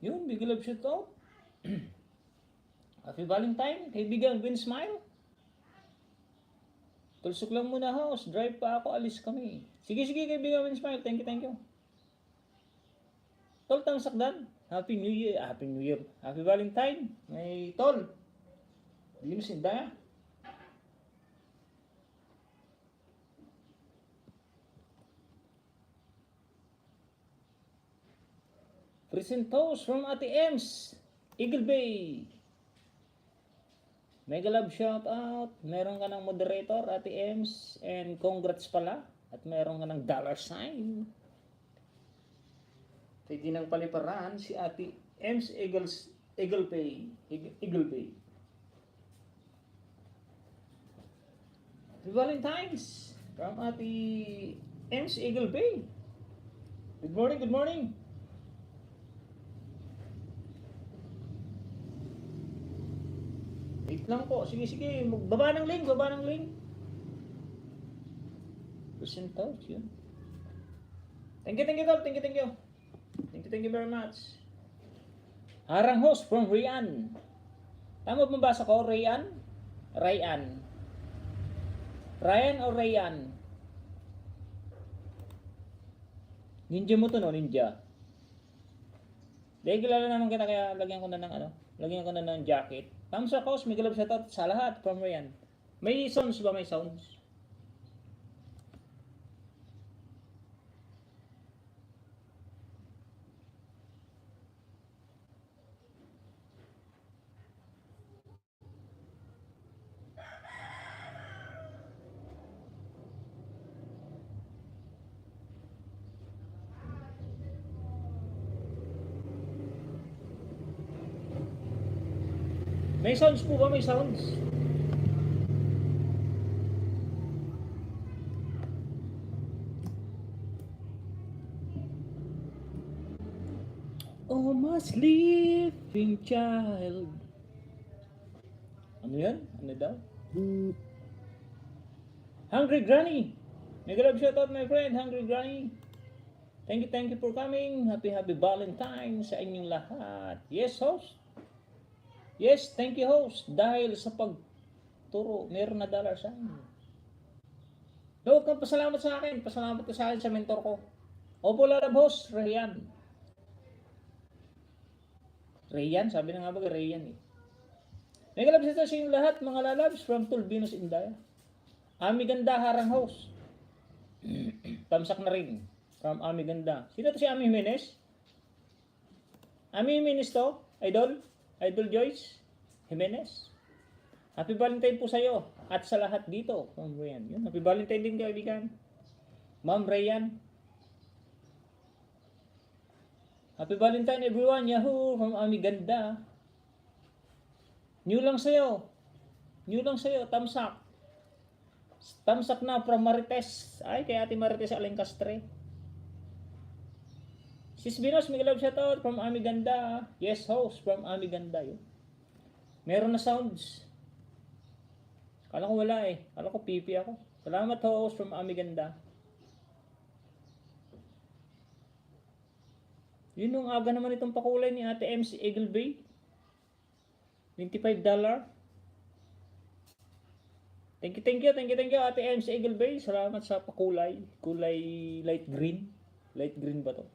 Yun, big love shout out. Happy Valentine, kaibigan Gwen Smile. Tulsok lang muna house, drive pa ako, alis kami. Sige, sige kaibigan Gwen Smile, thank you, thank you. Tol, tamsakdan. Happy New Year, Happy New Year. Happy Valentine. May tol. Venus Indaya. Present toast from Ate Ems, Eagle Bay. Mega love shout out. Meron ka ng moderator, Ate Ems. And congrats pala. At meron ka ng dollar sign. Pwede nang paliparan si Ate Ems Eagle Bay. Eagle Bay. Happy Valentine's from Ate Ems Eagle Bay. Good morning, good morning. Wait lang po. Sige, sige. Baba ng link, baba ng link. Percent out, yun. Thank you, thank you, thank you, thank you. Thank you very much. Harang host from Rian. Tama ba mabasa ko? Rian? Ryan. Ryan o Ryan? Ninja mo to, no? Ninja. Dahil kilala naman kita, kaya lagyan ko na ng ano? Lagyan ko na ng jacket. Thumbs up host, may galap sa lahat from Rian. May sounds ba? May sounds? May sounds po ba? May sounds? Oh, my sleeping child. Ano yan? Ano daw? Hungry Granny. Mega love shout out my friend, Hungry Granny. Thank you for coming. Happy Valentine sa inyong lahat. Yes, host. Yes, thank you, host. Dahil sa pagturo, meron na dollar sign. Huwag kang pasalamat sa akin. Pasalamat ka sa akin sa mentor ko. Opo, lalab host, Rayan. Rayan? Sabi na nga ba Rayan eh. May kalabs ito sa inyong lahat, mga lalabs, from Tulbinos Indaya. Ami Ganda, harang host. Tamsak na rin. From Ami Ganda. Sino to si Ami Jimenez? Ami Jimenez to? Idol? Idol Joyce Jimenez. Happy Valentine po sa iyo at sa lahat dito. Ma'am Rayan. Yun. Happy Valentine din kaibigan. Ma'am Rayan. Happy Valentine everyone. Yahoo! From Ami Ganda. New lang sa iyo. New lang sa iyo. Tamsak. Tamsak na from Marites. Ay, kay Ate Marites Alengcastre. Sis Binos, may love shout out from Ami Ganda. Yes, host from Ami Ganda. Yun. Meron na sounds. Kala ko wala eh. Kala ko pipi ako. Salamat host from Ami Ganda. Yun yung aga naman itong pakulay ni Ate MC Eagle Bay. $25. Thank you Ate MC Eagle Bay. Salamat sa pakulay. Kulay light green. Light green ba to?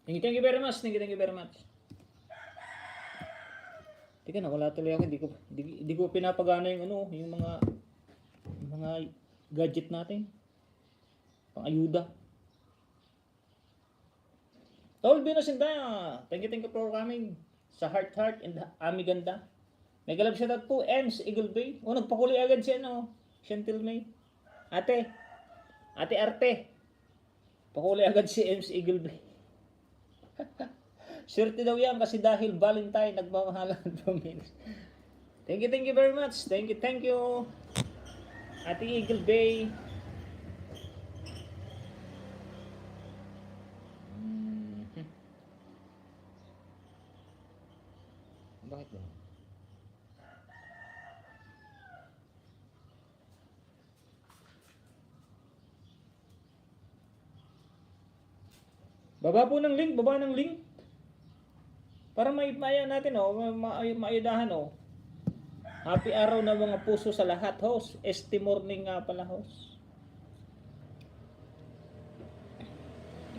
Thank you very much. Thank you very much. Teka na, wala tuloy ako. Hindi ko pinapagana yung ano, yung mga gadget natin. Pang-ayuda. Tol Binos Indaya. Thank you for coming sa Heart and Ami Ganda. May galab shoutout po, Ems Eagle Bay. Oh, nagpakulay agad siya, no? Chantel May. Ate Arte. Pakulay agad si Ems Eagle Bay. Swerte daw yan kasi dahil Valentine, nagmamahalan promise. Thank you very much. Thank you. Ate Eagle Bay. Bakit ba? Baba po ng link, baba ng link. Para maipaya natin, maidahan, Happy araw na mga puso sa lahat, host. ST morning nga pala, host.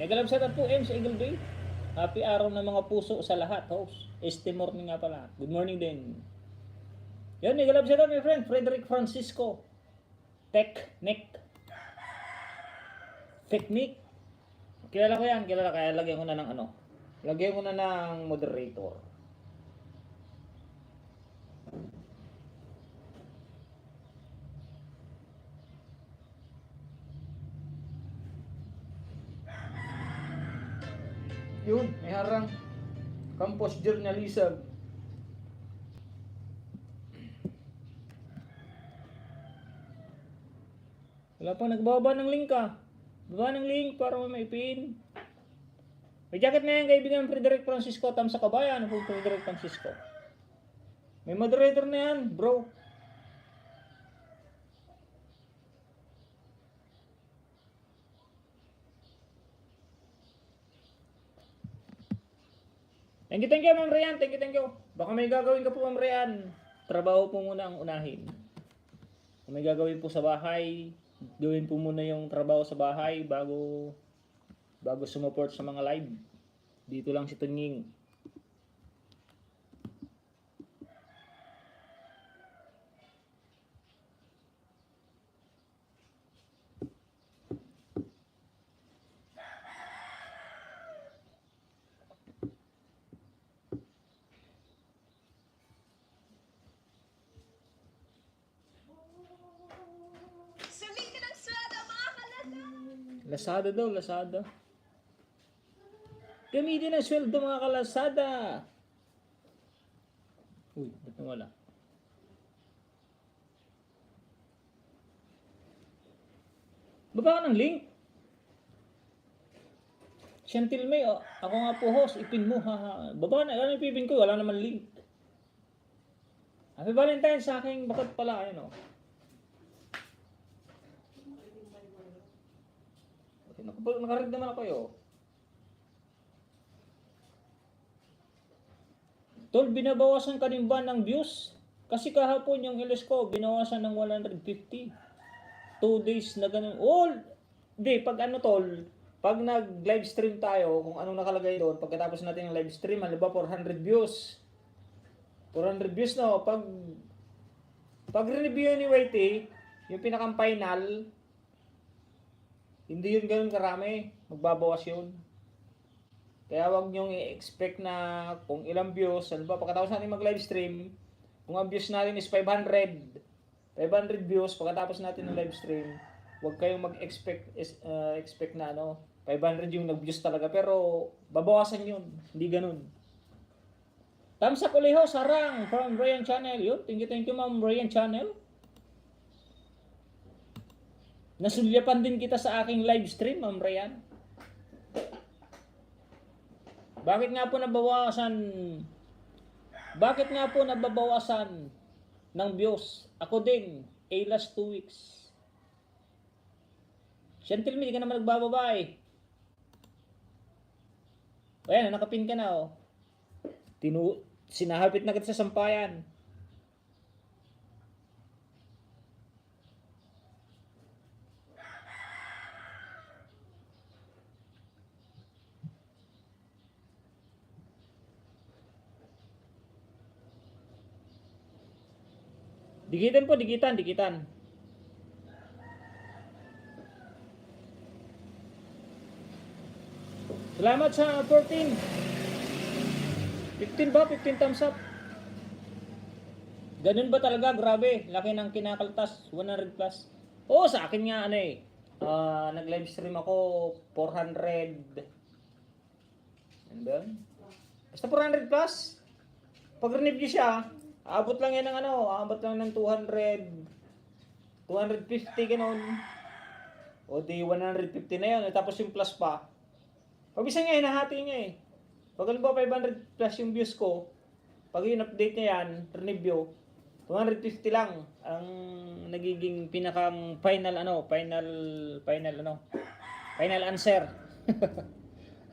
Nagalab sa po, M sa Eagle Bay. Happy araw na mga puso sa lahat, host. ST morning nga pala. Good morning din. Yan, nagalab sa my friend, Frederick Francisco. Technique. Kilala ko yan, kaya lagyan ko na ng Lagyan ko na ng moderator. Yun, may harang. Campus journalism. Wala pa nagbaba ng link Baba ng link para may pin. May jacket na yan kaibigan Frederick Francisco. Tam sa kabayan po Frederick Francisco. May moderator na yan bro. Thank you Ma'am Rian. Thank you. Baka may gagawin ka po Ma'am Rian. Trabaho po muna ang unahin. Kung may gagawin po sa bahay, gawin po muna yung trabaho sa bahay bago sumuport sa mga live. Dito lang si Tunying. Lazada daw, Lazada. Gamitin ang sweldo mga kalasada. Uy, ba't wala? Baba ka ng link. Chantil May, ako nga po host, ipin mo ha. Baba na, ano ipipin ko, wala naman link. Happy Valentine's sa aking bakit pala, Nakaread naman ako Tol, binabawasan ka din ba ng views? Kasi kahapon yung LS ko, binawasan ng 150. 2 days na ganun. Di, pag tol, pag nag-live stream tayo, kung anong nakalagay doon, pagkatapos natin ng live stream, 400 views. 400 views pag review ni Whitey, yung pinakang final, hindi yun ganun karami. Magbabawas yun. Kaya wag nyong i-expect na kung ilang views, pagkatapos natin mag-live stream, kung ang views natin is 500 views, pagkatapos natin ng live stream, wag kayong mag-expect expect na 500 yung nag-views talaga. Pero babawasan yun. Hindi ganun. Tamsa Kuliho, sarang from Brian Channel. Yun, thank you Ma'am Brian Channel. Nasulyapan din kita sa aking live stream, Ma'am Ryan. Bakit nga po nababawasan ng views? Ako din, last 2 weeks. Chantil, hindi ka naman nagbababa Ayan, nakapin ka na Sinahapit na kita sa sampayan. Dikitan. Salamat sa 14. 15 ba? 15 thumbs up. Ganun ba talaga? Grabe. Laki ng kinakaltas. 100 plus. Sa akin nga nag-live stream ako 400. And then, basta 400 plus. Pag review siya, aabot lang yan ng aabot lang ng 200, 250 ganun. O di 150 na yun. Tapos yung plus pa. Pag-isa nga, hinahati niya Pag alam ba 500 plus yung views ko, pag yung update niya yan, review, 250 lang ang nagiging pinakang final answer.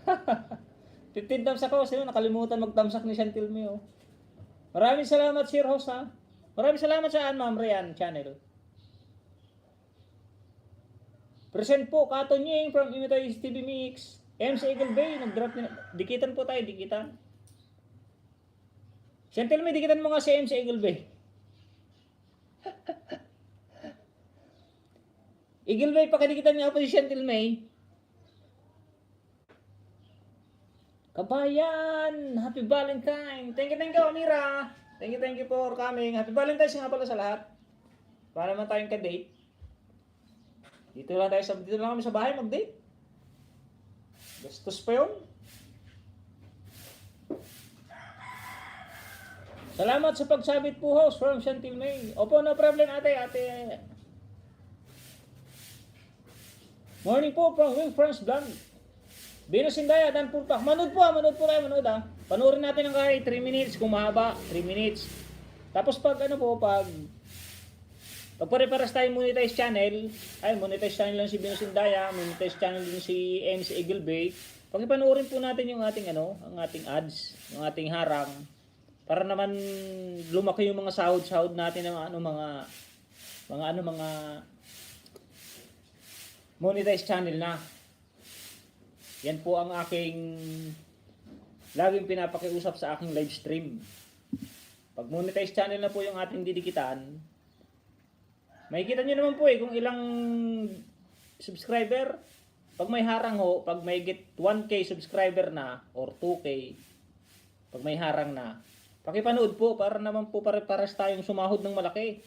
15 thumbs ako, sino nakalimutan mag-thumbs up ni Chantil Mio. Maraming salamat Sir Host ha. Maraming salamat sa Ma'am Rian channel. Present po, Katonying from Imitoy TV Mix. MC Eagle Bay, nag-drop na. Dikitan po tayo, dikitan. Chantil Mio, dikitan mo nga si MC Eagle Bay. Eagle Bay, pakidikitan nga po si Chantil May. Kabayan, happy Valentine. Thank you, Amira. Thank you for coming. Happy Valentine's nga pala sa lahat. Para naman tayong ka-date. Dito lang kami sa bahay mag-date. Gastos pa yun. Salamat sa pagsabit po, host from Chantil May. Opo, no problem ate. Morning po from Will France Blanc. Venus Indaya, Dan Purpak. Manood po kayo. Panoorin natin ng kahit 3 minutes, kung mahaba, 3 minutes. Tapos pag pare-paras tayo monetize channel, monetize channel lang si Venus Indaya, monetize channel din si MC Eagle Bay. Pakipanoorin po natin yung ating ang ating ads, yung ating harang, para naman lumaki yung mga sahod natin ng mga monetize channel na. Yan po ang aking laging pinapakiusap sa aking live stream. Pag monetize channel na po yung ating didikitan, makikita nyo naman po kung ilang subscriber. Pag may harang pag may get 1K subscriber na or 2K, pag may harang na, pakipanood po para naman po pare-pares tayong sumahod ng malaki.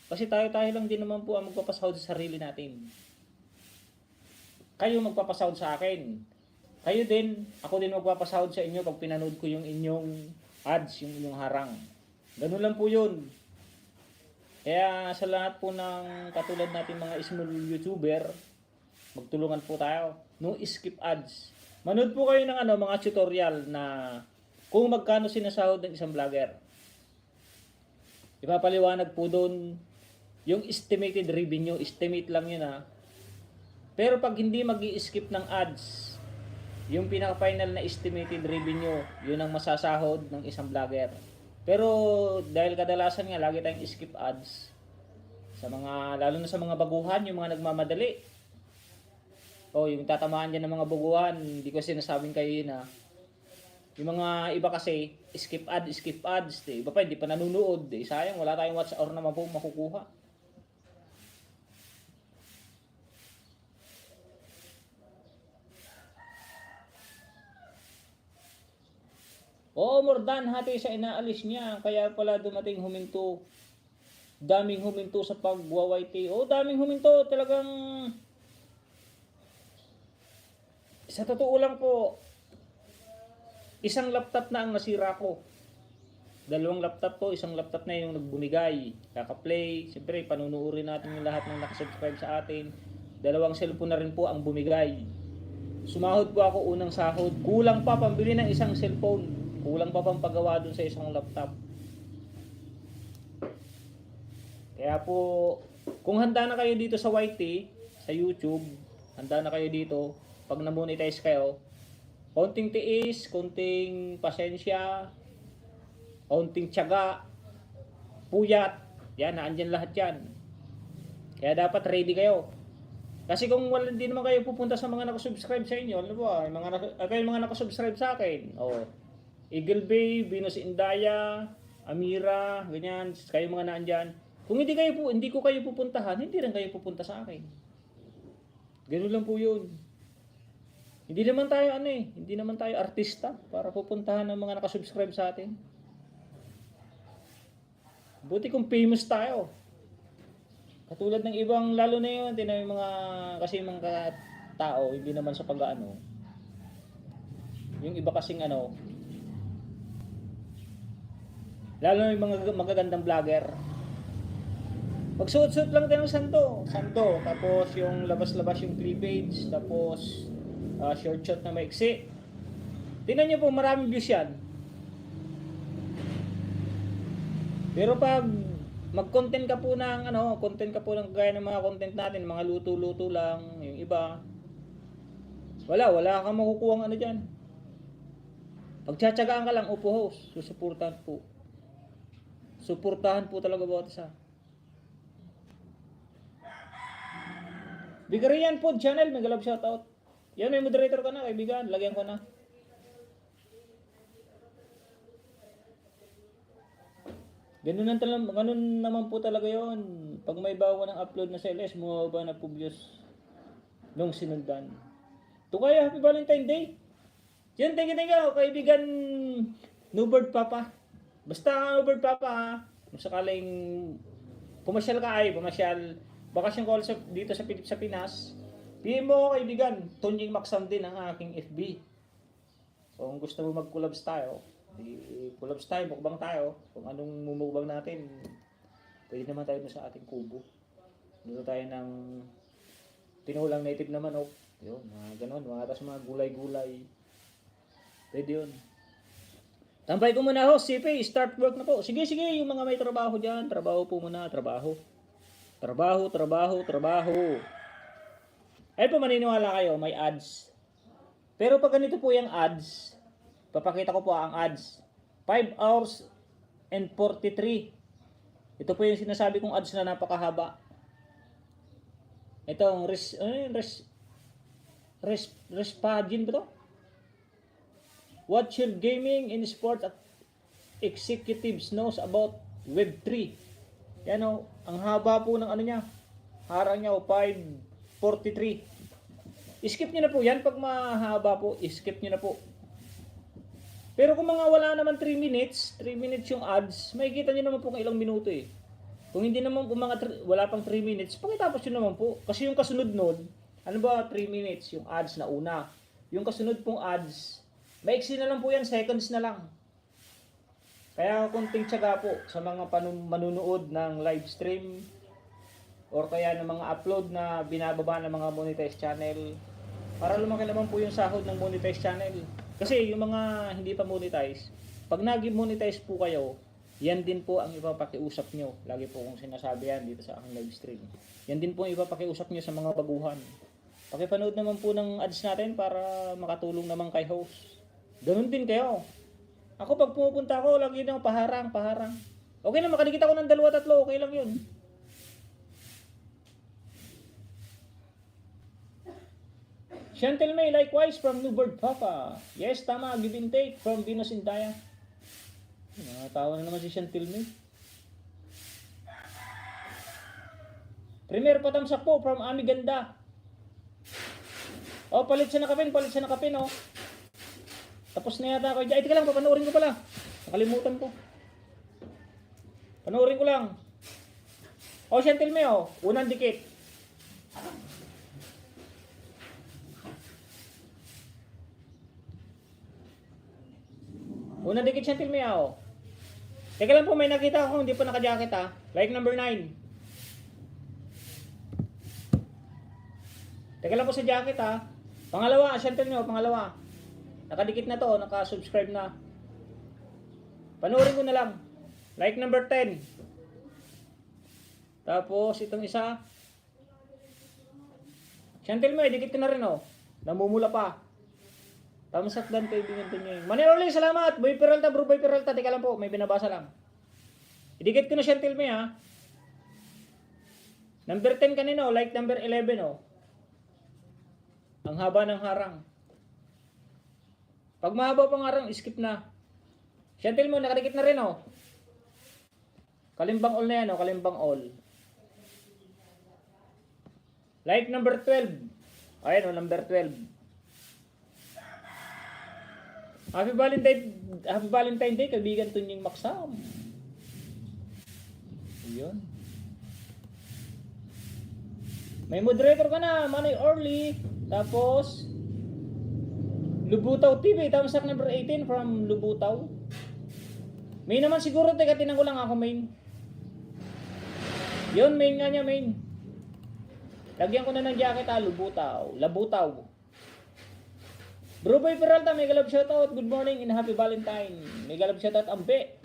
Kasi tayo lang din naman po ang magpapasahod sa sarili natin. Kayo magpapasahod sa akin. Kayo din, ako din magpapasahod sa inyo pag pinanood ko yung inyong ads, yung inyong harang. Ganun lang po yun. Kaya sa lahat po ng katulad natin mga small YouTuber, magtulungan po tayo. No skip ads. Manood po kayo ng mga tutorial na kung magkano sinasahod ng isang vlogger. Ipapaliwanag po doon yung estimated revenue. Estimate lang yun ha. Pero pag hindi mag-i-skip ng ads, yung pinaka-final na estimated revenue, yun ang masasahod ng isang vlogger. Pero dahil kadalasan nga lagi tayong skip ads lalo na sa mga baguhan, yung mga nagmamadali. Yung tatamaan diyan ng mga baguhan, hindi ko sinasabing kayo na yung mga iba kasi skip ads, iba pa hindi pa nanonood, sayang wala tayong watch hour na makukuha. More than hati sa inaalis niya. Kaya pala dumating huminto. Daming huminto sa pagwa-YT. Daming huminto. Talagang sa totoo lang po, isang laptop na ang nasira ko. 2 laptop po. Isang laptop na yung nagbumigay. Kaka-play. Siyempre, panunuorin natin yung lahat ng nakasubscribe sa atin. 2 cellphone na rin po ang bumigay. Sumahod po ako unang sahod. Kulang pa pambili ng isang cellphone. Kulang pa pang paggawa dun sa isang laptop. Kaya po, kung handa na kayo dito sa YT, sa YouTube, handa na kayo dito, pag na-monetize kayo, konting tiis, konting pasensya, konting tiyaga, puyat, yan, naandyan lahat yan. Kaya dapat ready kayo. Kasi kung hindi naman kayo pupunta sa mga nakasubscribe sa inyo, ano ba, kayo mga nakasubscribe sa akin, Eagle Bay, Venus Indaya, Amira, ganyan, kayo mga naandyan. Kung hindi ko kayo pupuntahan, hindi rin kayo pupunta sa akin. Ganun lang po yun. Hindi naman tayo artista para pupuntahan ng mga nakasubscribe sa atin. Buti kung famous tayo. Katulad ng ibang, lalo na yun, yung mga tao, hindi naman sa yung iba kasing lalo na yung mga magagandang vlogger. Magsuot-suot lang tayo ng santo, tapos yung labas-labas yung cleavage, tapos short na maiksi. Tingnan niyo po, maraming views yan. Pero pag mag-content ka po ng gaya ng mga content natin, mga luto-luto lang, yung iba, Wala kang makukuha ano dyan. Pagtsatsagaan ka lang, upo host, susuportahan po. Suportahan po talaga bawat isa. Bigarian Food Channel, mega love shoutout. Yan, may moderator ka na, kaibigan, lagyan ko na. Ganun naman po talaga yon. Pag may bago ng upload na sa LS, bumaba na po views nung sinundan. Ito kaya, Happy Valentine Day. Yan, thank you, kaibigan Nubird Papa. Basta Nubird Papa ha. Kung sakaling pumasyal ka pumasyal, bakasyon ko dito sa Pinas. PM mo ako kaibigan, Tonying Maxam din ang aking FB. So kung gusto mo mag-collabs tayo, collabs tayo, mukbang tayo. Kung anong mumukbang natin, pwede naman tayo sa ating kubo. Dito tayo ng tinulang native na manok. Yun, mga ganon, mga gulay-gulay. Pwede yun. Tampay ko muna ho, CP, start work na po. Sige, yung mga may trabaho dyan, trabaho po muna, trabaho. Ay po, maniniwala kayo, may ads. Pero pag ganito po yung ads, papakita ko po ang ads. 5 hours and 43. Ito po yung sinasabi kong ads na napakahaba. Itong Respagin ba to? What should gaming and sport executives knows about Web3? Yan o, ang haba po ng ano niya. Harang niya o 5:43. Skip niyo na po yan. Pag mahaba po, skip niyo na po. Pero kung mga wala naman 3 minutes yung ads, makikita niyo naman po kung ilang minuto eh. Kung hindi naman kung wala pang 3 minutes, pakitapos niyo naman po. Kasi yung kasunod nun, ano ba 3 minutes? Yung ads na una. Yung kasunod pong ads, maiksi na lang po yan, seconds na lang. Kaya kunting tiyaga po sa mga manunood ng live stream or kaya ng mga upload na binababa ng mga monetized channel para lumaki naman po yung sahod ng monetized channel. Kasi yung mga hindi pa monetize, pag nag-monetize po kayo, yan din po ang ipapakiusap nyo. Lagi po kong sinasabi yan dito sa aking live stream. Yan din po ang ipapakiusap nyo sa mga baguhan. Pakipanood naman po ng ads natin para makatulong naman kay host. Ganun din kayo. Ako pag pumupunta ako, lagi nang paharang. Okay na, makadikit ako ng 2-3, okay lang yun. Chantel May, likewise from Newbird Papa. Yes, tama, give and take from Venus Indaya. Nakatawa na naman si Chantel May. Premier patamsak po from Ami Ganda. Oh, palit siya na kapin, oh. Tapos na yata ako. Ay, tika lang, papanoorin ko pala. Nakalimutan ko. Panoorin ko lang. Oh, Chantel May, oh. Unang dikit. Unang dikit Chantel May, oh. Teka lang po, may nakita ako. Hindi pa naka-jacket, ah. Like number 9. Teka lang po sa jacket, ah. Pangalawa, Chantel May, oh. Pangalawa. Nakadikit na to, naka-subscribe na. Panoorin ko na lang. Like number 10. Tapos itong isa. Chantel May, dikit ko na rin oh. Namumula pa. Tamsak dan kaibigan to niya. Maniroli, salamat. Boy Peralta, bro, Boy Peralta. Teka lang po, may binabasa lang. Idikit ko na Chantel May ha. Number 10 kanino, like number 11 oh. Ang haba ng harang. Pag mahaba pang harang, skip na. Chantel mo, nakadikit na rin oh. Kalimbang all na yan oh, kalimbang all. Like number 12. Ayan oh, number 12. Happy Valentine Day, kaibigan Tunying Maxam. Ayun. May moderator ka na, Manay Orly. Tapos Lubutaw TV, tamsak number 18 from Lubutaw. May naman siguro, teka, tinan ko lang ako, main. Yun, main nga niya, main. Lagyan ko na ng jacket, Lubutaw. Labutaw. Bro Boy Peralta, mega love shoutout. Good morning and happy Valentine. Mega love shoutout, Ambe.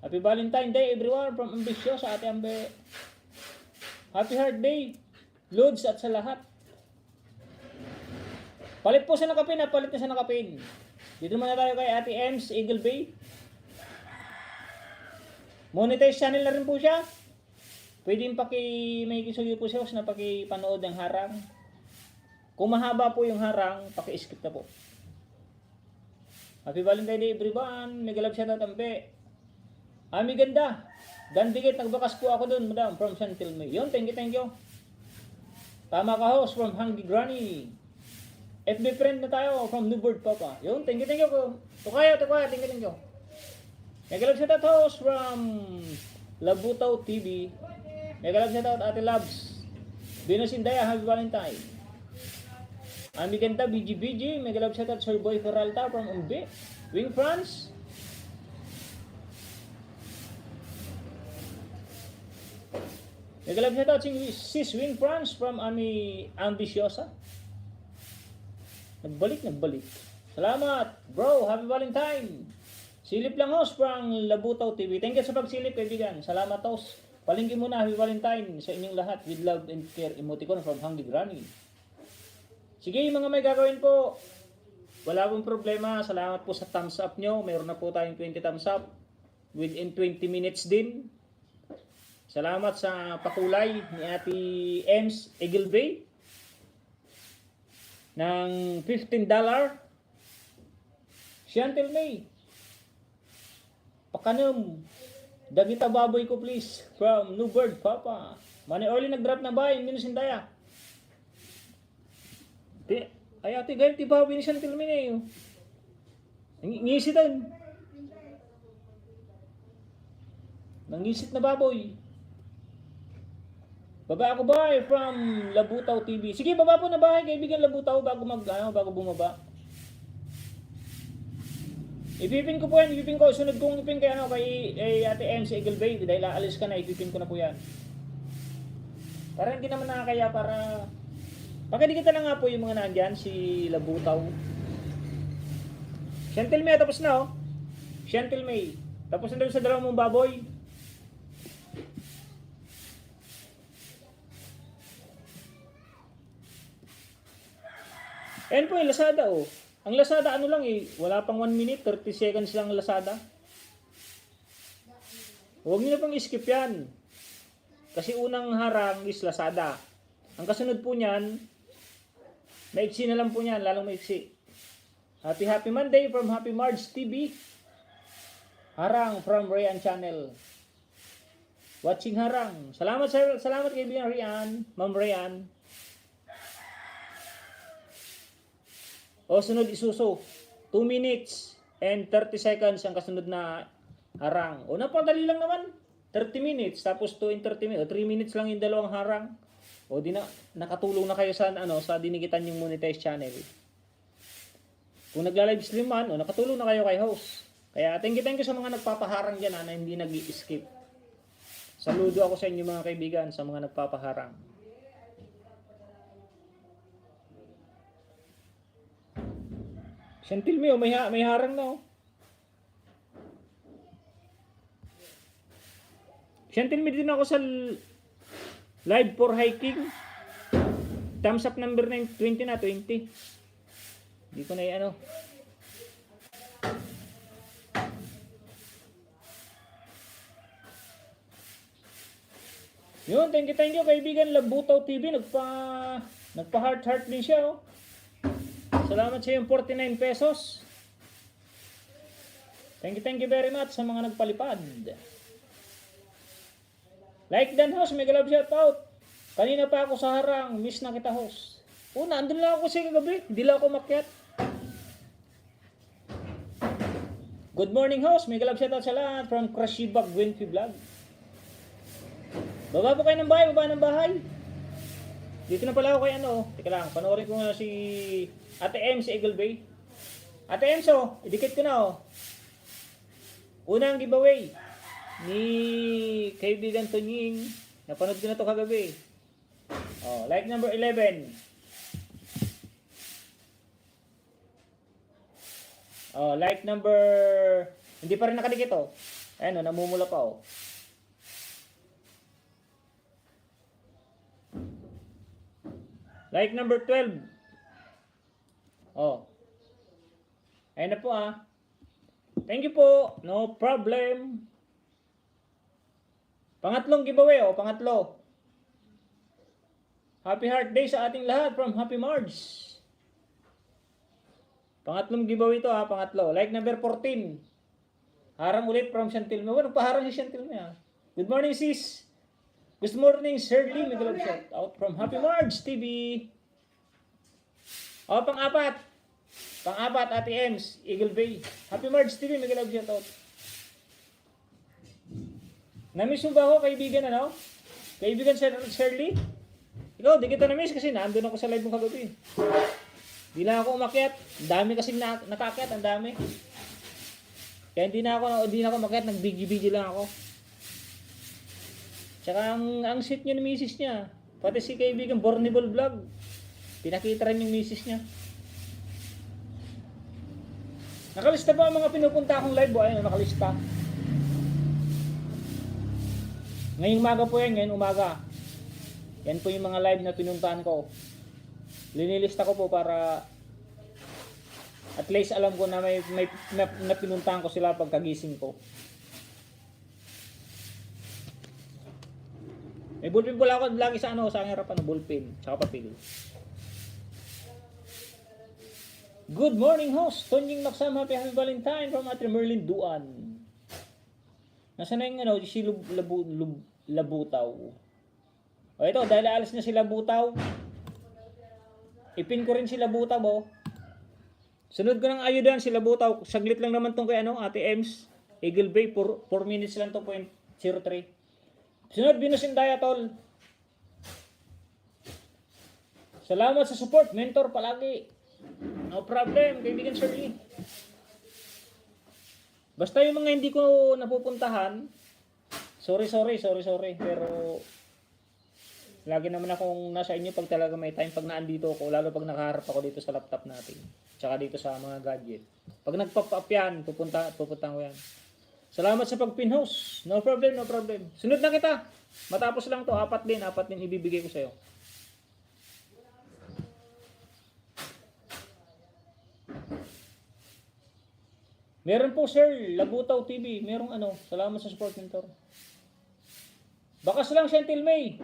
Happy Valentine Day, everyone, from Ambisyo sa ate Ambe. Happy Heart Day, Lods at sa lahat. Palit po sa nakapin, ha? Palit na sa nakapin. Dito muna tayo kay Ate Ems, Eagle Bay. Monetize channel na rin po siya. Pwede yung may kisuyo po siya na pakipanood ng harang. Kung mahaba po yung harang, paki-skip na po. Happy Valentine Day everyone. Mega love shoutout Ampe. Ami ganda. Dandikit, nagbakas po ako dun, madam, from Santil May. Yun, thank you. Tama ka, host, from Hungry Granny. FB friend na tayo, from Newbird Papa. Yun, thank you. Tukayo, thank you. Mega love shoutout host from Labutaw TV. Mega love shoutout Ate Labs. Venus Indaya, Happy Valentine. Ami ganda, BG. Mega love shoutout Sir Boy Ferralta from Umbe. Wing France. Mega love shoutout Sis Wing France from Ami Ambiciosa. Nagbalik. Salamat, bro. Happy Valentine. Silip lang host from Labutaw TV. Thank you sa pagsilip, kaibigan. Salamat host. Palingki muna, Happy Valentine sa inyong lahat with love and care emoticon from Hungry Granny. Sige, mga may gagawin po. Wala pong problema. Salamat po sa thumbs up nyo. Mayroon na po tayong 20 thumbs up within 20 minutes din. Salamat sa pakulay ni Ate Ems Eagle Bay ng $15. Chantel May. Pakanam. Dagita baboy ko please. From Newbird Papa. Money Orly nag-drop na ba? Yung minusindaya. Ay ate gayet ti baboy ni Chantel May na yun. Ngisitan. Nangisit na baboy. Baba ako ba from Labutaw TV. Sige, baba po na bahay kaibigan Labutaw bago bumaba. Ipipin ko po yan, sunod kong ipin kay Ate M sa Eagle Bay dahil aalis ka na, ipipin ko na po yan. Para hindi naman nakakaya para pakidikita lang nga po yung mga nandyan, si Labutaw. Chantel May, tapos na Chantel May. Tapos na doon sa dalawang mong baboy. Ayan po yung Lazada Ang Lazada ano lang wala pang 1 minute, 30 seconds lang ang Lazada. Huwag niyo na pang skip yan. Kasi unang harang is Lazada. Ang kasunod po niyan, maiksi na lang po niyan, lalong maiksi. Happy Monday from Happy Marge TV. Harang from Rian Channel. Watching harang. Salamat kaibigan Rian, Ma'am Rian. Sunod isuso. 2 minutes and 30 seconds ang kasunod na harang. Napadali lang naman. 30 minutes tapos 2 and 30 minutes. 3 minutes lang yung dalawang harang. Di na nakatulong na kayo sa dinigitan yung monetize channel. Kung nagla-live stream man, nakatulong na kayo kay host. Kaya thank you sa mga nagpapaharang diyan na hindi nag-i-skip. Saludo ako sa inyo mga kaibigan sa mga nagpapaharang. Chantel May, may harang na Chantel May, din ako sa live for hiking. Thumbs up number 9, 20 na, 20. Hindi ko na Yun, thank you kaibigan Labutaw TV. Nagpa heart din siya Salamat sa iyong 49 pesos. Thank you very much sa mga nagpalipad. Like dan host, mega love shout out. Kanina pa ako sa harang, miss na kita host. Andun lang ako sa kagabi, hindi lang ako makyat. Good morning host, mega love shout out sa lahat from Krashibag Winfrey Vlog. Baba po kayo ng bahay, Dito na pala ako kay teka lang, panoorin ko nga si Ate M sa Eagle Bay. Ate M, idikit ko na Unang giveaway ni kaibigan Tonying. Napanood ko na to kagabi. Like number 11. Like number hindi pa rin nakadikit Ayan namumula pa Like number 12. Oh. Ayun na po Thank you po. No problem. Pangatlong giveaway pangatlo. Happy Heart Day sa ating lahat from Happy Marge. Pangatlong giveaway ito pangatlo. Like number 14. Harang ulit from Chantil. Well, paharang si Chantil na Good morning sis. Good morning Sir Lee. May galap shout out from Happy Marge TV. Pang-apat. Pang-apat, Ate Ems, Eagle Bay. Happy Marge TV, may galap shout out. Namiss mo ba ako, kaibigan, Kaibigan Shirley? Ikaw, di kita namiss kasi naandun ako sa live mo kagabi. Di lang ako umakyat. Ang dami kasi nakaakyat, ang dami. Kaya hindi na ako umakyat, nag-bigi-bigi lang ako. Tsaka ang sweet niya ng misis niya. Pati si kaibigan Bornable Vlog. Pinakita rin yung misis niya. Nakalista ba ang mga pinupunta akong live? Ayun, nakalista. Ngayong umaga po yan, ngayon umaga. Yan po yung mga live na pinuntahan ko. Linilista ko po para at least alam ko na may pinuntahan ko sila pagkagising ko. May ballpen pala ako lagi sa sa aking harapan, ballpen, tsaka papel. Good morning host, Tonying Maksam, happy Valentine from Ate Merlin Duan. Nasaan na yung si Labutaw. Ito, dahil alis na si Labutaw, ipin ko rin si Labutaw Sunod ko ng ayudan si Labutaw, saglit lang naman tong kay Ate Ems, Eagle Bay, 4 minutes lang 2.03. Sunod, Binusindaya tol. Salamat sa support, mentor palagi. No problem, kaibigan Shirley. Basta yung mga hindi ko napupuntahan, sorry. Pero lagi naman akong nasa inyo pag talaga may time, pag naandito ako, lalo pag nakaharap ako dito sa laptop natin. Tsaka dito sa mga gadget. Pag nag-pop up yan, pupunta ko yan. Salamat sa pag-pin-host. No problem. Sunod na kita. Matapos lang to, apat din ibibigay ko sa'yo. Meron po Sir Labutaw TV, merong salamat sa support mentor. Bakas lang Chantil May.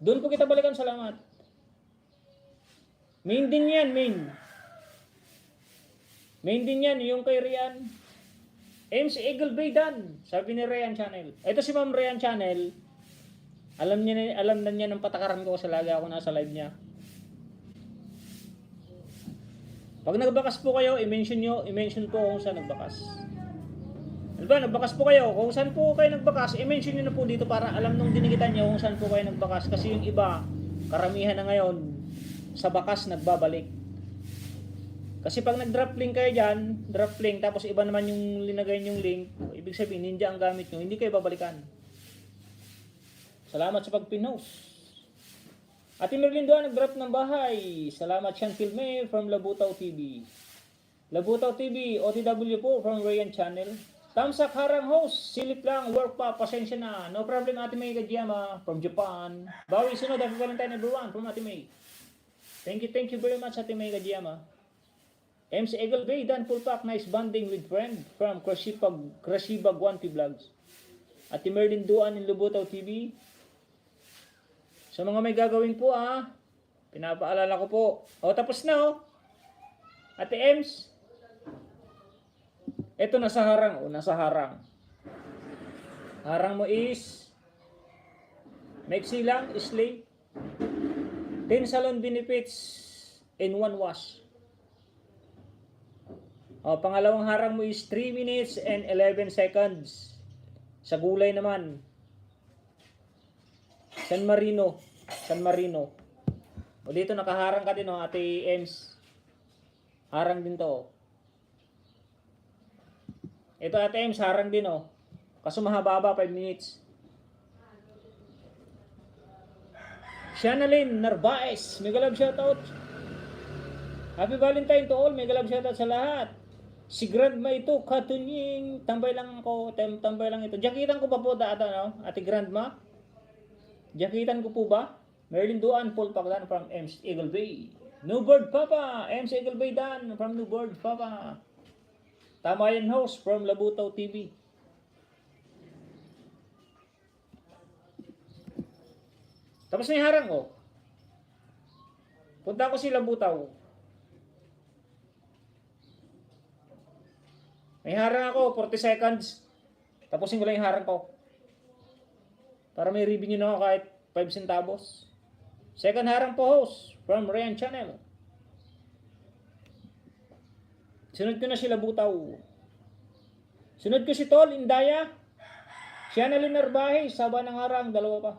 Doon po kita balikan, salamat. Main din yan, main. Main din yan, yung kay Rian. MC Eagle Bay Dan, sabi ni Rian Channel. Ito si Ma'am Rian Channel. Alam na niya ng patakaran ko sa lagi ako nasa live niya. Pag nagbakas po kayo, i-mention po kung saan nagbakas. Diba, nagbakas po kayo, kung saan po kayo nagbakas, i-mention nyo na po dito para alam nung dinikitan nyo kung saan po kayo nagbakas. Kasi yung iba, karamihan na ngayon, sa bakas nagbabalik. Kasi pag nag-drop link kayo dyan, drop link, tapos iba naman yung linagay yung link, ibig sabihin, ninja ang gamit nyo, hindi kayo babalikan. Salamat sa pag-pinost. Ate Merlin Duan, nag-drop ng bahay. Salamat Chantil May from Labutaw TV. Labutaw TV, OTW po from Rayan Channel. Tamsak Harang host, silip lang, work pa, pasensya na. No problem Ate May Gajiyama from Japan. Bawi sunod, happy Valentine everyone from Ate May. Thank you very much Ate May Gajiyama. MC Eagle Bay, Dan Full Pack, nice bonding with friend from Krasibag 1P Vlogs. Ate Merlin Duan in Labutaw TV. Sa mga may gagawin po pinapaalala ko po. Tapos na Ate Ems. Ito nasa harang nasa harang. Harang mo is maiksi lang, slay. 10 salon benefits in 1 wash. Pangalawang harang mo is 3 minutes and 11 seconds. Sa gulay naman, San Marino. Dito nakaharang ka din Ate Ems. Harang din to. Ito Ate Ems, harang din Kaso mahaba 5 minutes. Shanalyn Narvaez, mega love shoutout. Happy Valentine to all, mega love shoutout sa lahat. Si Grandma ito, katunying, tambay lang ito. Jakitan ko pa po Ate Grandma? Jakitan ko po ba? Merlin Duan, Paul Pagdan from Ems Eagle Bay. New Bird Papa, MC Eagle Bay Dan from New Bird Papa. Tamayan Host from Labutaw TV. Tapos na yung harang ko. Punta ko si Labutaw. May harang ako, 40 seconds. Tapusin ko lang yung harang ko. Para may revenue na ako kahit 5 centavos. Second harang po host from Ryan Channel. Sunod ko na si Labutaw. Sunod ko si Tol Indaya. Siya na Linarbahe, saba ng harang, dalawa pa.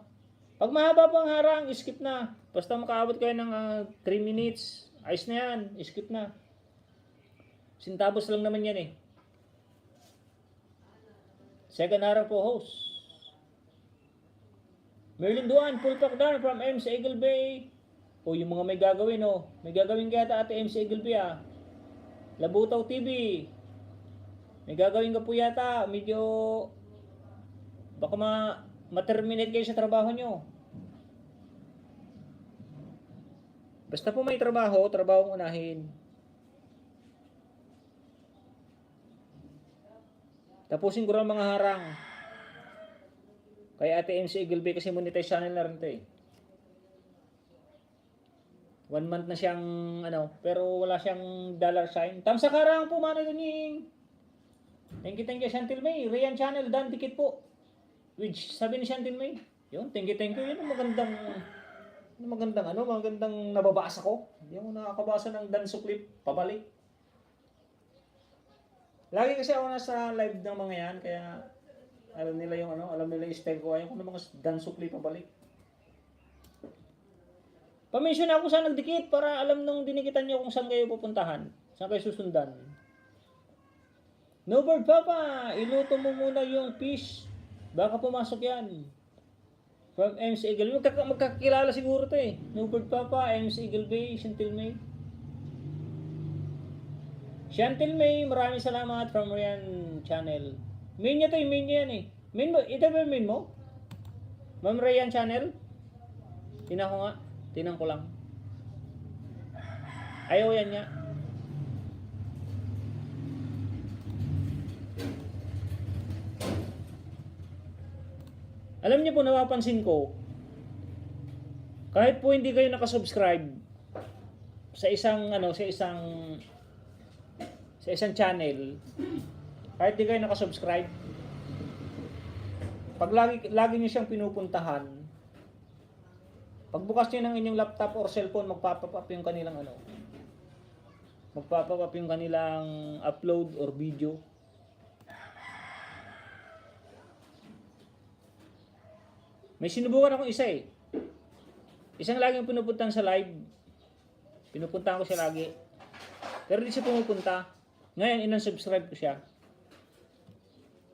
Pag mahaba pang harang, skip na. Basta makaabot kayo ng 3 minutes. Ayos na yan, skip na. Centavos lang naman yan eh. Second harang po host. Merlin Duan, full pack down from MC Eagle Bay. O yung mga may gagawin oh. May gagawin kaya ate MC Eagle Bay ah. Labutaw TV. May gagawin ka po yata. Medyo baka ma-terminate kayo sa trabaho nyo. Basta po may trabaho, trabaho unahin. Tapusin ko lang mga harang. Kaya ate MC Eagle Bay kasi monetize channel na rin ito eh. 1 month na siyang pero wala siyang dollar sign. Tamsa karang po mano duning. Thank you Chantil May. Rian Channel Dan ticket po. Which sabi ni Chantil May. Yun, thank you. Yun magandang nababasa ko. Hindi ako nakakabasa ng Dan Suklip pabalik. Lagi kasi ako nasa live ng mga yan kaya alam nila yung alam nila yung style ko. Ayaw ko ng mga Dan Suklip pabalik. Pa-mention ako saan nagdikit para alam nung dinikitan nyo kung saan kayo pupuntahan. Saan kayo susundan. No Bird Papa, iluto mo muna yung fish. Baka pumasok yan. From MC Eagle Bay. Magkakilala siguro to eh. No Bird Papa, MC Eagle Bay, Chantil May. Chantil May, maraming salamat from Ryan Channel. Main niya to, main niya yan eh. Main mo, ito ba main mo? Ma'am Ryan Channel? Tingnan ko nga. Tingnan ko lang. Ayaw yan niya. Alam niyo po, napapansin ko, kahit po hindi kayo nakasubscribe sa isang channel, kahit hindi kayo nakasubscribe, pag lagi niyo siyang pinupuntahan, pagbukas niyo ng inyong laptop or cellphone, magpapa-pop up yung kanilang magpapa-pop up yung kanilang upload or video. May sinubukan akong isa eh. Isang laging pinupuntahan sa live. Pinupuntahan ko siya lagi. Pero di siya pumupunta. Ngayon, inan-subscribe ko siya.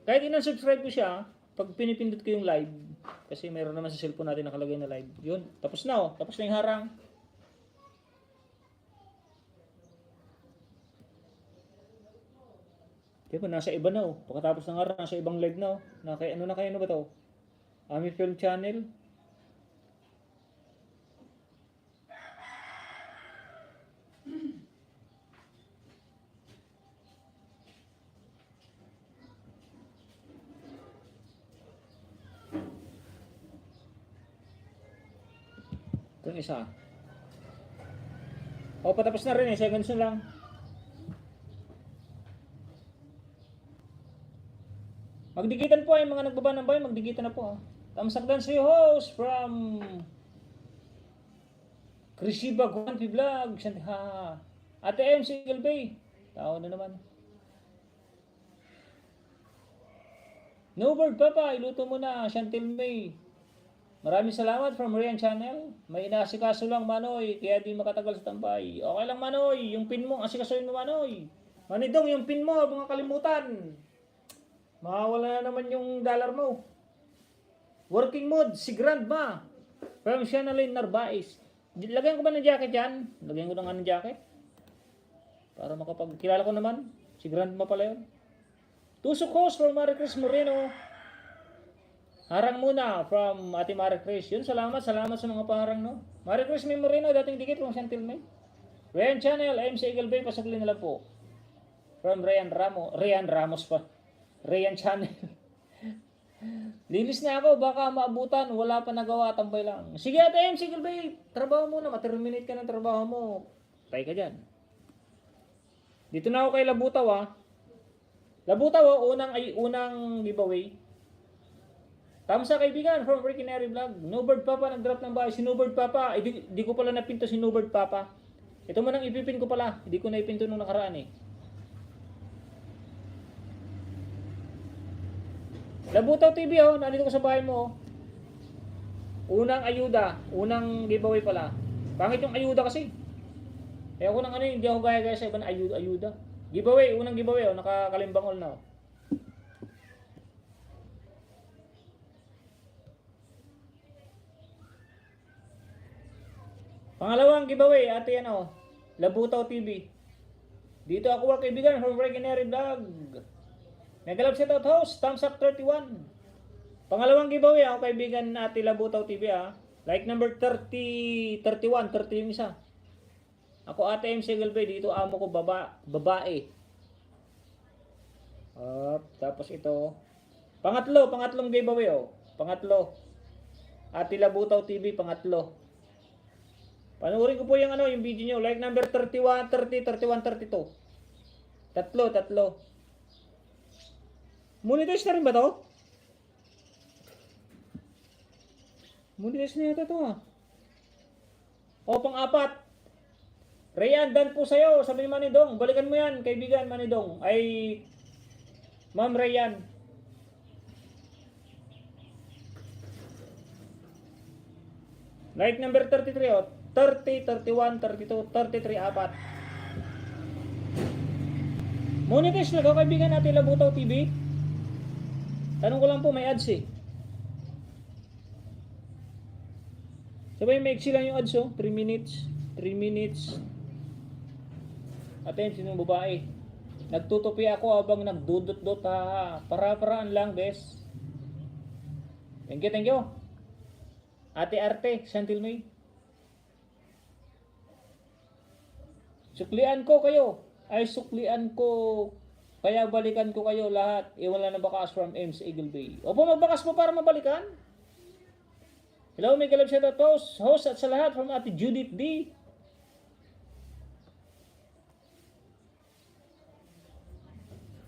Kahit inan-subscribe ko siya, pag pinipindot ko yung live, kasi mayroon naman sa cellphone natin nakalagay na live. Yun, tapos na oh. Tapos na yung harang. Diba, nasa iba na oh. Pagkatapos ng harang, nasa ibang live na oh. Ano ba to? Ami Film Channel. Ito isa. O, patapos na rin eh. Seconds na lang. Magdikitan po ay mga nagbaba ng bayan. Magdikitan na po. Tamsakdan sa host from Krishiba Guanpi Vlog. Ate MC Eagle Bay. Tao na naman. No Bird Papa, iluto mo na. Chantil May. Maraming salamat from Ryan Channel. May inaasikaso lang Manoy, kaya di makatagal sa tambay. Okay lang Manoy, yung pin mo, asikasuin mo Manoy. Manidong, yung pin mo, mga kalimutan. Mawala na naman yung dollar mo. Working mode, si Grandma. From Shanalyn Narvaez. Lagyan ko ba ng jacket yan? Lagyan ko na nga ng jacket. Para makapagkilala ko naman. Si Grandma pala yun. Tusok host from Maricris Moreno. Harang muna from Ate Maricris. Yun, salamat sa mga paharang no. Maricris Moreno, dating dikit from Chantil May. Ryan Channel, MC Eagle Bay, pasagli na lang po. From Ryan Ramos pa. Ryan Channel. Lilis na ako, baka maabutan, wala pa nagawa, tambay lang. Sige ate MC Eagle Bay, trabaho muna, ma-terminate ka ng trabaho mo. Tay ka dyan. Dito na ako kay Labutaw Labutaw unang giveaway. Tama sa kaibigan from Ricky Neri Vlog. Nobird Papa nag-drop ng bahay. Si Nobird Papa, di ko pala napinto si Nobird Papa. Ito mo nang ipipin ko pala. Hindi ko na ipinto nung nakaraan eh. Labutaw TV nandito ko sa bahay mo. Unang ayuda, unang giveaway pala. Pangit yung ayuda kasi. Eh ako nang hindi ako gaya sa ibang ayuda. Giveaway, unang giveaway nakakalimbang all na. Pangalawang giveaway, ate Labutaw TV. Dito ako kaibigan from Regenary Vlog. Nagalab sa host, thumbs up 31. Pangalawang giveaway ako kaibigan ate Labutaw TV Like number 30, 31, 30 yung isa. Ako ate MC Eagle Bay, dito amo ko babae. Tapos ito. Pangatlong giveaway Pangatlo. Ate Labutaw TV, pangatlo. Panoorin ko po yung yung video nyo. Like number 31, 30, 31, 32. Tatlo. Monetize na rin ba to? Monetize na yata to pang-apat. Rayan, dan po sa'yo. Sabi ni Manidong, balikan mo yan, kaibigan Manidong. Ay, Ma'am Rayan. Like number 33 30, 31, 32, 33, 4. Monetize na kaibigan natin Labutaw TV. Tanong ko lang po, may ads eh. Sabay may lang yung ads 3 minutes. 3 minutes. Atin, sinong babae? Nagtutupi ako habang nagdudot-dot Para-paraan lang, bes. Thank you. Ate Arte, Santil May. Suklian ko kayo. Suklian ko. Kaya balikan ko kayo lahat. Wala na bakas from MC Eagle Bay. Opo, magbakas mo para mabalikan. Hello, may galab siya host at sa lahat from Ate Judith D.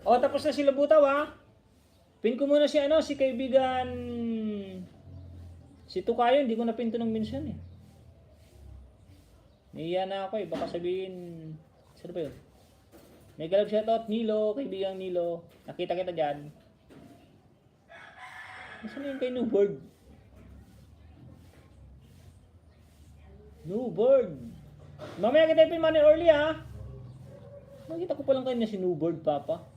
Tapos na si Labutaw Pin ko muna si kaibigan si Tukayo, hindi ko napinto ng minsan eh. Niya na ako baka sabihin, sino ba yun? May galab shoutout, Nilo, kaibigang Nilo. Nakita kita dyan. Nasaan yung kay Newbird? Newbird. Mamaya kita ipin money early Nakita ko palang kayo na si Newbird, Papa.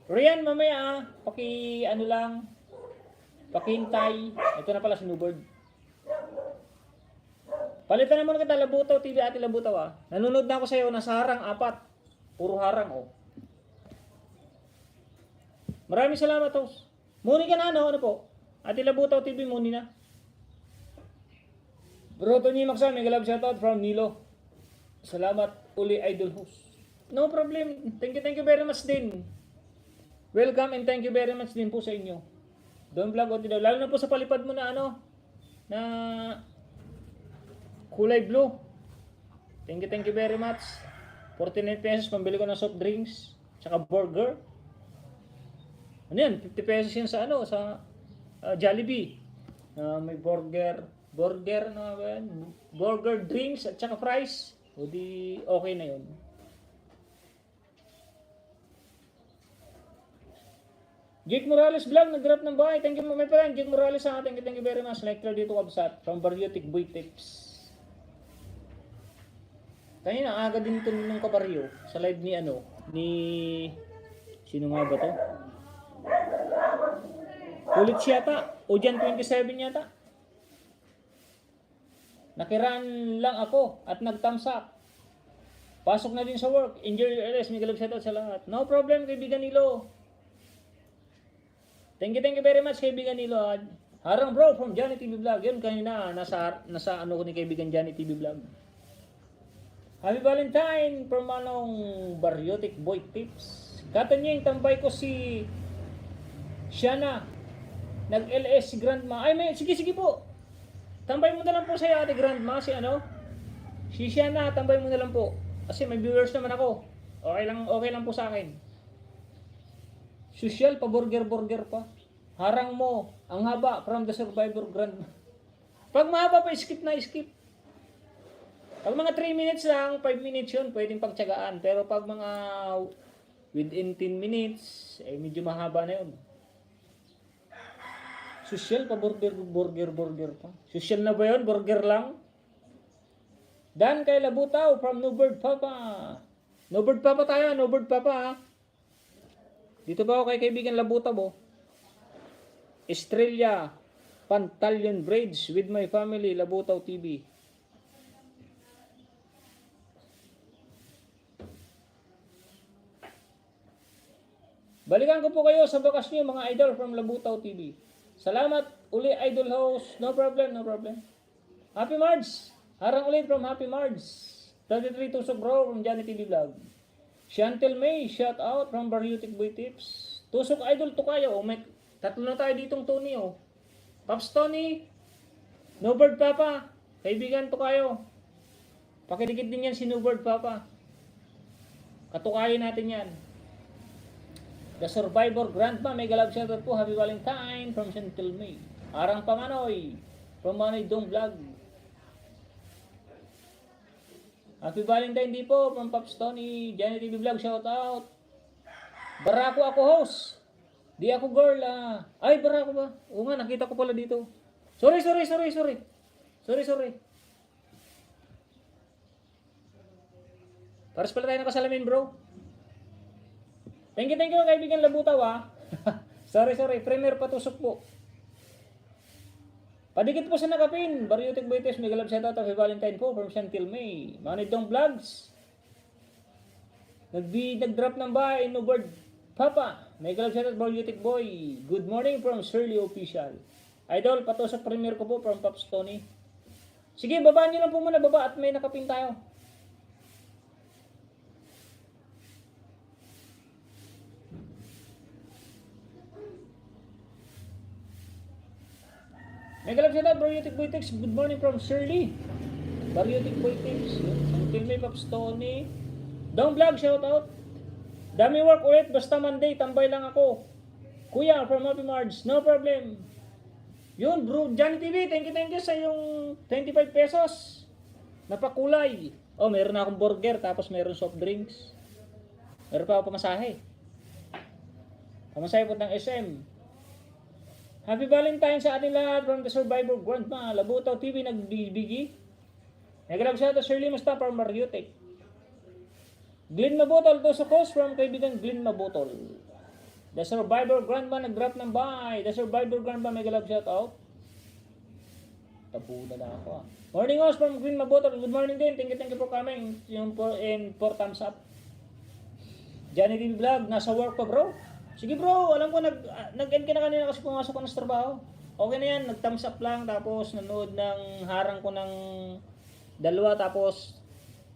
Rian, mamaya pakihintay. Ito na pala si Newbird. Palitan naman kita Labutaw TV, ate Labutaw Nanonood na ako sa iyo, nasa harang 4. Puro harang Maraming salamat host. Muni ka na ano po? Ate Labutaw TV, muni na. Bro Tony Maxan, may galab shoutout from Nilo. Salamat uli idol host. No problem. Thank you very much din. Welcome and thank you very much din po sa inyo. Don Vlog Otidaw. Lalo na po sa palipad mo na na kulay blue. Thank you very much. 49 pesos pambili ko ng soft drinks, tsaka burger. Ano yan? 50 pesos yan sa sa Jollibee. May burger burger, drinks at tsaka fries. O di okay na yun. Jake Morales Vlog, nag-drop ng bahay. Thank you my friend. Jake Morales thank you very much. Lecture dito website from Bariotic Boy Tips. Kanina aga din ito ng kabaryo sa live ni ni sino nga ba to? Kulit siya o dyan 27 yata. Nakiraan lang ako at nag-thumbs up. Pasok na din sa work. Enjoy your rest. May galab shoutout sa lahat. No problem, kaibigan Nilo. Thank you very much, kaibigan Nilo. Harang bro from Johnny TV Vlog. Yun kanina, nasa ano ko ni kaibigan Johnny TV Vlog. Happy Valentine from anong Baryotic Boy Tips. Katanyeng tambay ko si Shana. Nag-LS si Grandma. Ay, sige po. Tambay mo na lang po sa ate Grandma, si ano? Si Shana, tambay mo na lang po. Kasi may viewers naman ako. Okay lang po sa akin. Social pa, burger pa. Harang mo, ang haba from the Survivor Grandma. Pag mahaba pa, skip na skip. Pag mga 3 minutes lang, 5 minutes yun, pwedeng pagtsagaan. Pero pag mga within 10 minutes, medyo mahaba na yun. Social pa, burger pa. Social na ba yun? Burger lang? Dan kay Labutaw from Nobird Papa. Nobird Papa tayo, Nobird Papa ha. Dito ba ako kay kaibigan Labutaw oh. Estrella Pantalion Bridge with my family, Labutaw TV. Balikan ko po kayo sa bakas niyo mga idol from Labutaw TV. Salamat uli idol host. No problem. Happy March. Harang ulit from Happy March. 33 Tusok Bro from Johnny TV Vlog. Chantel May, shout out from Baryotic Boy Tips. Tusok idol to kayo. May tatlo na tayo ditong Tony oh. Pops Tony, Nobird Papa, kaibigan to kayo. Pakidikit din yan si Nobird Papa. Katukayin natin yan. The Survivor Grandma, mega love shout out po. Happy Valentine from Chantel May. Arang Pamanoy from Manoy Dong Vlog. Happy Valentine di po from Pops Tony, Johnny TV Vlog, shout out. Barako ako host. Di ako girl Ay, Barako ba? Oo nga, nakita ko pala dito. Sorry. Paras pala tayo nakasalamin bro. Thank you kaibigan Labutaw sorry, premier patusok po. Padikit po sa nakapin. Baryotic Boy Tips, mega love shout out. Happy Valentine po from Chantil May. Manidong Vlogs. Nag-drop ng bahay, Nobird Papa. Mega love shout out, Baryotic Boy. Good morning from Shirley Official. Idol, patusok premier ko po from Pops Tony. Sige, babaan nyo lang po muna baba at may nakapin tayo. Mega love shout out, Baryotic Boy Tips. Good morning from Shirley. Baryotic Boy Tips. Until may Pops Tony. Dong Vlog, shout out. Dami work ulit, basta Monday, tambay lang ako. Kuya, from Happy March, no problem. Yun, bro, Johnny TV, thank you sa yung 25 pesos. Napakulay. Oh, meron na akong burger, tapos meron soft drinks. Meron pa ako pamasahe. Pamasahe po ng SM. Happy Valentine sa ating lahat from the Survivor Grandma, Labutaw TV, nagbibigi. Nag-grab siya to Shirley Musta from Baryotic. Glenn Mabotol, to sa host from kaibigan Glenn Mabotol. The Survivor Grandma, nag-drop ng bahay. The Survivor Grandma, nag-grab shout out. Tabunan na ako Morning host from Glenn Mabotol. Good morning din, thank you for coming. Yung for thumbs up. Johnny TV Vlog, nasa work pa bro. Sige bro, alam ko nag-end ka na kanina kasi pumasok ko ng trabaho. Okay na yan, nag-thumbs up lang tapos nanood ng harang ko ng 2 tapos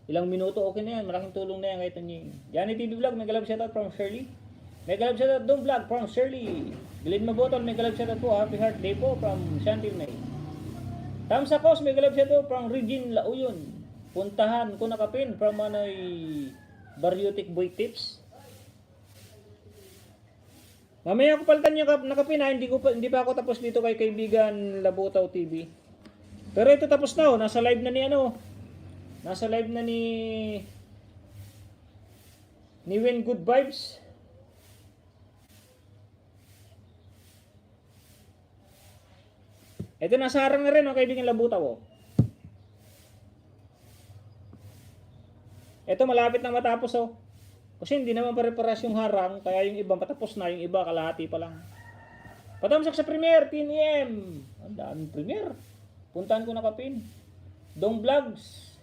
ilang minuto, okay na yan. Malaking tulong na yan kahit ano. Johnny TV Vlog, mega love shoutout from Shirley. Mega love shoutout Dong Vlog from Shirley. Glenn Mabotol, mega love shoutout po. Happy Heart Day po from Chantil May. Thumbs up host, mega love shoutout from Regine Lauyon. Puntahan ko nakapin from Baryotic Boy Tips. Mamaya ko palitan yung nakapin hindi pa ako tapos dito kay kaibigan Labutaw TV. Pero ito tapos na nasa live na ni Nasa live na ni Win Good Vibes. Ito nasa harang na rin kaibigan Labutaw Ito malapit na matapos Kasi hindi naman pare-paras yung harang, kaya yung iba patapos na, yung iba kalahati pa lang. Patamsak sa Premier, 10 AM. Ang daming Premier. Puntahan ko nakapin. Dong Vlogs.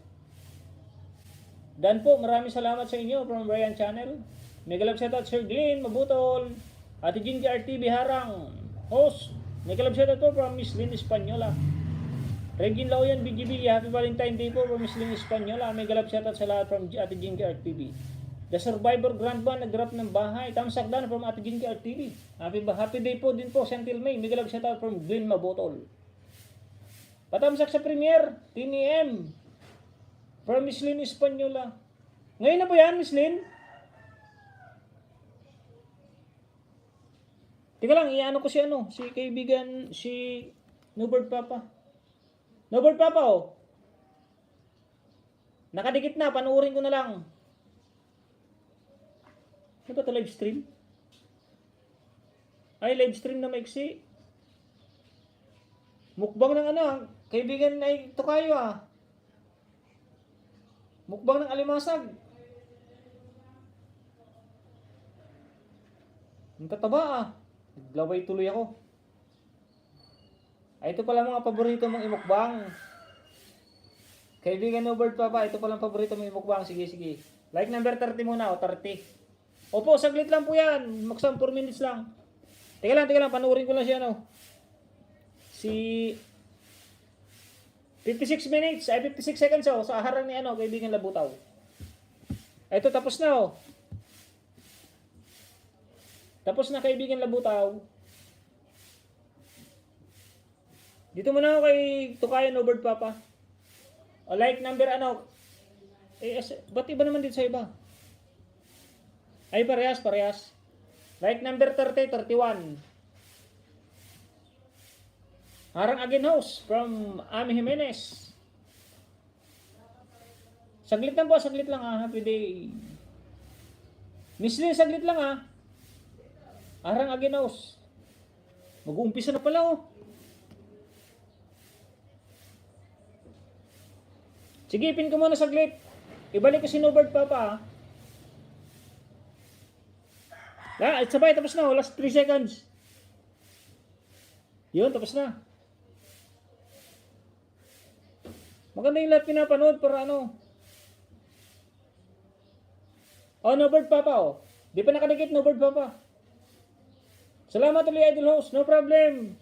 Dan po, maraming salamat sa inyo from Brian Channel. Mega love shoutout Sir Glenn Mabutol. Ate Ginger RTV Harang. Host. May kalab shoutout po from Miss Lynn Espanyola. Regine Lauyan, BGB, happy Valentine Day po from Miss Lynn Espanyola. May galap shoutout sa lahat from Ate Jinky RTV. The Survivor Grandma, nagrap ng bahay. Tamsak Dan from Ate Jinky RTV. Happy day po din po, Sentil May. May galap shoutout from Glenn Mabotol. Patamsak sa Premier, Tini M. From Miss Lynn Espanyola. Ngayon na po yan, Miss Lynn? Tika lang, iano ko si kaibigan, si Newbird Papa. Newbird Papa, oh. Nakadikit na, panuorin ko na lang. Ano ba ito, live stream? Ay, live stream na maiksi. Mukbang ng kaibigan ay Tokayo, ah. Mukbang ng alimasag. Ang tataba, ah. Naglaway tuloy ako. Ay, ito pala mga paborito mong imukbang. Kaibigan Newbird Papa, ito pala paborito mong imukbang. Sige. Like number 30 muna, o 30. Opo, saglit lang po yan. Maksang 4 minutes lang. Teka lang, panuorin ko lang siya, Si 56 minutes, ay 56 seconds, sa harang ni kaibigan Labutaw. Ito, tapos na, Tapos na, kaibigan Labutaw. Dito muna ako kay Tukayo Newbird Papa. O like number ba't iba naman dito sa iba? Ay, parehas. Like number 30, 31. Harang Again House from Ami Jimenez. Saglit lang, happy day. Miss Lynn, saglit lang, Harang Again House. Mag-uumpisa na pala, Sige, pin ko muna saglit. Ibalik ko si Newbird Papa, sabay, tapos na, last 3 seconds. Yun, tapos na. Maganda yung lahat pinapanood para Newbird Papa, Di pa nakadikit, Newbird Papa. Salamat ulit, Idol Host, no problem.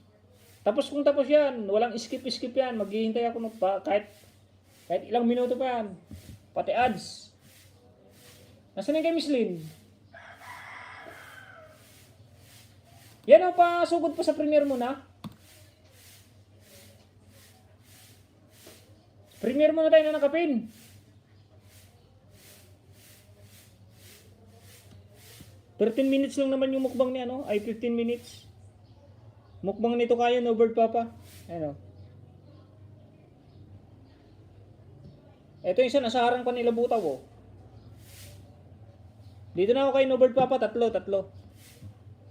Tapos kung tapos yan, walang skip yan. Maghihintay ako kahit ilang minuto pa yan. Pati ads. Nasaan yung kay Miss Lynn? Yan pasugod pa sa premiere muna. Premiere muna tayo na nakapin. $13 minutes lang naman yung mukbang ni ay 15 minutes. Mukbang nito kaya, Newbird Papa. Ito yung isa, nasa harang pa nila Butaw, Dito na ako kay Newbird Papa, tatlo.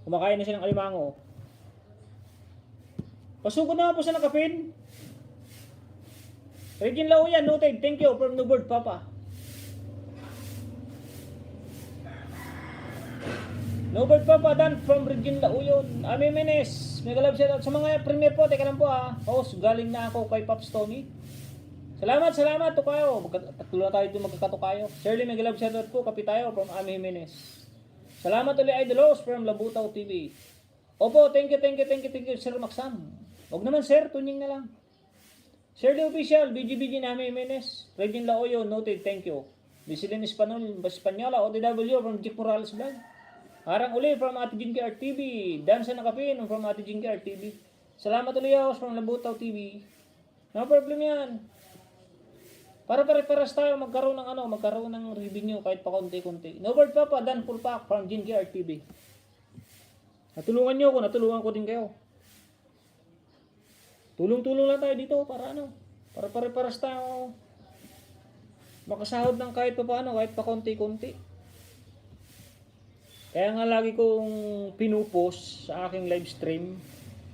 Kumakain na siya ng alimango, Pasugod na po sa nakapin. Regine Lauyan, noted. Thank you from Newbird Papa. Newbird Papa Dan from Regine Lauyan. Ami Menes, mega love shoutout sa mga premiere po. Teka lang po, Host, galing na ako kay Pops Tony. Salamat, Tukayo. Tatlo na tayo doon magkakatukayo. Shirley, mega love shoutout po. Kapi tayo from Ami Jimenez. Salamat ulit, Idol Host from Labutaw TV. Opo, thank you, Sir Maxam. Huwag naman, Sir, tuning na lang. Shirley Official, BGBG na Ami Jimenez. Regine Laoyo, noted, thank you. Misilin Espanyola, ODW from Jeep Morales Vlog. Harang uli from Ate Jinky RTV. Dansa Nakapin from Ate Jinky RTV. Salamat ulit, Host from Labutaw TV. No problem yan. Para pare-paras tayo magkaroon ng revenue kahit pa konti-konti. Newbird Papa, Dan Pulpak from Jinky RTV. Natulungan niyo ako, natulungan ko din kayo. Tulong-tulong lang tayo dito para para pare-paras tayo makasahod ng kahit pa konti-konti. Kaya nga lagi kong pinupost sa aking live stream,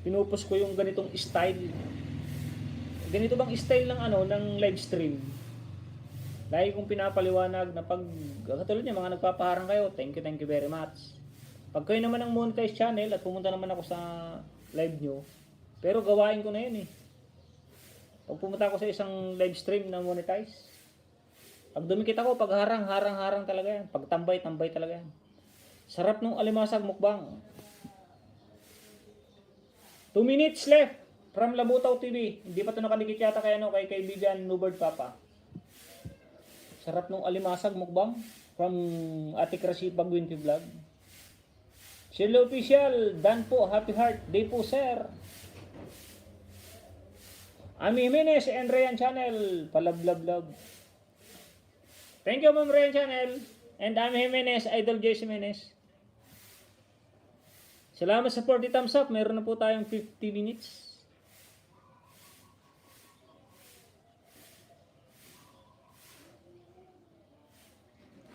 pinupost ko yung ganitong style. Ganito bang style ng live stream? Lagi kong pinapaliwanag na pag katulad niya mga nagpapaharang kayo, thank you very much. Pag kayo naman ang monetize channel at pumunta naman ako sa live nyo, pero gawain ko na yun Pag pumunta ako sa isang live stream na monetize, pag dumikit ako, pag harang talaga yan. Pag tambay talaga yan. Sarap nung alimasag mukbang. 2 minutes left from Labutaw TV. Hindi pa ito nakadikit yata kay, kay kaibigan Nubert Papa. Sarap nung alimasag mukbang from Ate Krasipa Gwinty Vlog. Silo Official, Dan po, happy heart day po sir. Ami Jimenez and Ryan Channel, palablablab. Thank you Ma'am Ryan Channel and Ami Jimenez, Idol Jace Jimenez. Salamat sa 40 thumbs up. Meron na po tayong 50 minutes.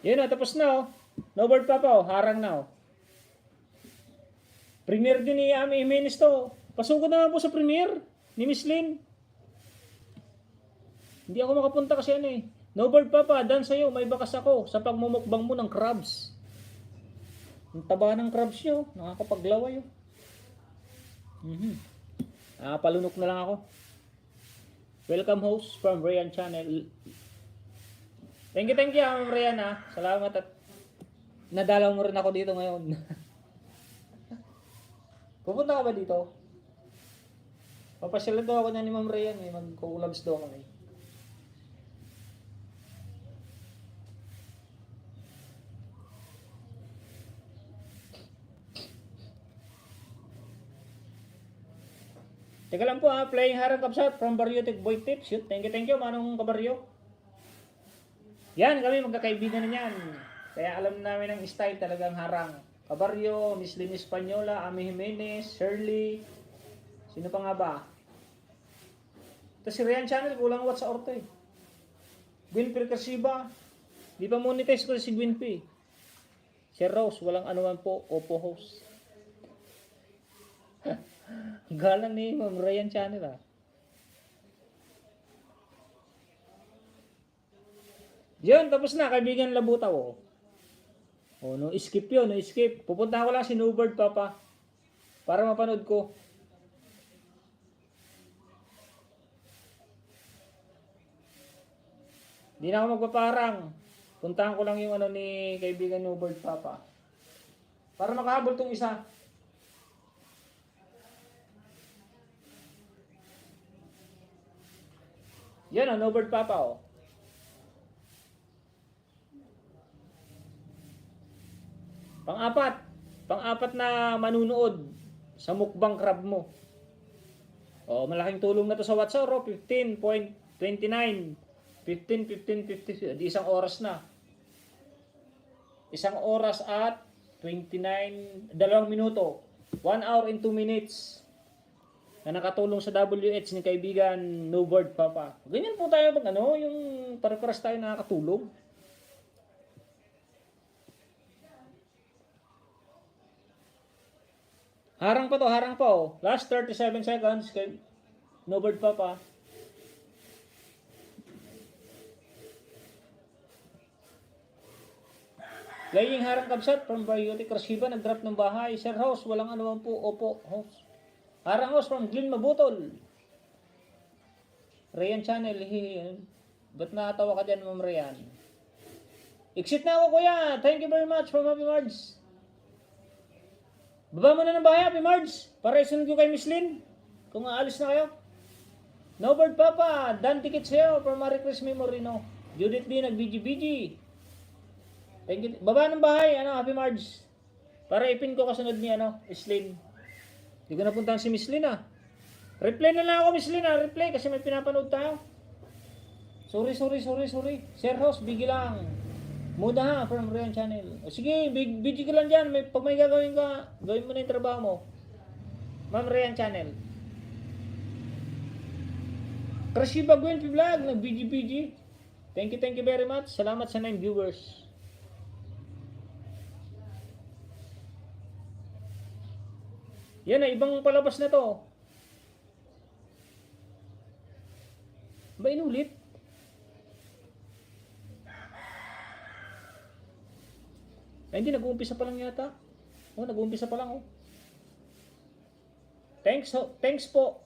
Yun na, tapos na oh. No word pa pa oh. Harang na oh. Premiere din ni Ami Jimenez to. Pasugod naman po sa premiere ni Miss Lynn. Hindi ako makapunta kasi ano eh. No word pa pa, dan sa'yo. May bakas ako sa pagmumukbang mo ng crabs. Ang taba ng crabs nyo, nakakapaglaway yun. Palunok na lang ako. Welcome host from Ryan Channel. Thank you Ma'am Ryan ha. Salamat at nadalaw mo rin ako dito ngayon. Pupunta ka ba dito? Papasyalan daw ako na ni Ma'am Ryan eh. Mag-collabs daw kami. Teka lang po ha, playing Harang Kapsat from Barrio Boy Tips. Shoot, thank you, Manong Kabaryo. Yan, kami magkakaibigan na yan. Kaya alam namin ang style talagang harang. Kabaryo, Miss Lynn Espanyola, Ami Jimenez, Shirley. Sino pa nga ba? Ito si Ryan Channel, kulang watch sa orto eh. Gwynpie Kasiba. Di pa monetize ko si Gwynpie. Si Rose, walang anuman po, Oppo host. Galang ni Ma'am Ryan Channel ah. Yun, tapos na, kaibigan Labutaw oh. Oh, no skip yun, no skip. Pupunta ko lang si Nubert Papa para mapanood ko. Di na ako magpaparang. Puntahan ko lang yung ano ni kaibigan Nubert Papa. Para makahabol tong isa. Yan oh, Nubert Papa oh. Pang-apat na manunood sa mukbang crab mo. Oh, malaking tulong na to sa WhatsApp, 15.29. 15, di isang oras na. Isang oras at 29, 2 minuto. 1 hour and 2 minutes. Na nakatulong sa WH ni kaibigan Nubert Papa. Ganyan po tayo pag ano, yung pare-paras tayo nakakatulong. Harang pa oh. Last 37 seconds kay Nubert Papa. Playing Harang Kabsat from Biotic Rasiba, nag-drop ng bahay. Sir House, walang anuman po, Opo host. Harang House from Glen Mabutol. Ryan Channel, ba't nakatawa ka dyan, Ma'am Ryan? Exit na ako, kuya. Thank you very much from Happy Marge. Baba mo na ng bahay, Happy Marge. Para isunod ko kay Miss Lynn. Kung aalis na kayo. Nobert Papa, Dan ticket sa'yo from Marie Chris Memory, no? Judith D, nag-BG-BG. Thank you. Baba ng bahay, Happy Marge. Para ipin ko kasunod ni, Miss Lynn. Hindi ko napuntahan si Miss Lynn, Replay na lang ako, Miss Lynn, Replay, kasi may pinapanood tayo. Sorry. Sir Host, bigil lang. Muda ha, from Ryan Channel. O sige, BG ka lang dyan. Pag may gagawin ka, gawin mo na yung trabaho mo. Ma'am Ryan Channel. Krasiba Gwynpie Vlog, nag-BG. Thank you very much. Salamat sa 9 viewers. Yan na, ibang palabas na to. Ba inulit? Ay, hindi, nag-uumpisa pa lang yata. Oh, nag-uumpisa pa lang, oh. Thanks po.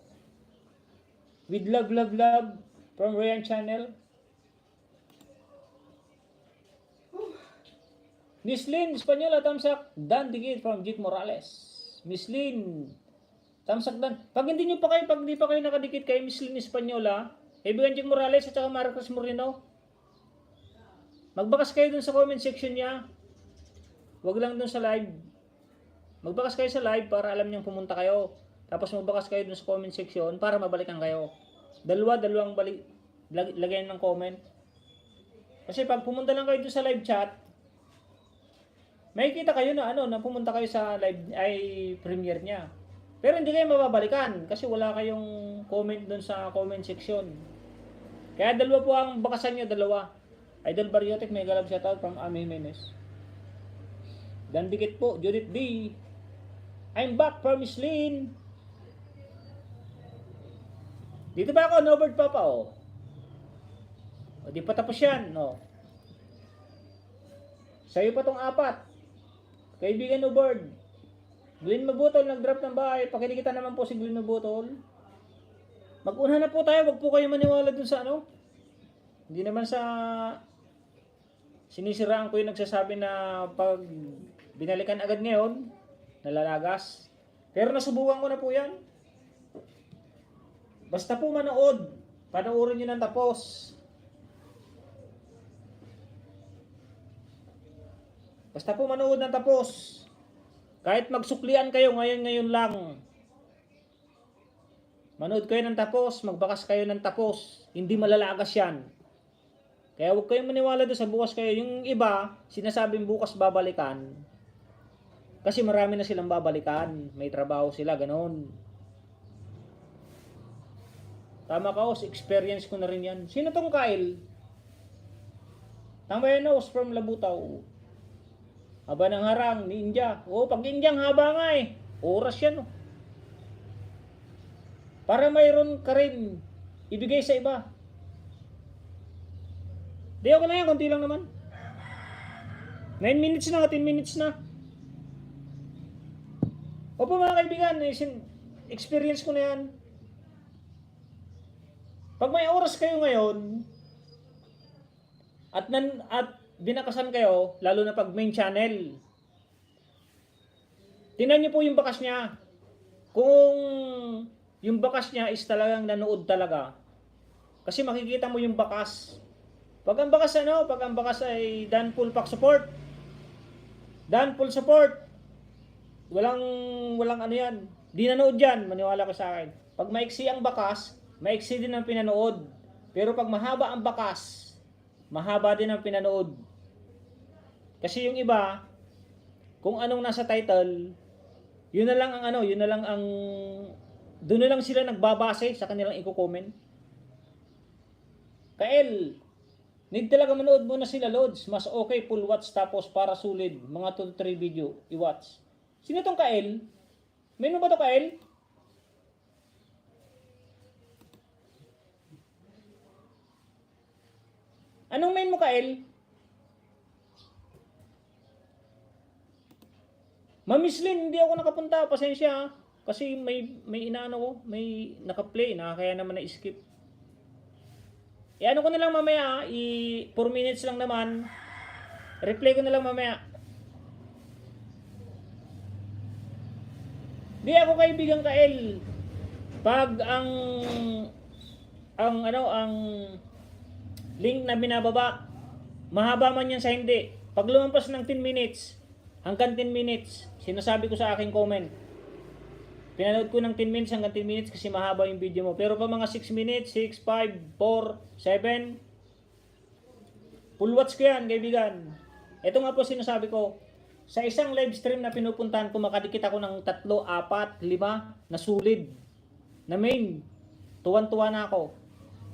With love from Ryan Channel. Miss Lynn, Espanyola, thumbs up. Dan Digit from Jake Morales. Miss Lynn, Tamsak dan. Pag hindi pa kayo nakadikit kay Miss Lynn Espanyola, Kaibigan Jing Morales at saka Marcos Moreno, magbakas kayo dun sa comment section niya. Huwag lang dun sa live. Magbakas kayo sa live para alam niyang pumunta kayo. Tapos magbakas kayo dun sa comment section para mabalikan kayo. Dalawang lagayan ng comment. Kasi pag pumunta lang kayo dun sa live chat, makikita kayo na na pumunta kayo sa live ay premiere niya. Pero hindi kayo mababalikan kasi wala kayong comment dun sa comment section. Kaya dalawa po ang bakasan niyo, dalawa. Idol Bariotic, may galab shoutout from Ami Jimenez. Dan dikit po, Judith D. I'm back from Miss Lynn. Dito ba ako? No bird pa pa, oh. O, di pa tapos yan, no. Sa'yo pa tong 4. Kaibigan no bird. Glenn Mabutol, nag-drop ng bahay. Pakikita naman po si Glenn Mabutol. Mag-una na po tayo. Wag po kayo maniwala dun sa Hindi naman sa sinisiraan ko yung nagsasabi na pag binalikan agad ngayon, nalalagas. Pero nasubukan ko na po yan. Basta po manood. Panoorin nyo ng tapos. Basta po manood ng tapos. Kahit magsuklian kayo ngayon lang. Manood kayo ng tapos, magbakas kayo ng tapos. Hindi malalagas yan. Kaya huwag kayong maniwala doon sa bukas kayo. Yung iba, sinasabing bukas babalikan. Kasi marami na silang babalikan. May trabaho sila, ganoon. Tama ka, experience ko na rin yan. Sino tong Kyle? Tama yan, from Labutaw. Haba ng harang ni India. Pag Indiang haba nga eh. Oras yan. Para mayroon ka rin ibigay sa iba. Di ako na yan, konti lang naman. 9 minutes na, 10 minutes na. Opo mga kaibigan, experience ko na yan. Pag may oras kayo ngayon, at binakasan kayo, lalo na pag main channel. Tingnan niyo po yung bakas niya. Kung yung bakas niya is talagang nanood talaga. Kasi makikita mo yung bakas. Pag ang bakas ay done full pack support. Done full support. Walang yan. Di nanood yan, maniwala ko sa akin. Pag maiksi ang bakas, maiksi din ang pinanood. Pero pag mahaba ang bakas, mahaba din ang pinanood. Kasi yung iba, kung anong nasa title, yun na lang ang doon na lang sila nagbabase sa kanilang i-comment. Kael, need talaga manood muna sila, Lods. Mas okay full watch tapos para sulit, mga 2 to 3 video i-watch. Sino tong Kael? Meno ba to Kael? Anong main mo Kael? Mamiss Lynn, hindi ako nakapunta. Pasensya ha. Kasi may inaano ko. May naka-play na. Kaya naman na-skip. Ano ko na lang mamaya. 4 minutes lang naman. Replay ko na lang mamaya. Di ako kaibigan Kael. Pag ang link na binababa, mahaba man yan sa hindi. Pag lumampas ng 10 minutes, hanggang 10 minutes, sinasabi ko sa aking comment. Pinanood ko ng 10 minutes hanggang 10 minutes kasi mahaba yung video mo. Pero pa mga 6 minutes, 6, 5, 4, 7, full watch ko yan, kaibigan. Ito nga po sinasabi ko. Sa isang live stream na pinupuntahan ko, makadikit ako ng 3, 4, 5 na solid. Na main. Tuwan-tuwa na ako.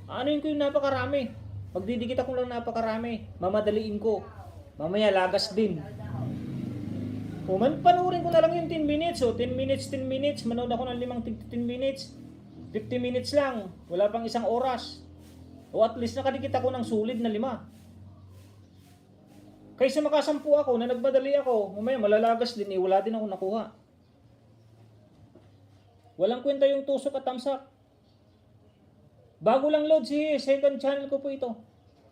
Ano yun ko yung napakarami. Magdidikit ako lang napakarami. Mamadaliin ko. Mamaya lagas din. Panoorin ko na lang yung 10 minutes. 10 minutes. Manood ako ng 10 minutes. 50 minutes lang. Wala pang isang oras. O at least nakadikit ako ng solid na 5. Kaysa makasampu ako na nagmadali ako, mamaya malalagas din wala din ako nakuha. Walang kwenta yung tusok at tamsak. Bago lang load si second channel ko po ito.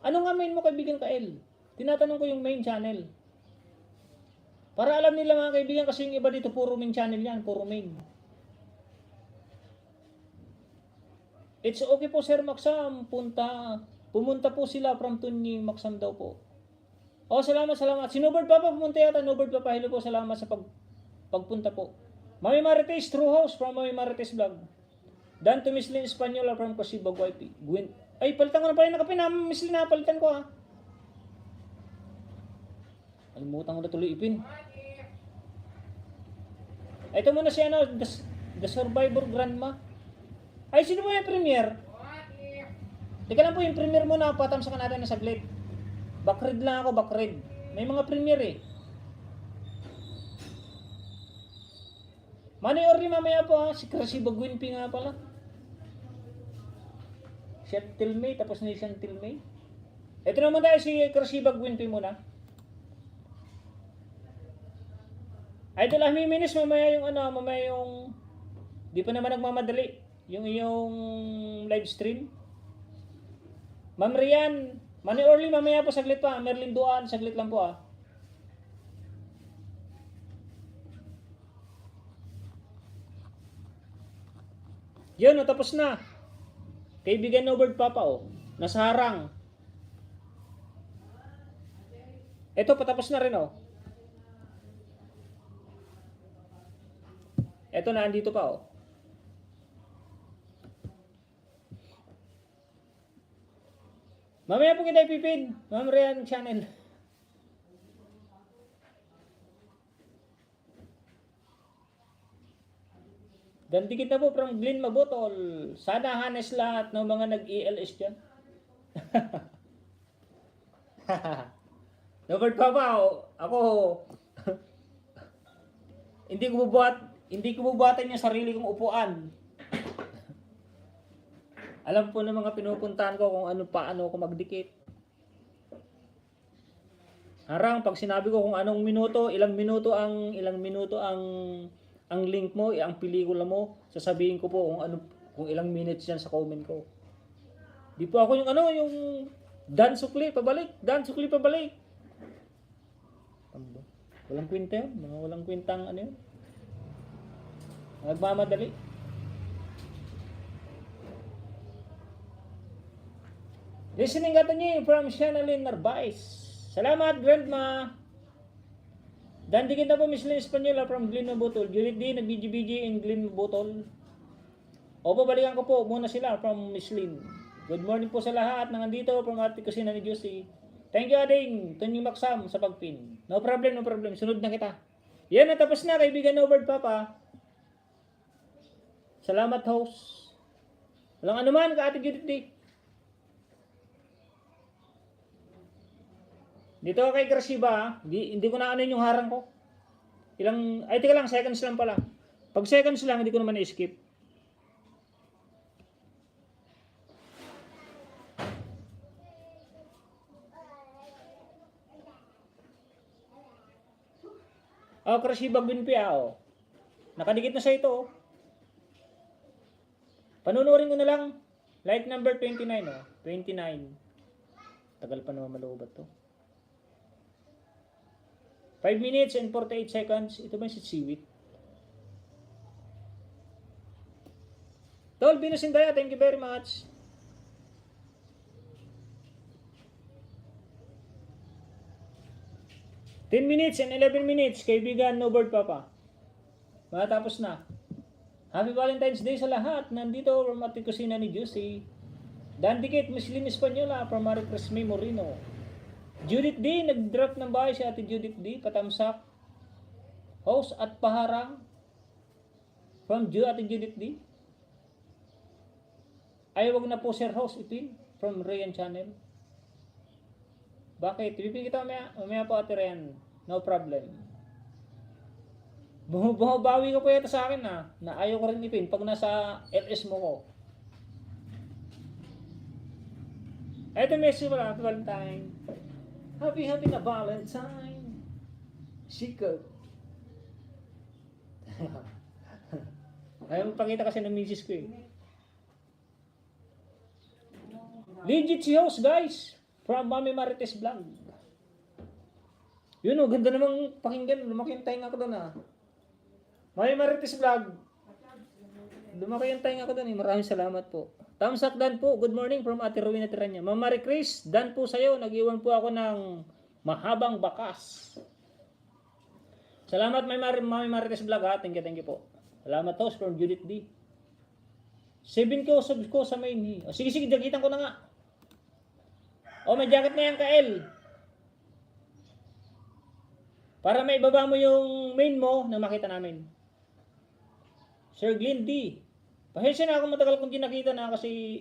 Ano nga main mo kaibigan Kael? Tinatanong ko yung main channel. Para alam nila mga kaibigan kasi yung iba dito puro main channel yan, puro main. It's okay po Sir Maxam, pumunta po sila from Tunying Maxam daw po. Oh, salamat. Si Nobert Papa pumunta yata. Nobert Papa, hello po, salamat sa pagpunta po. Mami Marites, True House from Mami Marites Vlog. Dan to Miss Lynn Espanyola from Kasibag YP. Gwen. Ay, palitan ko na pala yung nakapin. Miss Lynn, palitan ko ha. Alimutan ko na tuloy ipin. Ito muna si ano, The Survivor Grandma. Ay, sino ba yung premier? Teka lang po, yung premier muna. Patamsakan natin na saglit. Backread lang ako, backread. May mga premier eh. Manay Orly mamaya po ha. Si Krasiba Gwinpi nga pala. Siya till May, tapos na siyang till May. Ito naman tayo si Krasiba Gwinpi muna. Idol Ahmi Minis, mamaya yung di pa naman nagmamadali. Yung iyong live stream. Ma'am Rian, Manay Orly, mamaya po saglit pa. Merlin Duan, saglit lang po ah. Yun, tapos na. Kaibigan Nobert Papa oh. Nasa harang. Ito, patapos na rin oh. Ito na, andito pa oh. Mamaya po kita ipipid. Ma'am Rian channel. Ganti kita po from Glen Mabotol. Sana hanes lahat ng mga nag-ELS dyan. Nobert Papa, ako hindi ko bubuhatin yung sarili kong upuan. Alam po ng mga pinupuntahan ko kung paano ako magdikit. Harang pag sinabi ko kung anong minuto, ilang minuto ang link mo, ang pelikula mo, sasabihin ko po kung ilang minutes yan sa comment ko. Di po ako yung Dan Sukli pabalik. Walang kwenta yun, mga walang kwentang yun. Nagmamadali. Listening ka niyo from Shanalyn Narvaez. Salamat, Grandma. Dan di kita po Miss Lynn Espanyola from Glen Mabotol. Juliet D, nag-BG in Glen Mabotol. Opo, balikan ko po muna sila from Miss Lynn. Good morning po sa lahat na nandito from Ate Kusina ni Josie. Thank you, Ading. Tunying Maxam sa pagpin. No problem. Sunod na kita. Yan, natapos na, kaibigan Nobert Papa. Salamat, host. Walang anuman ka, Ate Juliet D. Dito kay Krasiba, hindi ko na yung harang ko. Teka lang, seconds lang pala. Pag seconds lang, hindi ko naman i-skip. Krasiba Binpia, nakadikit na sa ito, Panunurin ko na lang. Like number 29, 29. Tagal pa naman maloobat to. 5 minutes and 48 seconds. Ito ba si Siwit? Tol, Binusindaya, thank you very much. $10 minutes and 11 minutes, kaibigan Nobert Papa. Matapos na. Happy Valentine's Day sa lahat. Nandito from Ate Kusina ni Juicy. Dan Dikit, Miss Lynn Espanyola, from Marie Cresme Moreno. Judith D, nag-drop ng bahay si Ate Judith D, patamsak. Host at paharang. From Ate Judith D. Ay, wag na po Sir Host, ipin. From Rayan Channel. Bakit? Pipin kita mamaya po Ate Rayan. No problem. Bumabawi ka po yata sa akin na ayaw ko rin ipin pag nasa LS mo ko. Eto message mo lang, Happy Valentine. Happy na Valentine. Sikot. Ayaw magpakita kasi ng misis ko eh. Legit si host guys. From Mami Marites Vlog. Yun ganda namang pakinggan. Lumaki yung tainga ko doon Mami Marites Vlog. Lumaki yung tainga ko doon Maraming salamat po. Thumbs up Dan po. Good morning from Ate Rowena Tiranya. Ma'am Marie Chris, Dan po sa'yo. Nag-iwan po ako ng mahabang bakas. Salamat Mami Marites Vlog ha. Thank you po. Salamat host from Judith D. 7 ko subs ko sa main. O, sige, dagitan ko na nga. O, may jacket na yan ka-L. Para may ibaba mo yung main mo na makita namin. Sir Glenn D. Pasensya na ako matagal kong nakita na kasi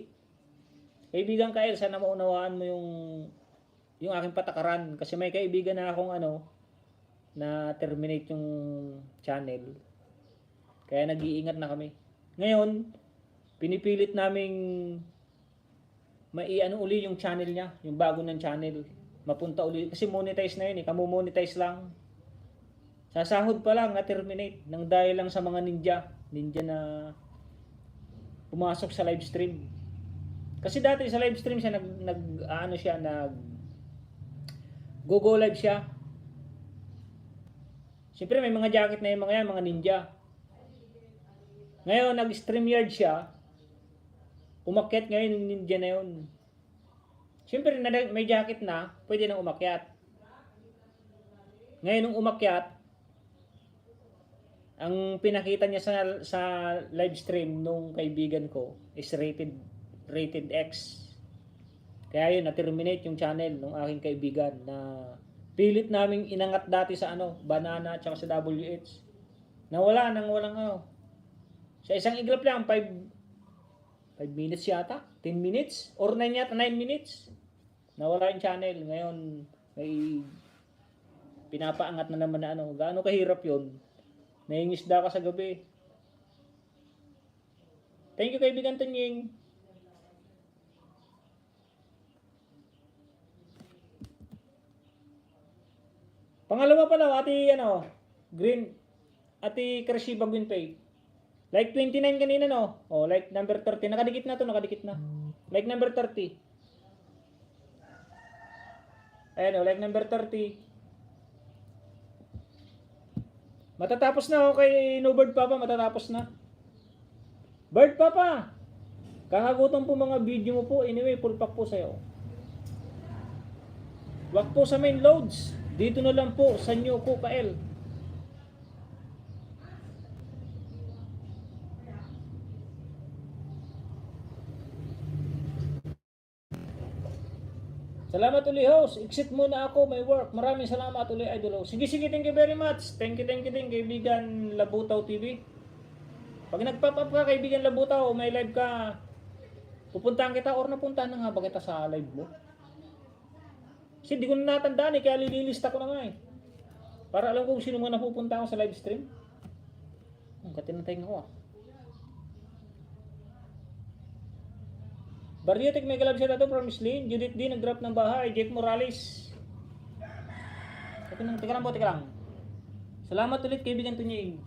kaibigan ka-L, sana maunawaan mo yung aking patakaran. Kasi may kaibigan na akong na terminate yung channel. Kaya nag-iingat na kami. Ngayon, pinipilit naming uli yung channel niya, yung bago ng channel. Mapunta uli. Kasi monetize na yun kamu-monetize lang. Sasahod pa lang na-terminate nang dahil lang sa mga ninja na pumasok sa live stream. Kasi dati sa live stream siya go live siya. Siyempre may mga jacket na yung mga ninja. Ngayon nag-StreamYard siya. Umakyat ngayon yung ninja na yun. Siyempre may jacket na, pwede nang umakyat. Ngayon nung umakyat, ang pinakita niya sa live stream nung kaibigan ko is rated X. Kaya yun, na-terminate yung channel ng aking kaibigan na pilit naming inangat dati sa Banana at sa WH. Nawala nang walang Sa isang iglap lang, 5 minutes yata, 10 minutes, or 9 yata, 9 minutes. Nawala yung channel. Ngayon, may pinapaangat na naman na gaano kahirap yun. Naingisda ka sa gabi. Thank you kaibigan Tunying. Pangalawa pala, Green, Ate Karshiba Gunpay. Like 29 kanina like number 30. Nakadikit na. Like number 30. Ayan like number 30. Matatapos na ako kay No Bird Papa, matatapos na. Bird Papa, kakagutom po mga video mo po. Anyway, full pack po sa'yo. Wag po sa main loads. Dito na lang po sa New ko ka-L. Salamat uli host. Exit muna ako, may work. Maraming salamat uli idol host. Sige, thank you very much. Thank you din kaibigan Labutaw TV. Pag nag-pop up ka kaibigan Labutaw, may live ka, pupuntahan kita or napuntahan na nga ba kita sa live mo? Kasi di ko na natandaan kaya lililista ko na nga para alam kung sino mga napupunta ako sa live stream. Katinatay nga ako Bardiotic may galab siya na from Miss Lynn. Judith D nag-drop ng bahay. Jake Morales. Teka lang. Salamat ulit kaibigan Tunying.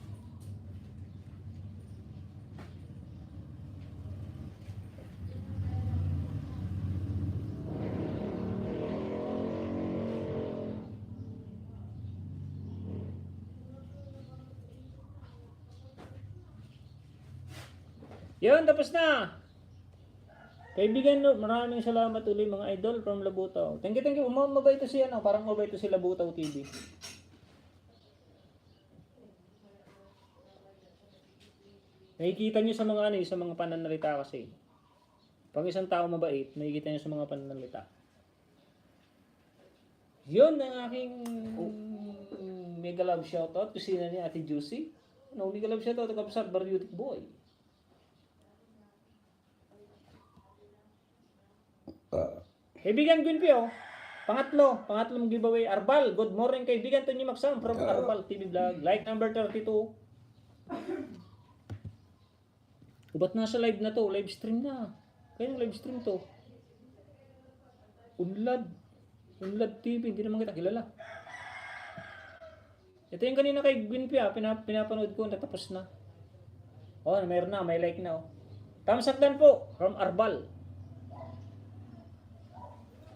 Yun, tapos na. Kaibigan, maraming salamat ulit mga idol from Labutaw. Thank you. Mabait to si parang mabait to si Labutaw TV. Nakikita niyo sa mga sa mga pananalita kasi. Pag isang tao mabait, nakikita niyo sa mga pananalita. Yun ang aking mega love shoutout to sina ni Ate Juicy. Mega love shoutout to Kapsat Bardiotic Boy. Kaibigan Gwynpio, pangatlong giveaway, Arbal. Good morning kaibigan Tony Maxam from Arbal TV Vlog. Like number 32. Ba't nasa live na to? Live stream na. Kaya live stream to. Unlad TV, hindi naman kita kilala. Ito yung kanina kay Gwynpio, pinapanood ko, natapos na. Mayroon na, may like na Thumbs up dan po from Arbal.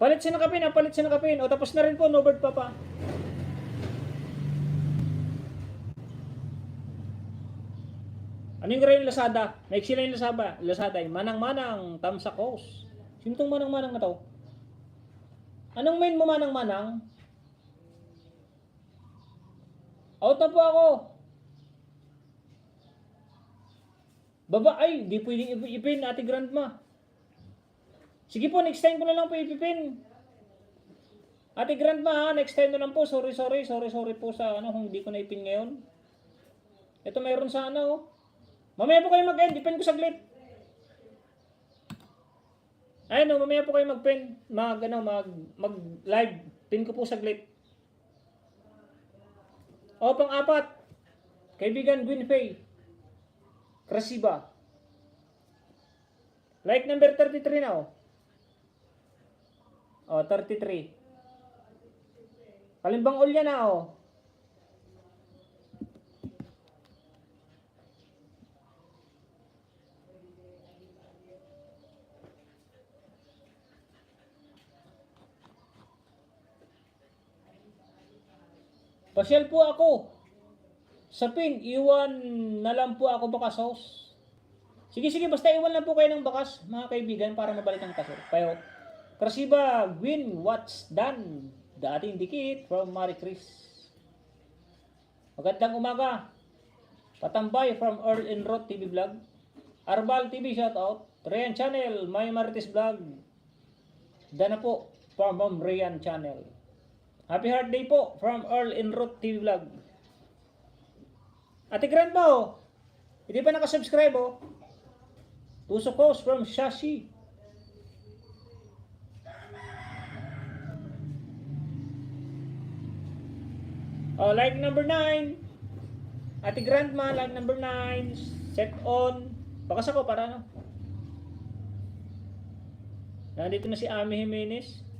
Palit siya ng kapin. Tapos na rin po, No Bird Papa. Ano yung gray ng Lazada? Maiksi lang yung Lazada. Manang-manang, tamsa kos. Sino tong manang-manang na to? Anong main mo manang-manang? Out na po ako. Baba, ay, di pwedeng ipin, ate grandma. Sige po, next time ko na lang po ipipin. Ate grandma, ha, next time na lang po. Sorry po sa kung hindi ko na ipin ngayon. Ito mayroon sa oh. Mamaya po kayo mag-end, ipin ko saglit. Ayun mamaya po kayo mag-pin, mag-live, pin ko po saglit. O, pang-apat, kaibigan Gwen Faye, Krasiba. Like number 33 na O, 33. Kalimbang ulya na Pasyal po ako. Sa pin, iwan na lang po ako bakas house. Sige, basta iwan lang po kayo ng bakas, mga kaibigan, para mabalik ang kaso. Pero, Krasiba, Gwyn, what's done? Dating dikit from Marie Chris. Magandang umaga. Patambay from Earl and Roth TV Vlog. Arbal TV shoutout. Rian Channel, My Marites Vlog. Dana po from Rian Channel. Happy Heart Day po from Earl and Roth TV Vlog. Ate Grandma hindi pa nakasubscribe Tuso Coast from Shashi. Like number 9. Ate Grandma, like number 9. Set on. Bakas ako para Nandito na si Ami Jimenez.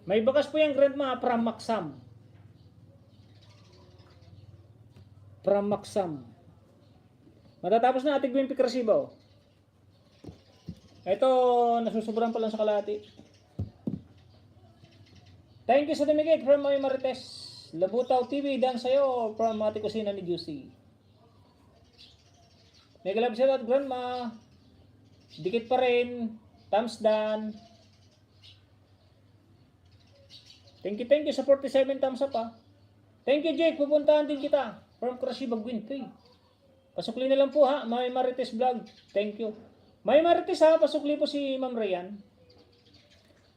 May bakas po yung grandma from Maksam. Matatapos na ating Gwimpi Krasiba. Ito, nasusobran pa lang sa kalahati. Thank you sa dumigit from my Marites. Labutaw TV, dan sa'yo from Ate Kusina ni Juicy. Mega love shout out grandma. Dikit pa rin. Thumbs down. Thank you sa 47 thumbs up Thank you Jake, pupuntahan din kita from Krasiba Gwinpay. Pasukli na lang po May Marites Vlog. Thank you. May Marites pasukli po si Ma'am Rayan.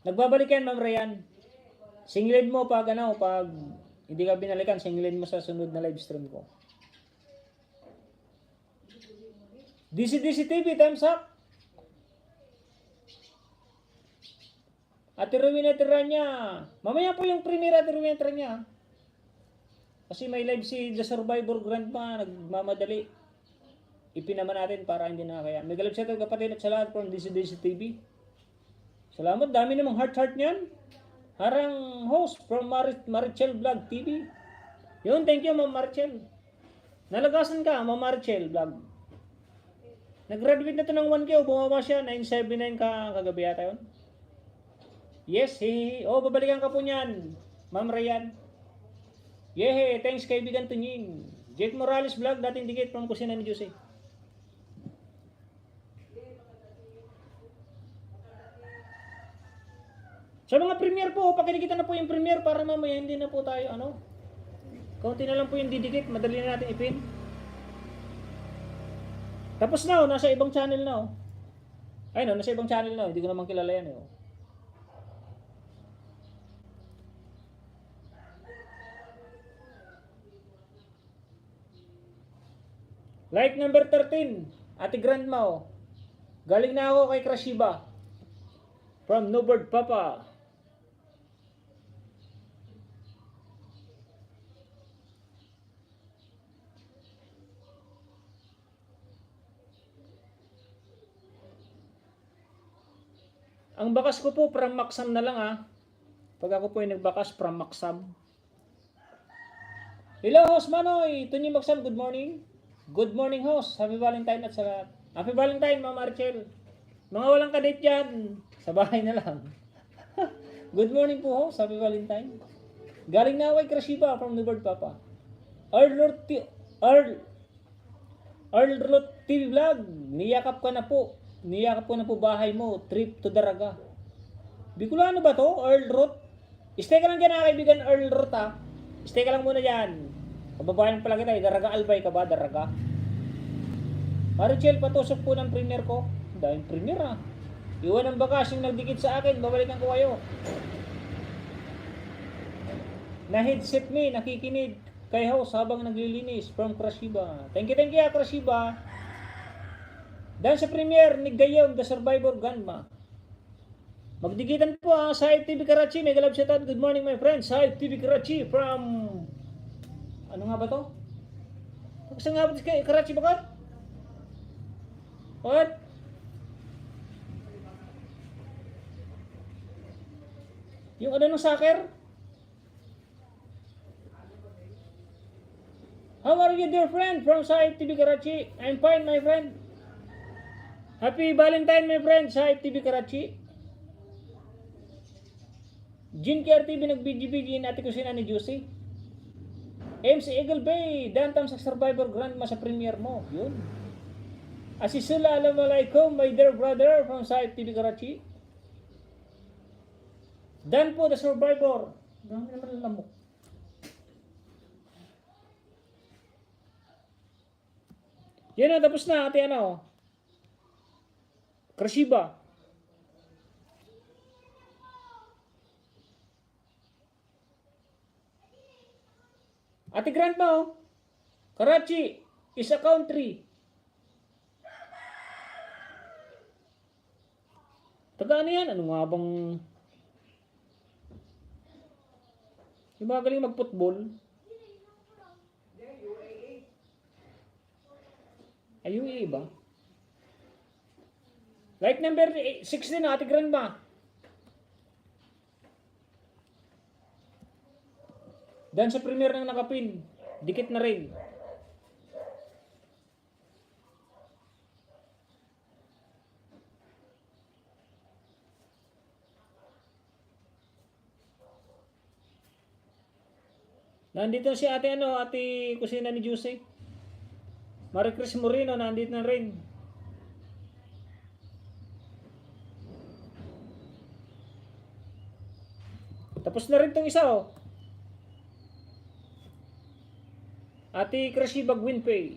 Nagbabalik yan Ma'am Rayan. Singlid mo pag hindi ka binalikan, singlid mo sa sunod na live stream ko. DC TV, thumbs up. Ate Rowena Tiranya. Mamaya po yung premiere Ate Rowena Tiranya. Kasi may live si The Survivor Grandma. Nagmamadali. Ipinaman natin para hindi na kaya. May galap siya ito kapatid at sa lahat from DC TV. Salamat. Dami namang heart niyan. Harang host from Marichel Vlog TV. Yun, thank you Ma'am Marichel. Nalagasan ka Ma'am Marichel Vlog. Nag-graduate na ito ng 1K. Bumaba siya. 979 kagabi yata yun. Yes, babalikan ka po niyan, Ma'am Rayan. Yehe, thanks kaibigan Tunying. Jake Morales Vlog, dating dikit from Kusina ni Jose. Sa mga premiere po, pakinikita na po yung premiere para mamaya hindi na po tayo, kaunti na lang po yung didikit, madali na natin ipin. Tapos na, nasa ibang channel na, Ayun, nasa ibang channel na, hindi ko naman kilala yan, Like number 13, Ate Grandma. Galing na ako kay Krasiba. From Nobird Papa. Ang bakas ko po from Maksam na lang Pag ako po ay nagbakas from Maksam. Hello host Manoy, Tunyi Maksam, good morning. Good morning host, happy Valentine at sa lahat. Happy Valentine Ma'am Archel. Mga walang kadate dyan, sa bahay na lang. Good morning po ho, happy Valentine. Galing na away Krashiba from the bird papa. Earl TV Vlog, niyakap ka na po. Niyakap ko na po bahay mo, trip to Daraga. Bicolano ba to? Earl Roth? Stay ka lang dyan ha, kaibigan Earl Roth ha. Stay ka lang muna dyan. Kababayan pala kita, Daraga Albay ka ba? Daraga. Marichel, patusok po ng premier ko. Dahil premier ha. Iwan ang bakasyong nagdikit sa akin, babalikan ko kayo. Na-headset me, nakikinig kay host habang naglilinis from Krashiba. Thank you Krashiba. Dan sa premiere ni Gayom, The Survivor Ganma. Magdikitan po sa TV Karachi. Mega love shoutout. Good morning my friends. Sa TV Karachi from... Ano nga ba to? Saan nga ba kay Karachi ba ka? What? Yung ano ng soccer? How are you dear friend from Sahib TV Karachi? I'm fine my friend. Happy Valentine my friend, Sahib TV Karachi. Jin Care TV nag-BGBG ate ko sina ni Juicy. MC Eagle Bay, dantam sa Survivor Grandma sa premiere mo. Yun. Asisula, Assalamualaikum my dear brother from Sahib TV Karachi. Dan po, The Survivor. Dami naman lamok. Yan na, tapos na, ate ano. Krashiba. Ate Grandma, oh. Karachi is a country. Taga ano yan? Ano nga bang... Yung mga galing mag-football. Ay, UAE ba? Like number 16 na, Ate Grandma. Dan sa premier ng nakapin. Dikit na rin. Nandito si ate ano, ate kusina ni Juicy. Marie Chris Moreno, nandito na rin. Tapos na rin tong isa oh. Ate Krashiba Gwinpay.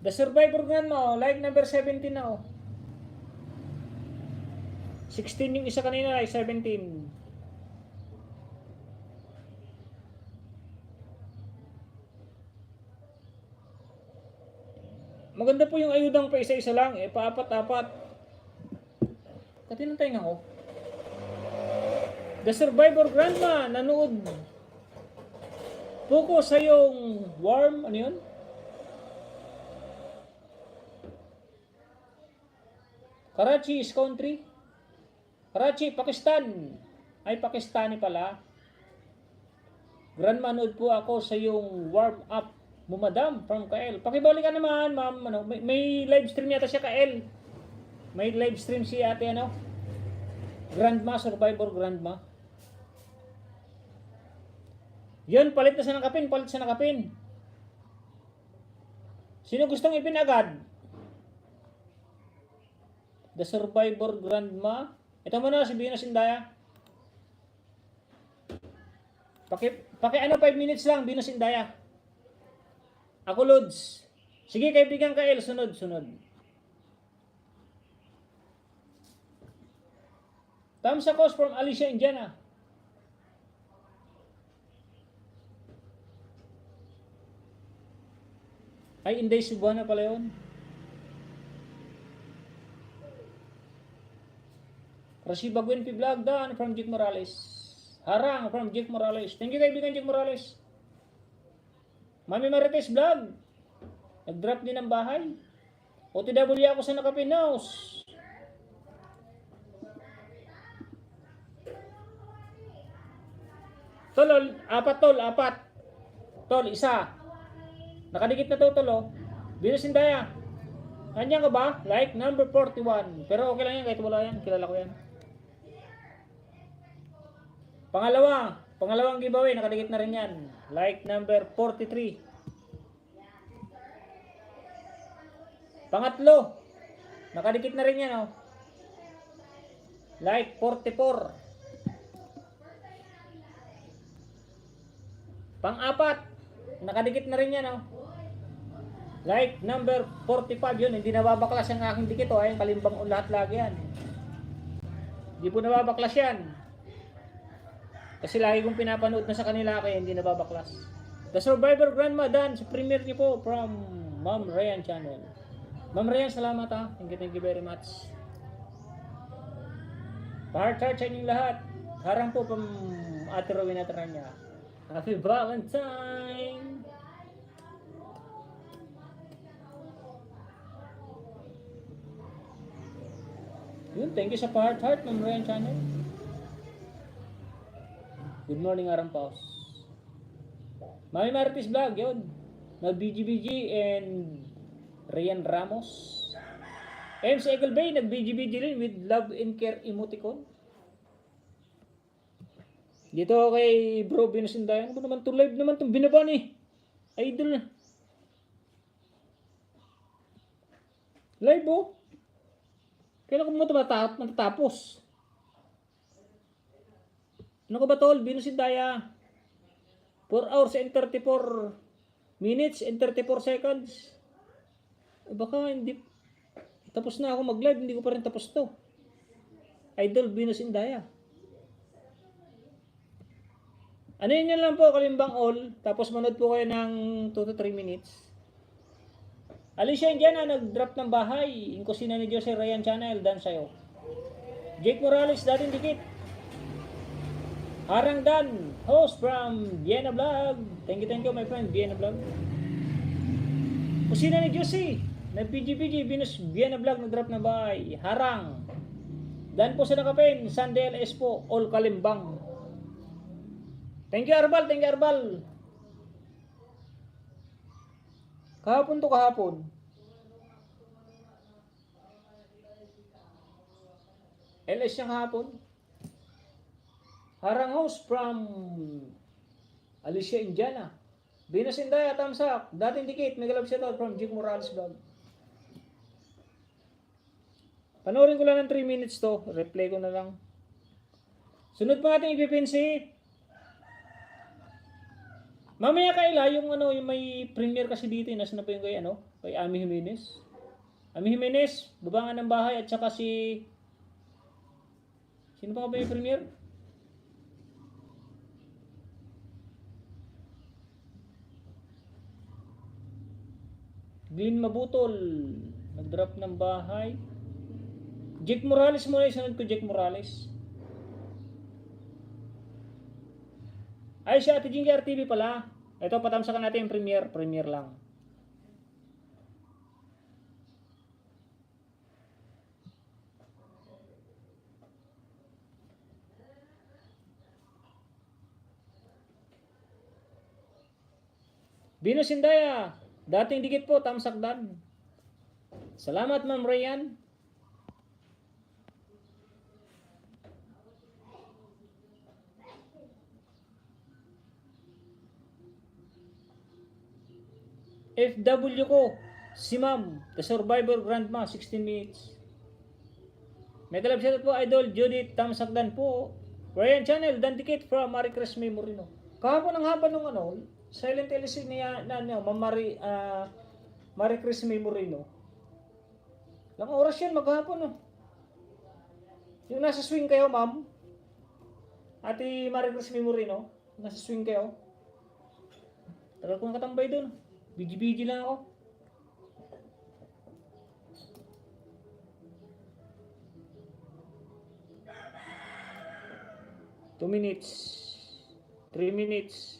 The Survivor Grandma, like number 17 na oh. 16 yung isa kanina ay 17. Maganda po yung ayudang pa isa-isa lang eh, paapat-apat. Katinang tayo ako. The Survivor Grandma, nanood po ko sa yung warm, ano yun? Karachi is country. Karachi, Pakistan. Ay, Pakistani pala. Grandma, nood po ako sa yung warm up mo, madam, from KL. Pakibalik ka naman, ma'am. Ano, may live stream yata siya, KL. May live stream si ate, ano? Grandma, Survivor Grandma. Yun, palit na sa nakapin, palit sa nakapin. Sino gustong ipinagad? The Survivor Grandma. Ito muna, si Venus Indaya. Paki ano, 5 minutes lang, Venus Indaya. Ako, Lods. Sige, kaibigan ka, El, sunod. Thumbs up from Alicia Indiana. Ay, Inday Cebuana pala yun. Krashiba Gwinpay Vlog, Dan from Jake Morales. Harang from Jake Morales. Thank you kaibigan Jake Morales. Mami Marites Vlog. Nag-drop din ng bahay. OTW ako sa Nakapinos. Tol, apat. Tol, isa. Nakadikit na total oh. Venus Indaya. Andiyan ka ba? Like number 41. Pero okay lang yan kahit wala yan. Kilala ko yan. Pangalawang giveaway. Nakadikit na rin yan. Like number 43. Pangatlo. Nakadikit na rin yan oh. Like 44. Pang-apat. Nakadikit na rin yan oh. Like number 45 yun. Hindi nababaklas ang aking dikit oh. Ayun, kalimbang o lahat lagi yan. Hindi po nababaklas yan. Kasi lagi kong pinapanood na sa kanila kaya hindi nababaklas. The Survivor Grandma Dan sa premiere niyo po from Ma'am Ryan Channel. Ma'am Ryan, salamat ha. Thank you very much. Heart sa inyong lahat. Harang po pang Ate Rowena Tranya. Happy Valentine! Yun, thank you sa heart, Ma'am Ryan Channel. Good morning, Arang Paus. Mami Marites Vlog, yun. Nag-BGBG and Rian Ramos. MC Eagle Bay, nag-BGBG rin with love and care emoticon. Dito kay Bro Venus Indaya. Ano ba naman to? Live naman itong binaba ni Idol na. Live oh. Kailan ko mo ito matatapos? Ano ko ba tol? Venus Indaya. 4 hours and 34 minutes and 34 seconds. Baka hindi. Tapos na ako mag-live. Hindi ko pa rin tapos to. Idol Venus Indaya. Ano yun lang po, kalimbang all. Tapos manood po kayo ng 2 to 3 minutes. Alicia Indiana, nag-drop ng bahay. Yung kusina ni Jose Ryan Channel, dan sa'yo. Jake Morales, dating dikit. Harang Dan, host from Vienna Vlog. Thank you my friend, Vienna Vlog. Kusina ni Jose, na PGPG, Venus Vienna Vlog, nag-drop ng bahay. Harang. Dan po sa Nakapen, Sandel S po, all kalimbang. Thank you Arbal. Kahapon. LS siyang kahapon. Harang host from Alicia Indiana. Venus Indaya, thumbs up. Dating dikit, mega love shoutout from Jake Morales Vlog. Panoorin ko lang ng 3 minutes to. Replay ko na lang. Sunod pa natin ipipinsi. Mamaya kaila, yung may premiere kasi dito, nasa na po yung kay Ami Jimenez. Ami Jimenez, babangan ng bahay at saka sino pa ba yung premiere? Glenn Mabutol, nag-drop ng bahay. Jake Morales muna, isunod ko Jake Morales. Ay, si Ate Jingy RTV pala. Ito, patamsakan natin yung premiere lang. Venus Indaya, dating dikit po, tamsak dan. Salamat Ma'am Ryan. FW ko, si Ma'am, The Survivor Grandma, 16 minutes. May kalab shoutout po, Idol Judith Tamsakdan po. Ryan Channel, Dan Dikit from Marie Chris Memorino. Kahapon ang haba nung Silent LC niya Marie Chris Memorino. Ilang oras yan, maghapon Yung nasa swing kayo, Ma'am. Ate Marie Chris Memorino, nasa swing kayo. Tagal ko nakatambay doon. BG lang ako. Two minutes. 3 minutes.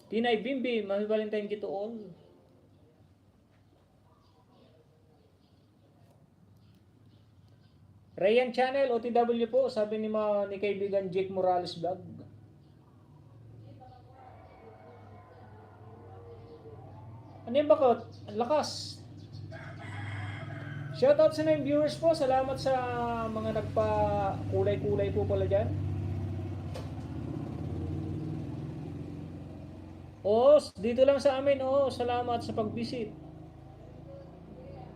Tinay Bimbi, Happy Valentine to all. Ryan Channel, OTW po, sabi ni kaibigan Jake Morales Vlog. Ano yung bakot? Ang lakas. Shoutout sa mga viewers po. Salamat sa mga nagpa-kulay-kulay po pala dyan. Oo, dito lang sa amin. Oo, salamat sa pag-visit.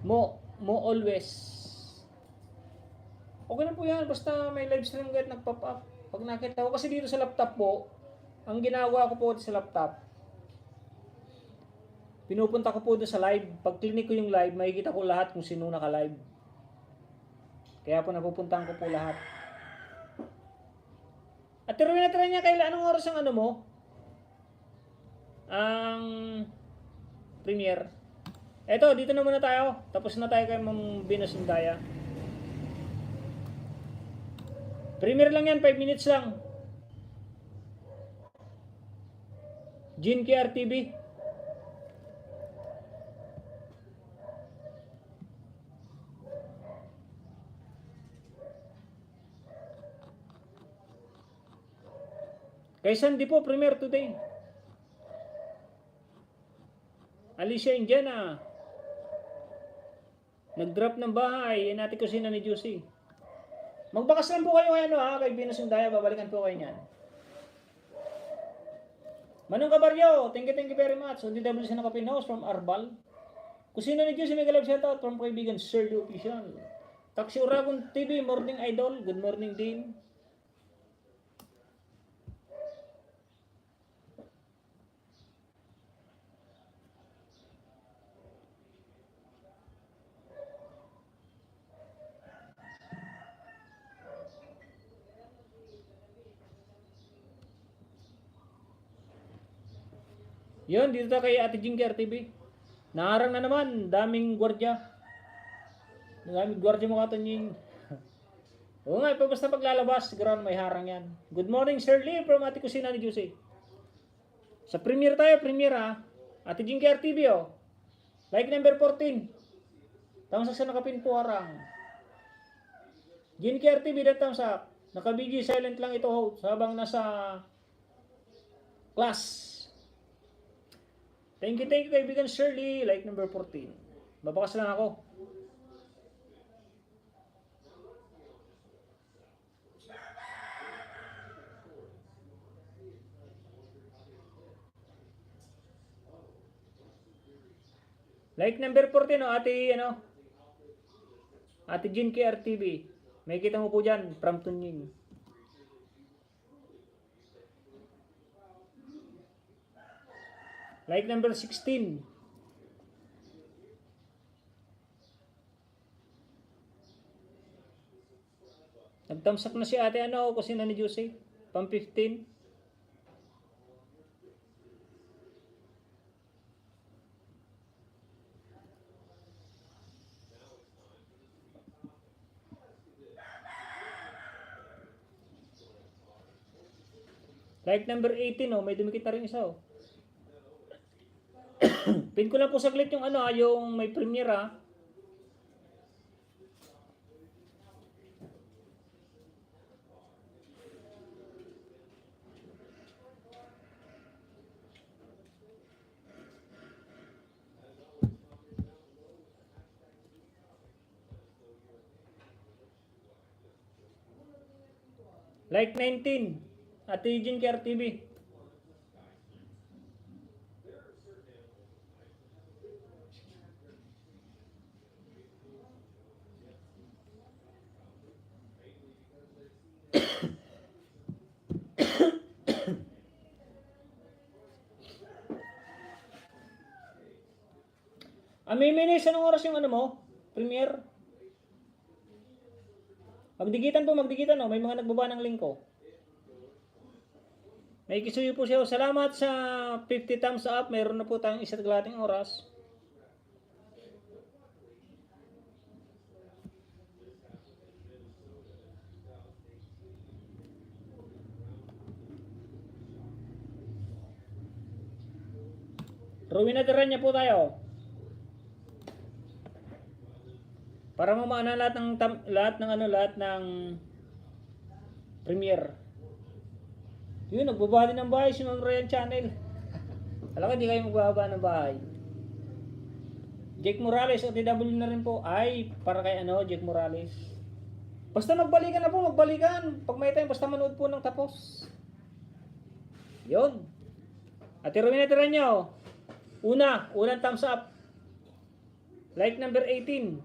Mo always. Okay lang po yan. Basta may live stream kahit nag-pop up. Pag nakita ko, kasi dito sa laptop po, ang ginagawa ko po sa laptop, pinupunta ko po doon sa live. Pag clinic ko yung live, makikita ko lahat kung sino naka-live. Kaya po napupuntahan ko po lahat. At tiruin na niya, kailan anong oras ang ano mo? Ang premiere. Eto, dito na muna tayo. Tapos na tayo kay Ma'am Venus Indaya. Premiere lang yan, 5 minutes lang. Gene KR TV. Kay Sandy po, premiere today. Alicia Indiana. Nag-drop ng bahay. Yan natin kusina ni Juicy. Magbakas lang po kayo kay Venus Indaya. Babalikan po kayo niyan. Manong Kabaryo, thank you very much. So, DWC na Kapin House from Arbal. Kusina ni Juicy, mega love shoutout from kaibigan Sir The Official. Taxi Uragon TV, Morning Idol. Good morning din. Yun, dito tayo kay Ate Jinger TV. Naharang na naman, daming gwardya. Daming gwardya mga tanying. Oo nga, basta paglalabas, siguro may harang yan. Good morning, Sir Lee from Ate Kusina ni Juicy. Sa premiere tayo, premiere ha. Ate Jinger TV oh. Like number 14. Tamsak sa nakapin po harang. Jinger TV, that tamsak. Naka-BG silent lang ito host habang nasa class. Thank you kaibigan Shirley, like number 14. Babakas lang ako. Like number 14 Ate Jean KR TV. May kita mo po diyan from Tunying. Like number 16. Nagtamsak na si ate kusina ni Juicy. Pang 15. Like number 18 may dumikit na rin isa Pin ko lang po saglit yung yung may premiere Like 19 Ate Eugene KR TV. Amiminis, anong oras yung mo? Premiere? Magdigitan may mga nagbaba ng link ko. May kisuyo po siya. Salamat sa 50 thumbs up. Mayroon na po tayong isa't kalahating oras. Rowena Teranya po tayo. Para mamana lahat ng premiere. Yun, nagbaba din ng bahay si Ma'am Ryan Channel. Alam ko, hindi kayo magbaba ng bahay. Jake Morales, OTW na rin po. Ay, para kay ano, Jake Morales. Basta magbalikan na po, magbalikan. Pag may time, basta manood po ng tapos. Yun. At i-ruminatira nyo. Unang thumbs up. Like number 18.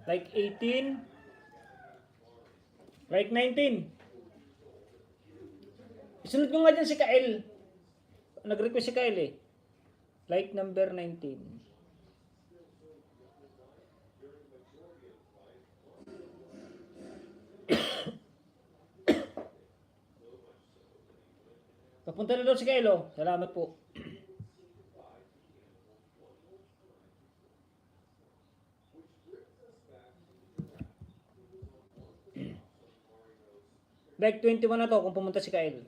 Like 18. Like 19. Isunod ko nga dyan si Kael. Nag-request si Kael eh. Like number 19. Papunta na daw si Kael oh. Salamat po. Like 21 na to kung pumunta si Kael.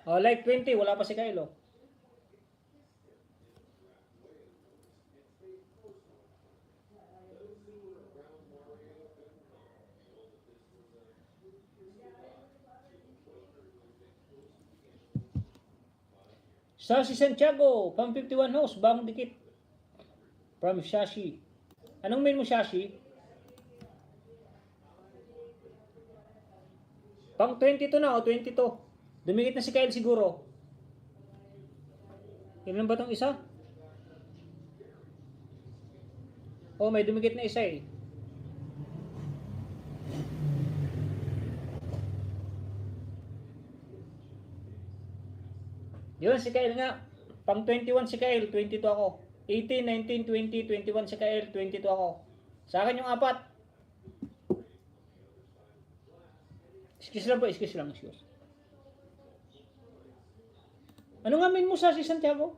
Oh, like 20, wala pa si Kael oh. Sashi Santiago, from 51 house, bagong dikit. From Shashi. Anong main mo, Shashi? Pang 22 na o 22. Dumikit na si Kyle siguro. Ilan ba itong isa? Oh, may dumikit na isa eh. Yun, si Kyle nga. Pang 21 si Kyle, 22 ako. 18, 19, 20, 21 si Kyle, 22 ako. Sa akin yung apat. Excuse lang po, excuse lang, excuse. Ano nga min mo sa si Santiago?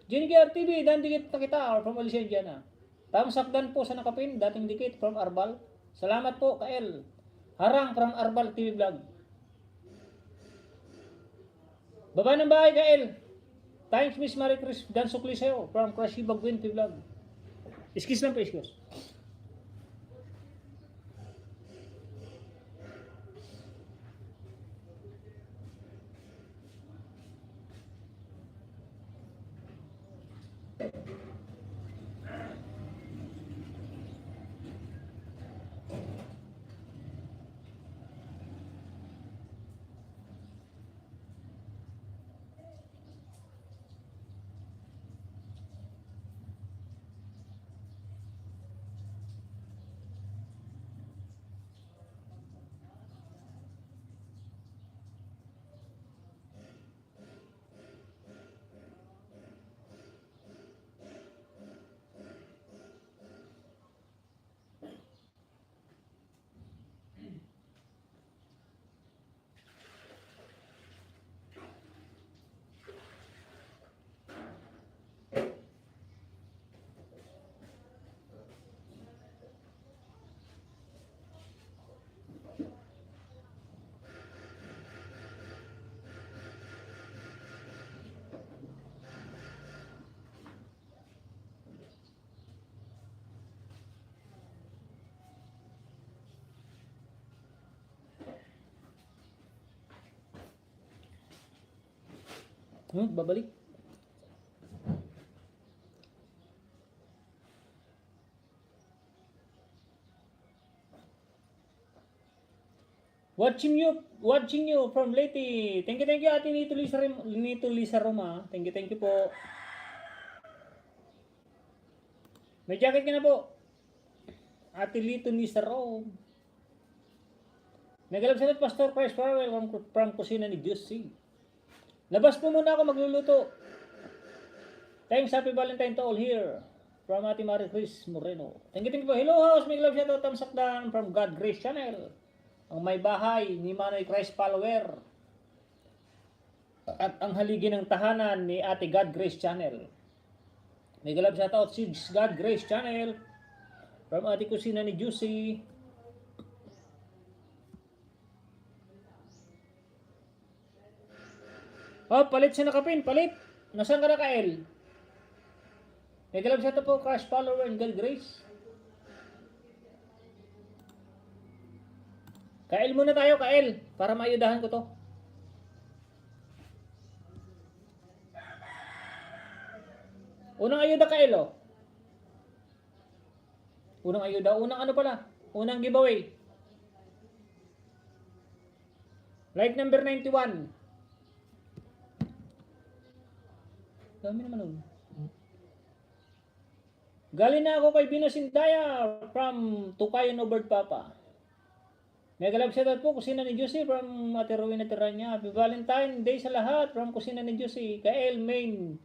Jenny RTV, dan dikit na kita, or from Alicia Indiana. Tamsakdan po sa nakapin, dating dikit from Arbal. Salamat po, Kael. Harang from Arbal TV Vlog. Baba ng bahay, Kael. Thanks, Miss Marie Chris Dan Sukliseo from Crashy Bagwin TV Vlog. Excuse lang po, excuse. Babalik. Watching you from Leyte. Thank you Ate Nito Lisa Roma. Thank you po. May jacket ka na po. Ate Lito Lisa Roma. Nagalap sa Pastor Christ Farewell from kusina ni Juicy. Labas po muna ako magluluto. Thanks, happy Valentine to all here. From Ate Marie Chris Moreno. Thank you po. Hello house, may love shout out Tamsakdan from God Grace Channel. Ang may bahay ni Manoy Christ Follower. At ang haligi ng tahanan ni Ate God Grace Channel. May love shout out Sids God Grace Channel. From Ate Kusina ni Juicy. Oh, palit siya na kapin, palit. Nasaan ka na, Kael? Mega love shout out po, Crush follower and God Grace. Kael muna tayo, Kael, para maayudahan ko to. Unang ayuda, Kael, oh. Unang ayuda, unang ano pala? Unang giveaway. Like number 91. Dami naman nun. Galing na ako kay Bino Sindaya from Tukayan Obert Papa. Mega love shout out po, Kusina ni Josie from Ate Rowena Terranya. Happy Valentine Day sa lahat from Kusina ni Josie. Kael, main.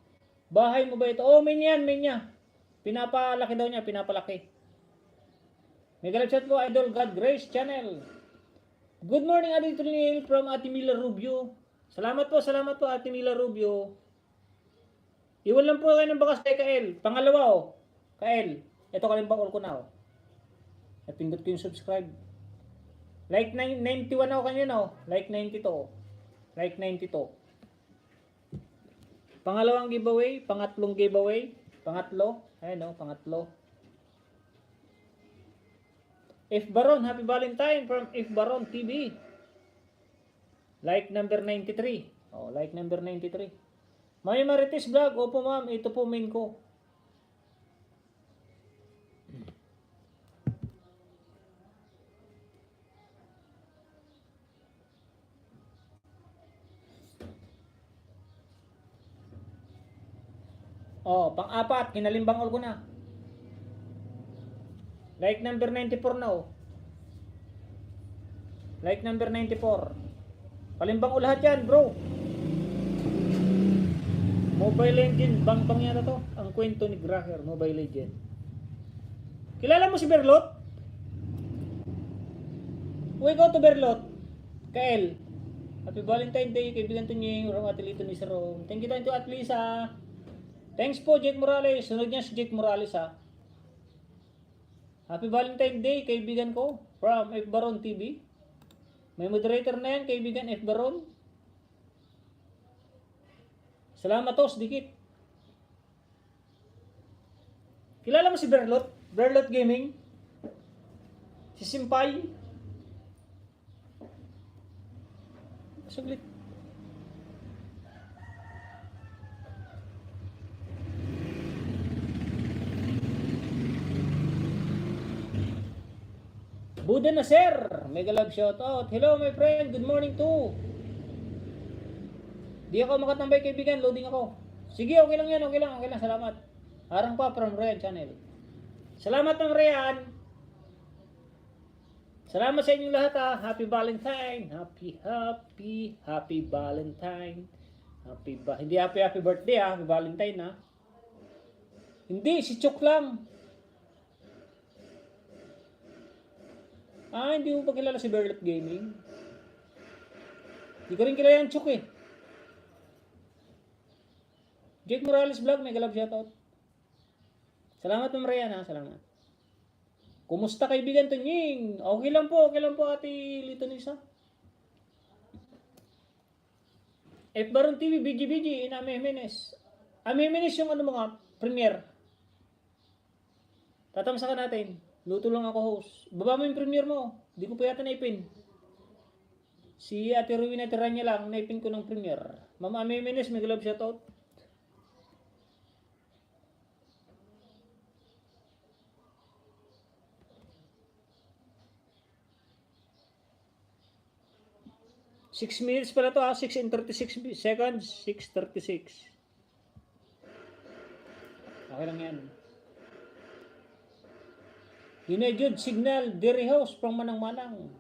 Bahay mo ba ito? Oh, main yan, main niya. Pinapalaki daw niya, pinapalaki. Mega love shout out po, Idol God Grace Channel. Good morning, Ate Trinil from Ate Mila Rubio. Salamat po, Ate Mila Rubio. Iwan lang po kayo ng bakas kay Kael. Pangalawa, oh. Kael, ito kalimbang ko na, oh. Napindot ko yung subscribe. Like 91 ako kanina, oh. Like 92, oh. Like 92. Pangalawang giveaway, pangatlong giveaway, pangatlo. Ayan, oh, pangatlo. F. Baron, Happy Valentine from F. Baron TV. Like number 93. Oh, like number 93. May Marites Vlog. Opo ma'am, ito po main ko. Oh, pang-apat, kinalimbang ko na. Like number 94 na, oh. Like number 94. Kalimbang ko lahat yan, bro. Mobile Legend, bang yata to. Ang kwento ni Graher, Mobile Legend. Kilala mo si Berlot? Uy, go to Berlot. Kael. Happy Valentine Day, kaibigan to niyo yung atilito ni Sir Rom. Thank you to at Lisa. Thanks po, Jake Morales. Sunod niya si Jake Morales, ha. Happy Valentine Day, kaibigan ko. From F. Baron TV. May moderator na yan, kaibigan F. Baron. Salamat to, sedikit. Kilala mo si Berlot? Berlot Gaming? Si Simpay? Saglit. Buda na sir, mega love shout out. Hello my friend, good morning too. Di ako makatambay kaibigan, loading ako. Sige, okay lang yan, okay lang, salamat. Harang pa from Ryan Channel. Salamat ng Ryan. Salamat sa inyong lahat ha. Happy Valentine. Happy Valentine. Hindi happy birthday ha, happy Valentine ha. Hindi, si Chok lang. Ah, hindi mo pa kilala si Berlot Gaming? Hindi ko rin kilala yung Chok eh. Jake Morales Vlog, mega love shoutout. Salamat Ma'am Ryan ha, salamat. Kumusta kaibigan Tunying? Okay lang po Ate Lito Nisa. F. Baron TV, BG, Ame Jimenez. Ame Jimenez yung ano mga, premiere. Tatamsakan natin. Luto lang ako host. Baba mo yung premiere mo. Di ko pa yata naipin. Si Ate Rowena Terranya lang, naipin ko ng premiere. Mama Ame Jimenez, mega love shoutout. Six minutes pala to ha, 6 and 36 seconds, 6:36. Okay lang yan. United Signal, Dairy House from Manang-Manang.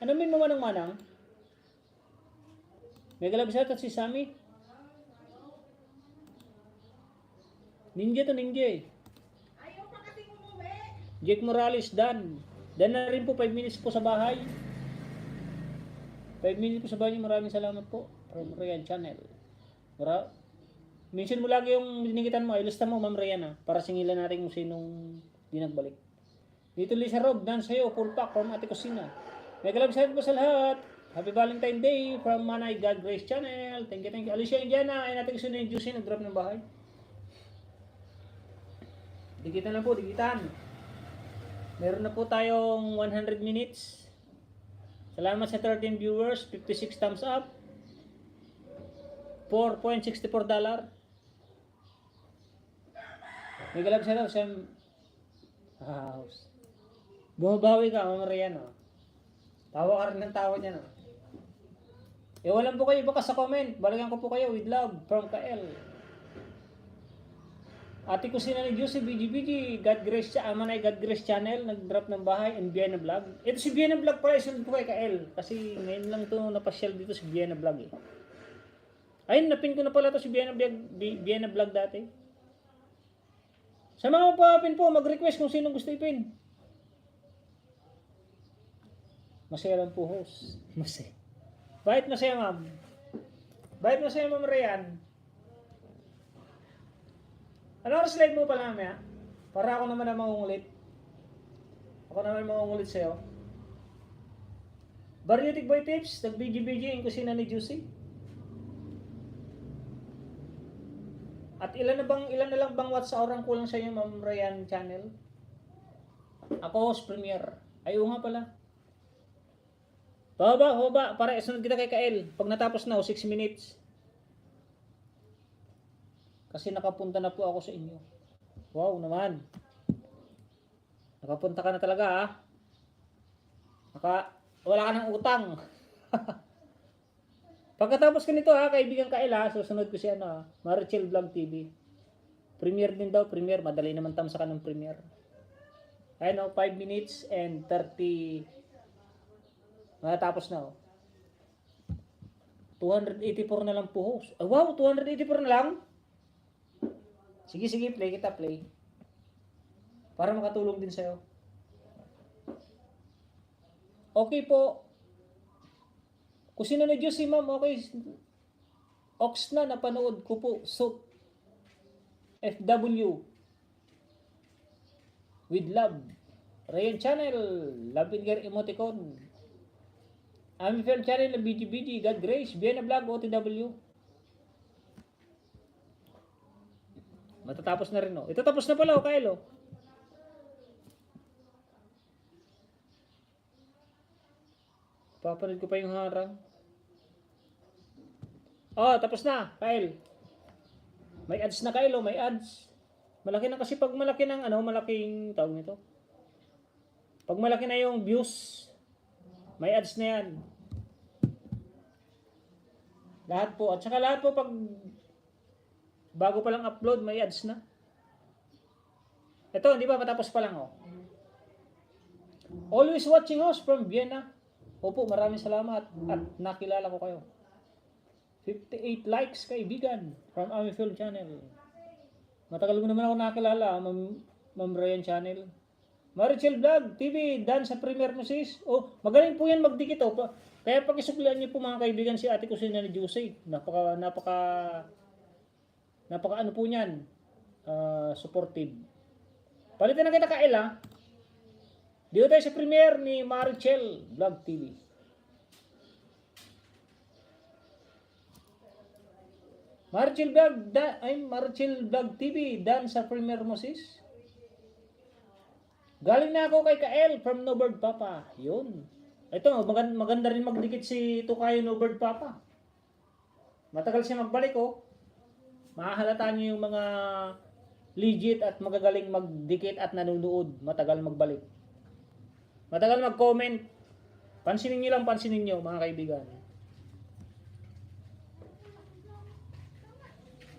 Ano mean mo Manang-Manang? Mega love shoutout si Sammy. Ninja to ninja eh. Ayaw pa kasi umuwi. Jake Morales, Dan. Dan na rin po, 5 minutes po sa bahay. 5 minutes po sa bahay, maraming salamat po. From Ryan Channel. Mention mo lagi yung dinikitan mo, ilista mo Ma'am Ryan ha, para singilan natin kung sinong di nagbalik. Dito Lisa Rob, dan sa'yo, full pack from Ate Kusina. Mega love shoutout po sa lahat. Happy Valentine Day from Manay God Grace Channel. Thank you. Alicia Indiana, ay natin gusto na yung juicy, nag-drop ng bahay. Digitan lang po, digitan. Meron na po tayong 100 minutes. Salamat sa 13 viewers, 56 thumbs up. $4.64. May galab siya daw, siyang house. Bumabawi ka, Mama Rian, oh. Tawa ka rin ng tawa niya, no? Walang po kayo baka sa comment. Balikan ko po kayo with love from Kael. Ate Kusina ni Juicy, BGBG, God Grace, Manay God Grace Channel, nag-drop ng bahay, and Vienna Vlog. Ito si Vienna Vlog pala, isunod ko kay Kael. Kasi ngayon lang ito napasyal dito si Vienna Vlog eh. Ayun, napin ko na pala ito si Vienna Vlog dati. Sa mga papin po, mag-request kung sinong gusto ipin. Masaya lang po, host. Masaya. Bakit masaya, ma'am? Bakit masaya, ma'am Rian? Ano oras live mo pala, mamaya? Para ako naman na mangungulit. Ako naman mangungulit sa'yo. Bariotic Boy Tips, nag-BG-BG yung kusina ni Juicy. At ilan na lang bang watts sa orang kulang sa inyo, Ma'am Ryan channel? Ako, host premier. Ayaw nga pala. Baba, para isunod kita kay Kael. Pag natapos na, 6 minutes. Kasi nakapunta na po ako sa inyo. Wow naman. Nakapunta ka na talaga, ha? Wala ka ng utang. Pagkatapos ko nito, ha, kaibigan Kael, ha, susunod ko siya, ha, Marichel Vlog TV. Premier din daw, premier. Madali naman tamsa ka ng premier. Ayun, 5 minutes and 30. Matapos na, 284 na lang po, host. Wow, 284 na lang? Sige, play kita, play. Para makatulong din sa'yo. Okay po. Kusina na Diyos si ma'am, okay. Ox na, napanood ko po. So, FW. With love. Ryan Channel. Love and Care Emoticon. Ami Film Channel, BGBG, God Grace, Vienna Vlog, OTW. Matatapos na rin, no? Ito tapos na pala, Kyle, oh. Papanood ko pa yung harang. Oh, tapos na, Kyle. May ads na, Kyle, oh, may ads. Malaki na kasi pag malaki ng, malaking tawag nito. Pag malaki na yung views, may ads na yan. Lahat po. At saka lahat po pag bago pa lang upload, may ads na. Ito, hindi ba? Patapos pa lang, oh. Always watching us from Vienna. Opo, maraming salamat. At nakilala ko kayo. 58 likes, kaibigan. From Ami Film Channel. Matagal ko naman ako nakilala, Ma'am Ryan Channel. Marichel Vlog TV, dan sa Premier mo sis. Oh, magaling po yan magdikit, oh. Kaya pakisuklian niyo po mga kaibigan si Ate Kusina ni Juicy. Napaka ano po niyan. Supportive. Palitan na kita Kael, ha. Dito tayo sa Premier ni Marichel Vlog TV. Marichel Vlog TV, dan sa Premier mo sis. Galing na ako kay Kael from No Bird Papa. Yun. Ito, maganda rin magdikit si Tukayo No Bird Papa. Matagal siya magbalik, oh. Mahahalata niyo yung mga legit at magagaling magdikit at nanonood. Matagal magbalik. Matagal mag-comment. Pansinin niyo mga kaibigan.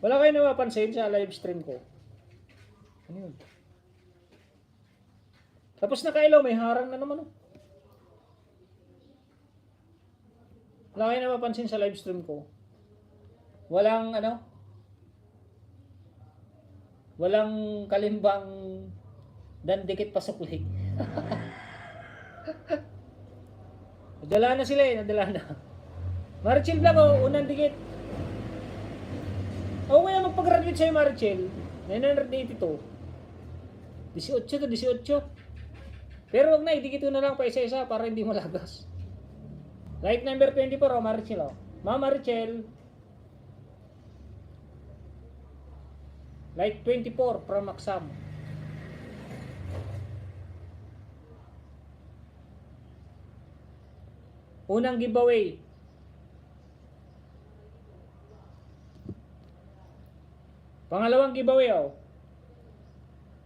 Wala kayo napapansin sa live stream ko. Ano yun? Tapos na Kyle, may harang na naman, oh. Wala kayo napapansin sa live stream ko. Walang walang kalimbang dan dikit pasukli. Nadala na sila, nadala na. Marichel Vlog, oh, unang dikit. O kaya magpag-graduate sa'yo, Marichel. 982. 18 to 18. Pero wag na, idikit na lang pa isa-isa para hindi malagas. Like number 24, oh, Marichel, oh. Ma'am Marichel. Like 24 from Maxam. Unang giveaway. Pangalawang giveaway, oh.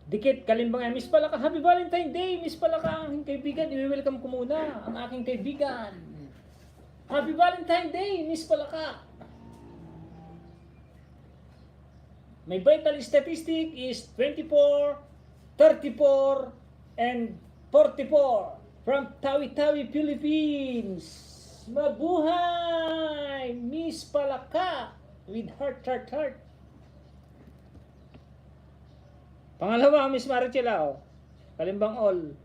Dikit, Kalimbang. Miss Palaka, Happy Valentine Day! Miss Palaka, ang aking kaibigan. I-welcome ko muna ang aking kaibigan. Happy Valentine Day, Miss Palaka! My vital statistic is 24, 34, and 44 from Tawi-Tawi, Philippines. Mabuhay! Miss Palaka with heart, heart, heart. Pangalawa, Miss Marichela, Kalimbang all.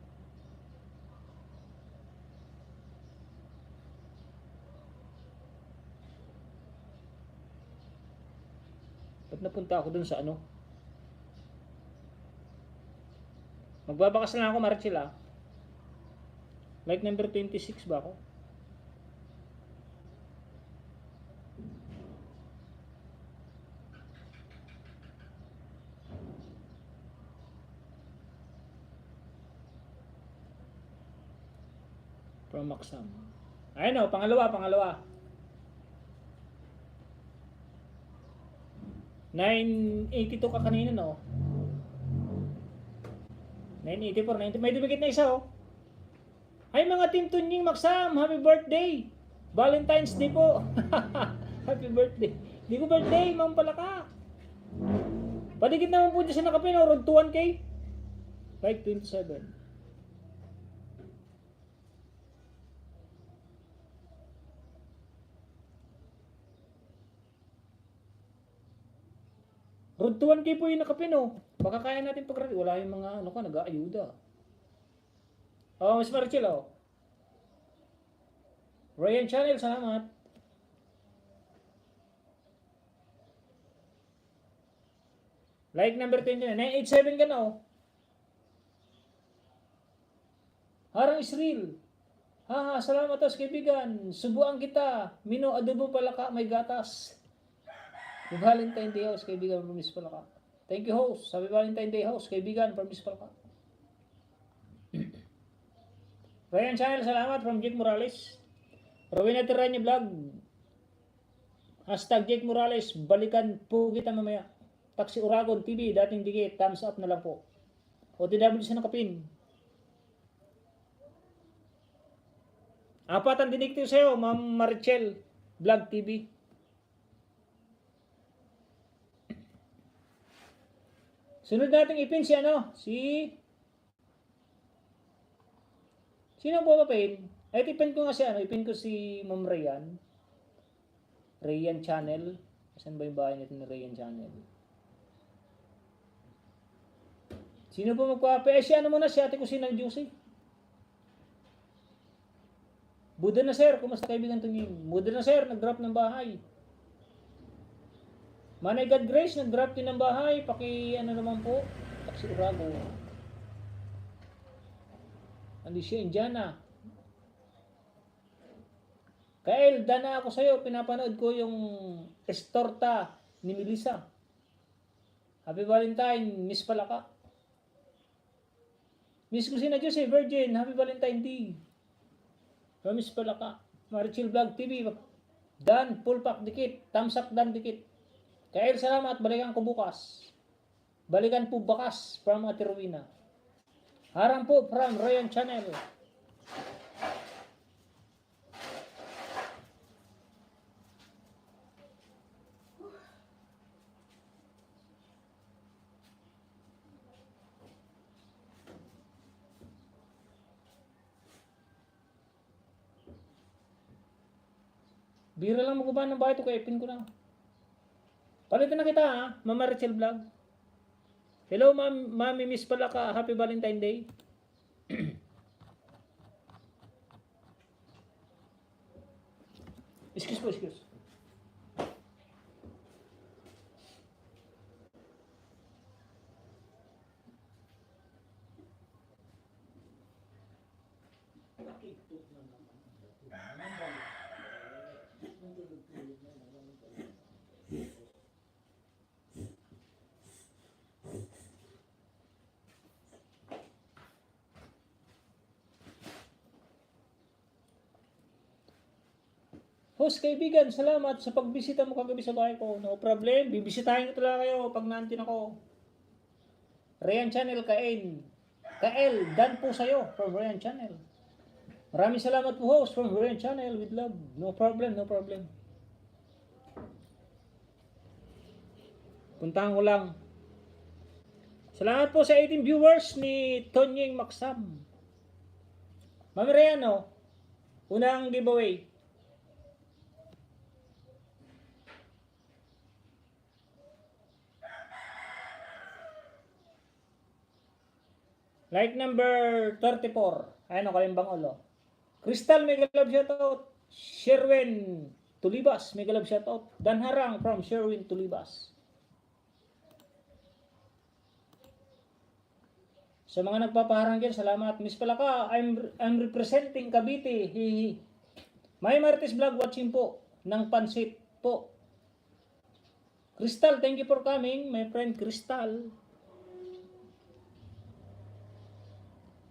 Ba't napunta ako dun sa ano? Magbabakas na ako, Marichela. Like number 26 ba ako? From Maxam. Ayun o, pangalawa. 982 ka kanina, no? 984, 90. May dumikit na isa, oh. Ay, mga Team Tunying Maxam, happy birthday! Valentine's Day po. Happy birthday. Di ko birthday, Ma'am Palaka. Padigit naman po dyan sa nakapin, oh. Road to 1K. Like 27. Road to 1K po yung nakapin, oh. Baka kaya natin pag wala yung mga ano ka, nag-aayuda. Oh, Miss Marichel, oh. Ryan Channel, salamat. Like number 29, 987 ka na, oh. Harang Israel. Haha, salamat os kaibigan. Subuan kita. Mino adobo Palaka, may gatas. Happy Valentine Day house, kaibigan from Miss Palaka. Thank you host. Happy Valentine Day house, kaibigan from Miss Palaka. Ryan Channel, salamat from Jake Morales. Rowena Tiranya Vlog. Hashtag Jake Morales, balikan po kita mamaya. Taxi Uragon TV, dating dikit, thumbs up na lang po. OTW sa nakapin. Apat ang dinig ko sa'yo, Ma'am Marichel, Vlog TV. Sunod nating ipin si ano? Sino po ba pin? Ay, ipin ko nga si ano? Ipin ko si Ma'am Rayan. Rayan Channel. Saan ba yung bahay nito ni Rayan Channel? Sino po magpapi? Eh, si ano muna? Si ate ko si Nang Juicy. Buda na sir, kumusta kaibigan Tunging? Buda na sir, nag-drop ng bahay. Manay God Grace, nag-drop din ng bahay. Ano naman po? Taxi Urago. Alicia Indiana. Kael, dana ako sa'yo. Pinapanood ko yung estorta ni Melissa. Happy Valentine, Miss Palaka. Miss Kusina Jose, Virgin. Happy Valentine Day. Miss Palaka. Marichel Vlog TV. Dan, full pack dikit. Thumbs up, dan dikit. Kael, salamat. Balikan ko bukas. Balikan po bakas from Ate Rowena. Harang po from Ryan Channel. Bira lang magubaan ng bahay ito, kaya ipin ko na. Palitan na kita ha, Mama Rachel Vlog. Hello Mami Miss Palaka, Happy Valentine Day. Excuse po, excuse. Host kaibigan, salamat sa pagbisita mo kagabi sa bahay ko. No problem, bibisitahin ko talaga kayo pag nandiyan ako. Ryan Channel, Kael, dan po sa'yo from Ryan Channel. Maraming salamat po host from Ryan Channel with love. No problem, no problem. Puntahan ko lang. Salamat po sa 18 viewers ni Tonyeng Maksam. Ma'am Ryan, no? Unang giveaway. Like number 34. Ayan o, Kalimbang Olo. Crystal, mega love shoutout. Sherwin Tulibas, mega love shoutout. Dan Harang from Sherwin Tulibas. Sa mga nagpapaharang dyan, salamat. Miss Palaka, I'm representing Cavite. Hihi. May Martes Vlog watching po ng Pansit po. Crystal, thank you for coming. My friend Crystal.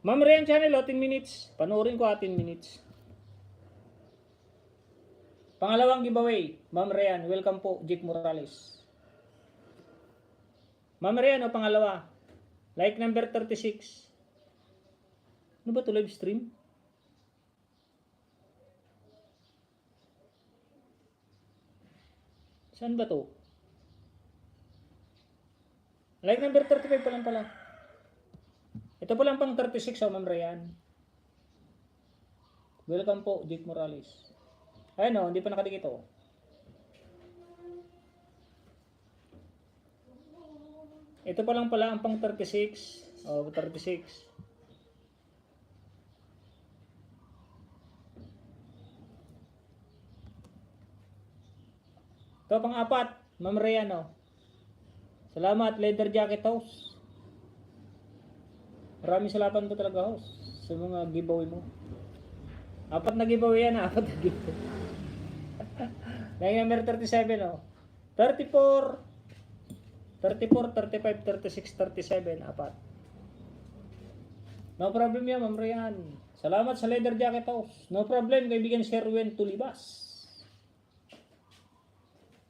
Ma'am Ryan Channel, 10 minutes. Panoorin ko 10 minutes. Pangalawang giveaway. Ma'am Ryan, welcome po. Jake Morales. Ma'am Ryan, o pangalawa. Like number 36. Ano ba ito, live stream? Saan ba to? Like number 35 pa lang pala. Ito po lang pang 36, Ma'am Ryan. Welcome po, Jake Morales. Ayun o, hindi pa nakadikit o. Ito pa lang pala ang pang 36. O, 36. Ito pang 4, Ma'am Ryan o. Salamat, Leather Jacket House. Maraming salamat po talaga host sa mga giveaway mo. 4 na giveaway yan, 4 na giveaway. Like number 37 oh. 34, 35, 36, 37, 4. No problem yan, Ma'am Ryan. Salamat sa Leather Jacket House. No problem, kaibigan Sherwin Tulibas.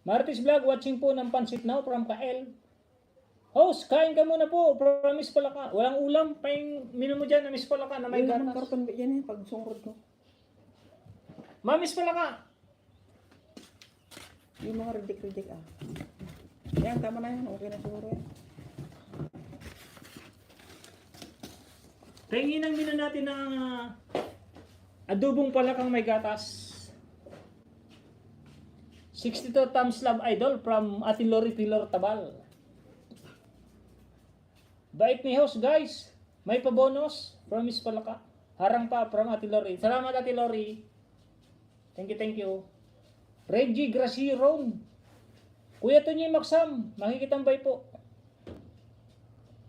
Martis Vlog, watching po ng Pansit Now from Kael. Host, kain ka muna po. Promise pala ka. Walang ulam. Pahing minum mo dyan na miss pala ka na may gatas. Karton ba yan eh, pag sungkod ko. Mamis pala ka. Yung mga ridik-ridik ah. Yan, tama na yan. Okay na siguro yan. Pahingin ang minu natin ng adobong palakang may gatas. 62 thumbs love idol from Atin Lori Pilor Tabal. Bait ni host guys. May pa-bonus. Promise pala ka. Harang pa from Ate Lori. Salamat Ate Lori. Thank you, thank you. Reggie Graciron. Kuya Tonyi Maksam. Makikitambay po.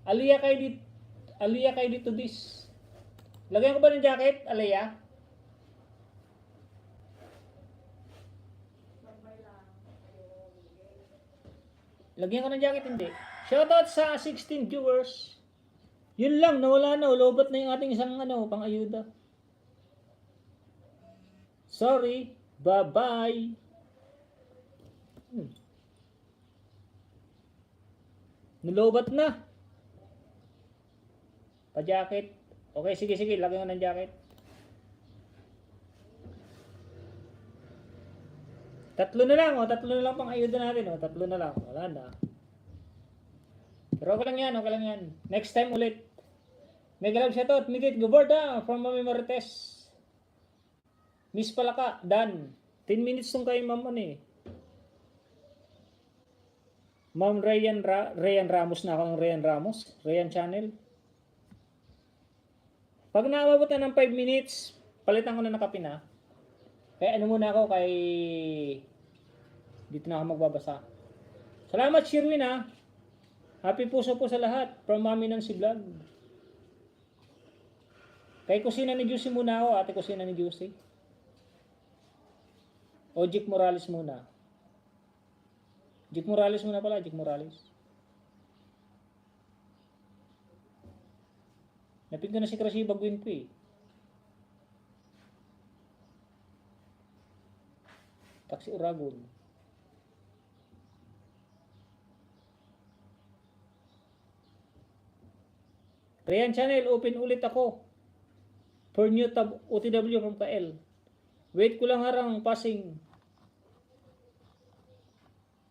Aliyah kay dito this. Lagyan ko ba ng jacket, Aliyah? Lagyan ko ng jacket, hindi. Shoutout sa 16 viewers. Yun lang, nawala na. Lobat na yung ating isang pang-ayuda. Sorry. Bye-bye. Nilobat na. Pa-jacket. Okay, sige. Lagyan ko ng jacket. Tatlo na lang pang-ayuda natin. Tatlo na lang. Wala na. Pero okay lang yan. Next time ulit. Mega love shoutout. Migit Goborda from Mami Marites. Miss Palaka. Dan. 10 minutes nung kayo ma'am Ma'am Ryan Ramos na ako ng Ryan Ramos. Ryan Channel. Pag naabot na ng 5 minutes, palitan ko na ng kape na. Kaya muna ako kay... Dito na ako magbabasa. Salamat Sherwin ha. Happy puso po sa lahat. From Mami Nancy Vlog. Kay kusina ni Juicy muna ako. Ate kusina ni Juicy. O Jake Morales muna? Jake Morales muna pala, Jake Morales. Napin ko na si Crazy Bagwin ko eh. Taxi Uragon. Rayan Channel, open ulit ako. For new tab OTW from KL. Wait ko lang harang passing.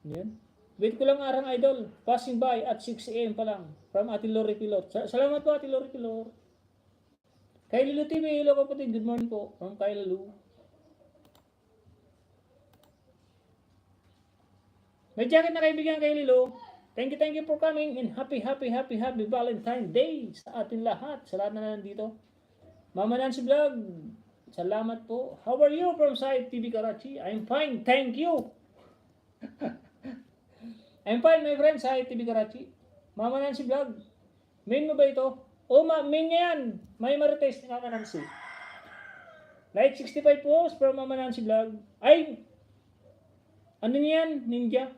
Yan. Wait ko lang harang idol. Passing by at 6 AM pa lang. From Ate Lori Pilot. Salamat po Ate Lori Pilot. Kay Lulu TV, hello kapatid. Good morning po. From kay Lulu. May jacket na kaibigan kay Lilo. Thank you for coming and happy Valentine Day sa atin lahat. Sa lahat na nandito. Mama Nancy Vlog, salamat po. How are you from Side TV Karachi? I'm fine, thank you. I'm fine my friend, Side TV Karachi. Mama Nancy Vlog, main mo ba ito? O main niya yan. May marites ni Mama Nancy. Like 65 posts from Mama Nancy Vlog. Ay, ano niyan, Ninja?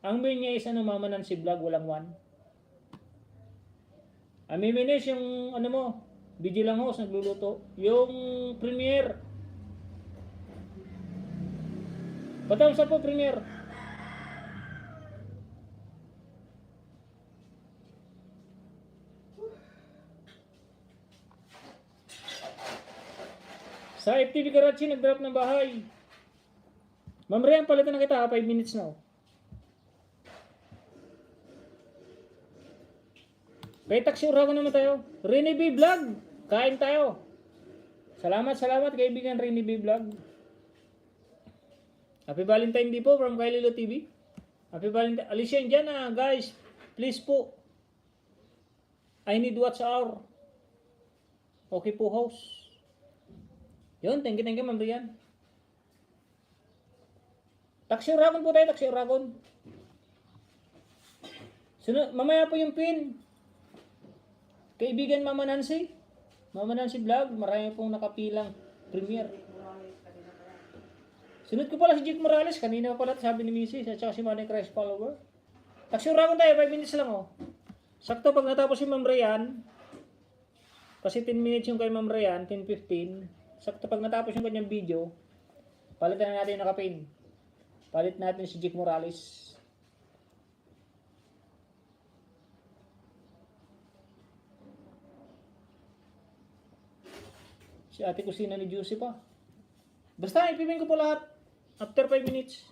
Ang main niya is ano, Mama Nancy Vlog, walang one. Amiminis yung ano mo, BG lang host, nagluluto. Yung premiere. Patawag sa po premiere. Sa FTV Karachi, nag-drop ng bahay. Ma'am Rian, palitan na kita, 5 minutes na. Kay Taxi Uragon naman tayo. Rini B Vlog, kain tayo. Salamat kaibigan Rini B Vlog. Happy Valentine Day po from Kaililo TV. Happy Valentine. Alicia Indiana, guys, please po. I need watch hour. Okay po, host. Yun, thank you, Ma'am Rian. Taxi Uragon po tayo, Taxi Uragon. Mamaya po yung pin. Kaibigan Mama Nancy Vlog, marami pong nakapilang premiere. Sunod ko pala si Jake Morales, kanina pala sabi ni Mrs. at saka si Manny Christ follower. Taxi Uragon tayo, 5 minutes lang oh. Sakto pag natapos si Ma'am Rian, kasi 10 minutes yung kay Ma'am Rian, 10-15. Sakto pag natapos yung kanyang video, palitan na natin yung nakapin. Palit natin si Jake Morales. Si ate kusina ni Juicy pa. Basta ipipin ko po lahat. After 5 minutes.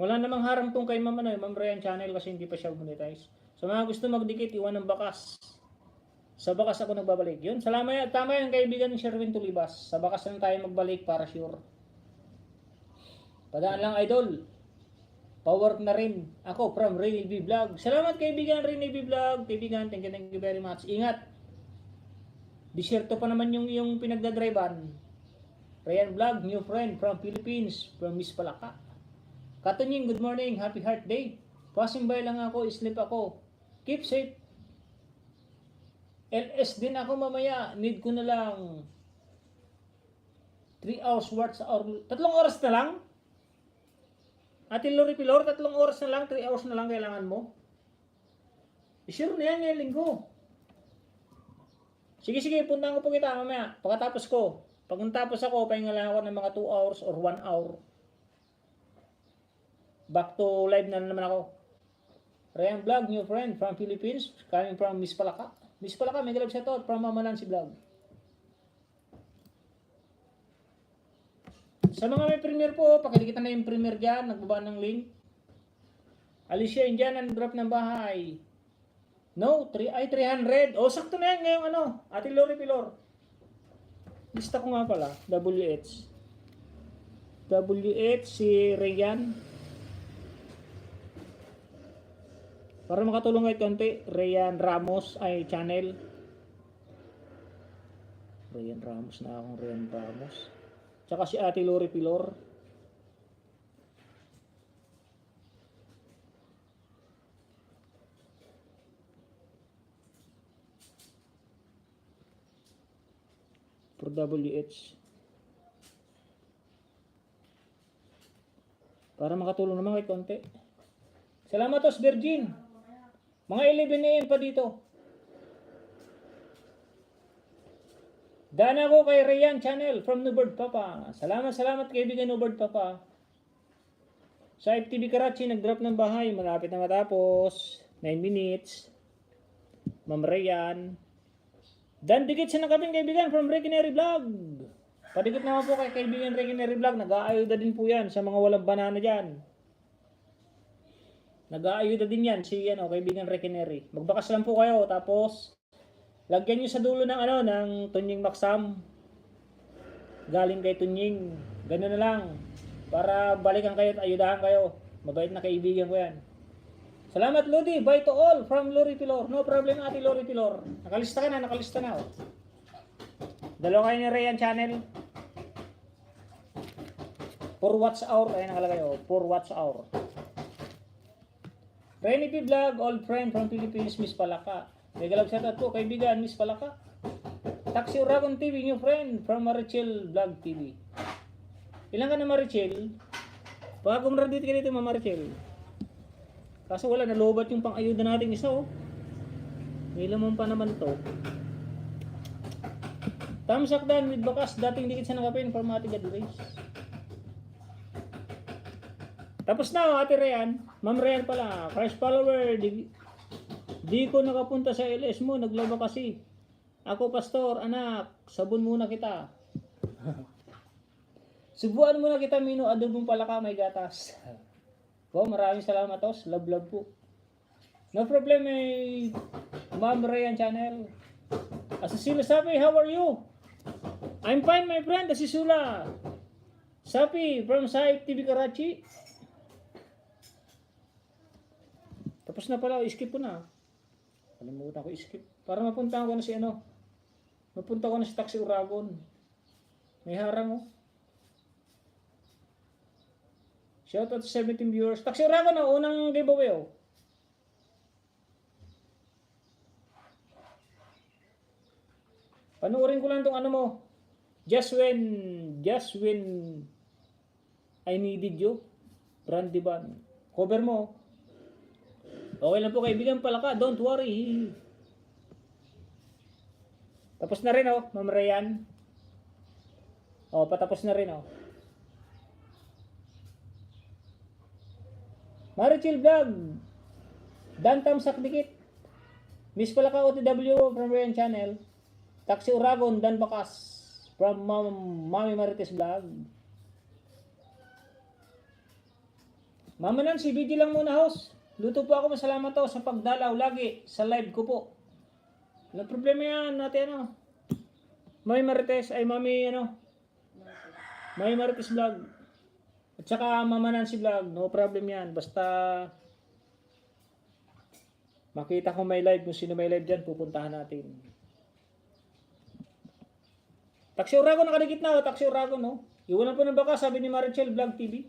Wala namang harang tong kay Ma'am Ryan channel kasi hindi pa siya monetize. Sa mga gusto magdikit, iwan ng bakas. Sa bakas ako nagbabalik. Yun, salamat. Tama yan kaibigan ni Sherwin Tulibas. Sa bakas lang tayo magbalik para sure. Padaan lang idol. Power na rin. Ako from Rini B Vlog. Salamat kaibigan Rini B Vlog. Kaibigan, thank you very much. Ingat. Disyerto pa naman yung pinagdadrivean. Ryan Vlog, new friend from Philippines, from Miss Palaka. Katunying, good morning. Happy Heart Day. Passing by lang ako, sleep ako. Keep safe. LS din ako mamaya. Need ko na lang 3 hours worth or 3 oras na lang. Ate Lori Pilor, 3 oras na lang, 3 hours na lang kailangan mo. Sure na yan ngayong linggo. Sige, puntahan ko po kita mamaya. Pagkatapos ko. Pag natapos ako, pahinga lang ako ng mga 2 hours or 1 hour. Back to live na naman ako. Ryan Vlog, new friend from Philippines, coming from Miss Palaka. Miss Palaka, may galap siya to from Mama Nancy Vlog. Sa mga may premiere po, pakikita na yung premiere dyan, nagbaba ng link. Alicia Indiana, drop ng bahay. No, 300. O, sakto na yan ngayong ano, Ate Lori Pilor. Lista ko nga pala, WH. Si Rayan. Para makatulong kahit konti, Rayan Ramos ay channel. Rayan Ramos na akong Rayan Ramos. Tsaka si Ate Lori Pilor. for WH. Para makatulong naman kay konti. Salamat tos Virgin. Mga 11 AM pa dito. Daan ako kay Rayan Channel from Newbird Papa. Salamat kaibigan Newbird Papa. Sa FTV Karachi, nag-drop ng bahay. Malapit na matapos. 9 minutes. Ma'am Rayan. Dan dikit sa nakabing kaibigan from Rekinary Vlog. Padikit naman po kay kaibigan Rekinary Vlog. Nag-aayuda din po yan sa mga walang banana dyan. Nag-aayuda din yan si kaibigan Rekinary. Magbakas lang po kayo. Tapos, lagyan nyo sa dulo ng ng Tunying Maksam. Galing kay Tunying. Ganun na lang. Para balikan kayo at ayudahan kayo. Mabait na kaibigan ko yan. Salamat Lodi, bye to all from Lori Pilor. No problem ate Lori Pilor. Nakalista ka na, nakalista na. Dalawa kayo ni Rayan Channel. For watch hour, ayan nakalagay for watch hour. Renny P Vlog, old friend from Philippines, Miss Palaka. May galap shoutout po, kaibigan, Miss Palaka. Taxi Uragon TV, new friend from Marichel Vlog TV. Ilan ka na Marichel? Baka gumraduate ka dito Mama Marichel. Kaso wala, nalobat yung pang-ayuda natin isa May lamang pa naman to. Tamsak dan with bakas, dating dikit sa nakapin for Mati God Grace. Tapos na Ate Rayan. Ma'am Rayan pala, Christ follower. Di ko nakapunta sa LS mo, naglaba kasi. Ako pastor, anak, sabon muna kita. Subuan muna kita Mino, adobong palaka may gatas. Maraming salamat tos. Love po. No problem Ma'am Rayan Channel. Asisula Sapi, how are you? I'm fine my friend, Asisula Sapi from Saip TV Karachi. Tapos na pala, skip ko na. Kalimutan ko skip. Para mapunta ko na si Mapunta ko na si Taxi Uragon. May harang Shout out to 17 viewers. Taxi Uragon unang giveaway Panuorin ko lang tong mo. Just when I needed you. Brandy Ban. Cover mo. Okay lang po kaibigan Palaka. Don't worry. Tapos na rin Ma'am Rayan. Patapos na rin Marichil Vlog. Dan Tamsak dikit. Miss Palaka OTW from Rayan Channel. Taxi Uragon Dan Bakas from Mami Marites Vlog. Mama Nancy, video lang muna host. Luto po ako, masalamat sa pagdalaw lagi sa live ko po. Walang problema yan natin Mami Marites ay Mami Mami Marites Vlog. At saka Mama Nancy Vlog, no problem yan. Basta makita ko may live, kung sino may live dyan, pupuntahan natin. Taxi Uragon nakadikit na Taxi Uragon Iwanan po ng baka, sabi ni Marichel Vlog TV.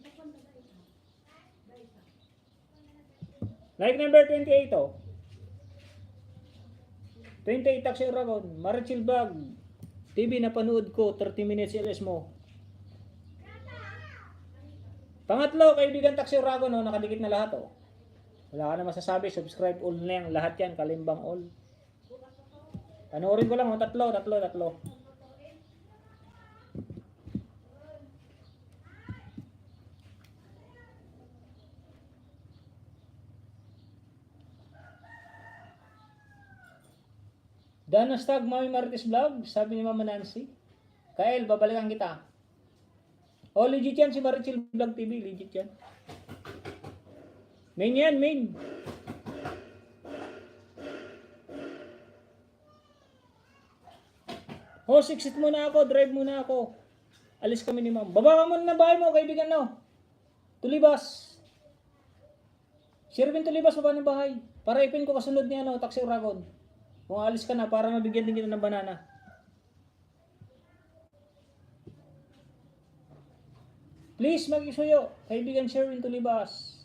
Like number 28 28 Taxi Uragon, Marichel Vlog TV, napanood ko, 30 minutes LS mo. Pangatlo, kaibigan Taxi Uragon nakadikit na lahat Wala ka na masasabi, subscribe all na yan, lahat yan, kalimbang all. Panoorin ko lang tatlo. Danastag Mami Marites Vlog, sabi ni Mama Nancy. Kael, babalikan kita. Legit yan si Marichel Vlog TV, legit yan. Main yan, main. Exit muna ako, drive muna ako. Alis kami ni Ma'am. Baba mo na bahay mo, kaibigan Tulibas. Sirvin Tulibas, baba ng bahay. Para ipin ko kasunod niya Taxi Uragon. Kung alis ka na, para mabigyan din kita ng banana. Please, mag-isuyo. Kaibigan Sherwin Tulibas.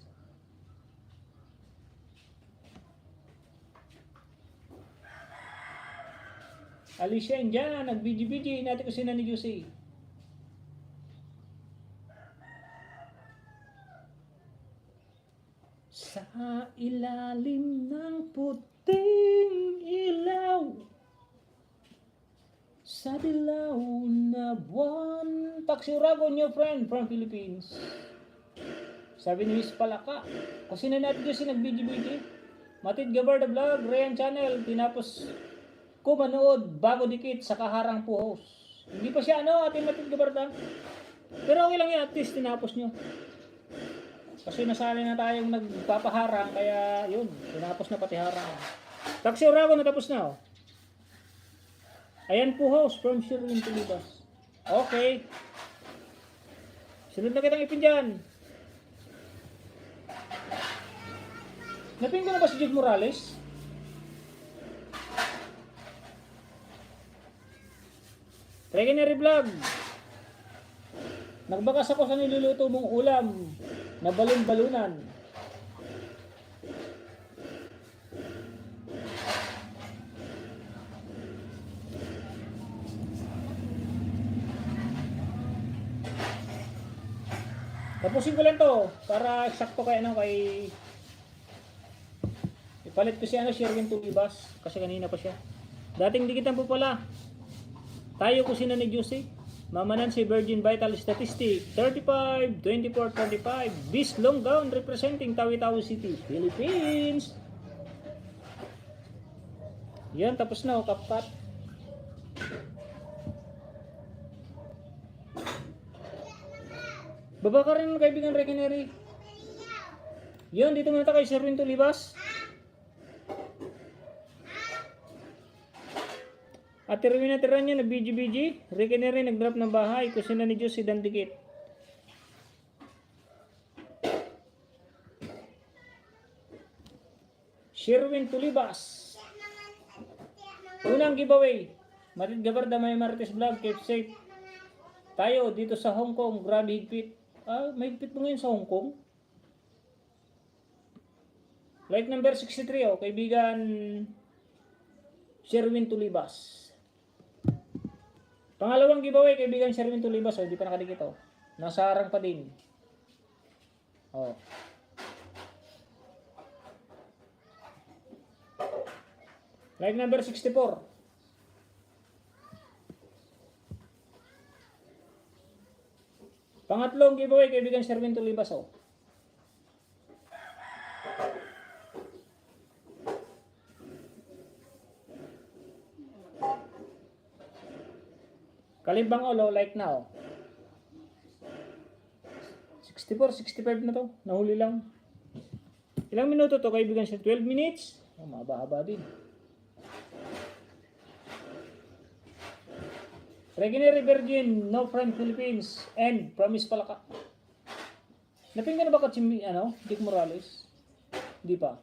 Alicia Indiana, nag-BG-BG. Natin ko sina ni Juicy. Sa ilalim ng puting ilaw, sa dilaw na buwan. Taxi Urago, new friend from Philippines. Sabi ni Miss Palaka, kasi na natin kasi nag-BG-BG. Matid Gabarda Vlog, Ryan Channel, tinapos ko manood bago dikit sa kaharang puhos. Hindi pa siya ating Matid Gabarda. Pero okay lang yan, at least tinapos nyo. Kasi nasali na tayong nagpapaharang, kaya yun, tinapos na pati harang. Taxi Urago, natapos na. Ayan po host from Sherwin Tulibas. Okay. Sunod na kitang ipin dyan. Napin ko na ba si Jake Morales? Regenary Vlog. Nagbakas ako sa niluluto mong ulam na balon-balunan. Tapusin ko lang to para eksakto kay ipalit ko si Sherwin Tulibas kasi kanina pa siya. Dating dikitan po pala. Tayo ko sina ni Juicy. Mamanan si Virgin Vital Statistic 35, 24, 25. Bis Long Gown representing Tawi-Tawi City, Philippines. Yan, tapos na kapkat. Baba ka rin kaibigan Regenary. Yan, dito muna tayo kay Sherwin Tulibas. At tira niya na BG-BG. Regenary nag-drop ng bahay. Kusina ni Diyos si Dandikit. Sherwin Tulibas. Unang giveaway. Matid Gabarda may Marites Vlog. Keep safe. Tayo dito sa Hong Kong. Grabe higpit. May higpit mo ngayon sa Hong Kong. Like number 63 kaibigan Sherwin Tulibas. Pangalawang giveaway, kaibigan Sherwin Tulibas. Hindi pa nakadikit. Nasa harang pa din. Like number 64. Pangatlong giveaway, kaibigan Sherwin Tulibas. Kalimbang Olo, like now. 64, 65 na to. Nahuli lang. Ilang minuto to kaibigan siya? 12 minutes? Mahaba-haba din. Regenary Virgin, no from Philippines, and Promise Palaka. Napinggan na ba ka si Jake Morales? Hindi pa.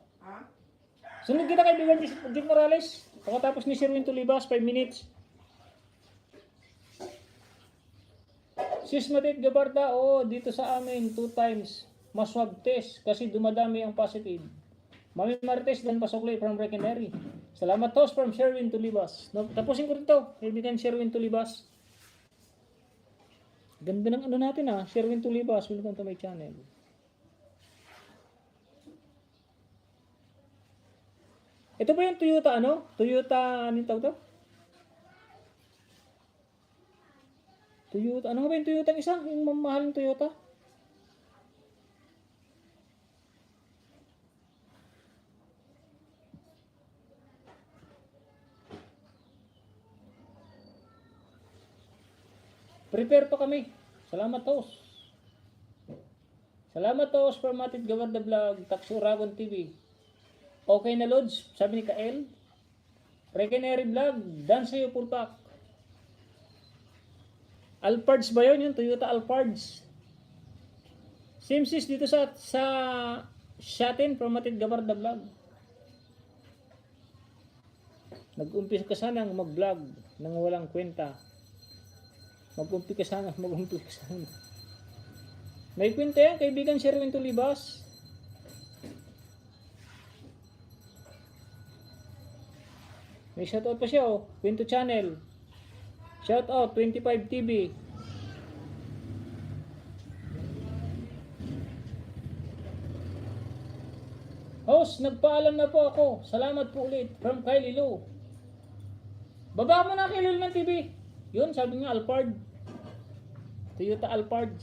Sunod kita kaibigan Jake Morales. Pagkatapos ni Sherwin Tulibas, 5 minutes. Sis Matid Gabarda, dito sa amin 2 times maswab test kasi dumadami ang positive. Mami Marites dan Pasokli from Regenary. Salamat host from Sherwin Tulibas. Tapusin ko dito, kaibigan Sherwin Tulibas. Ganda ng natin Sherwin Tulibas, welcome to my channel. Ito ba yung Toyota Toyota, anong tawag to? Toyota, ano nga ba yung Toyota isa? Yung mamahaling Toyota? Prepare pa kami. Salamat host. Salamat host for Matid Gabarda Vlog, Taxi Uragon TV. Okay na Lods, sabi ni Kael. Regenary Vlog, dance sa'yo full pack. Alpards ba yun? Yung Toyota Alpards. Simsis dito sa Shatin from Matid Gabarda Vlog. Nag-umpisa ka sanang mag-vlog nang walang kwenta. Mag-umpisa ka sana. May kwenta yan, kaibigan Sherwin Tulibas. May shoutout pa siya oh. Quinto Channel. Shoutout 25 TV. Host, nagpaalam na po ako. Salamat po ulit. From Kylie Lou. Baba mo na kay Lil ng TV. Yun, sabi nga Alphard. Toyota Alphard.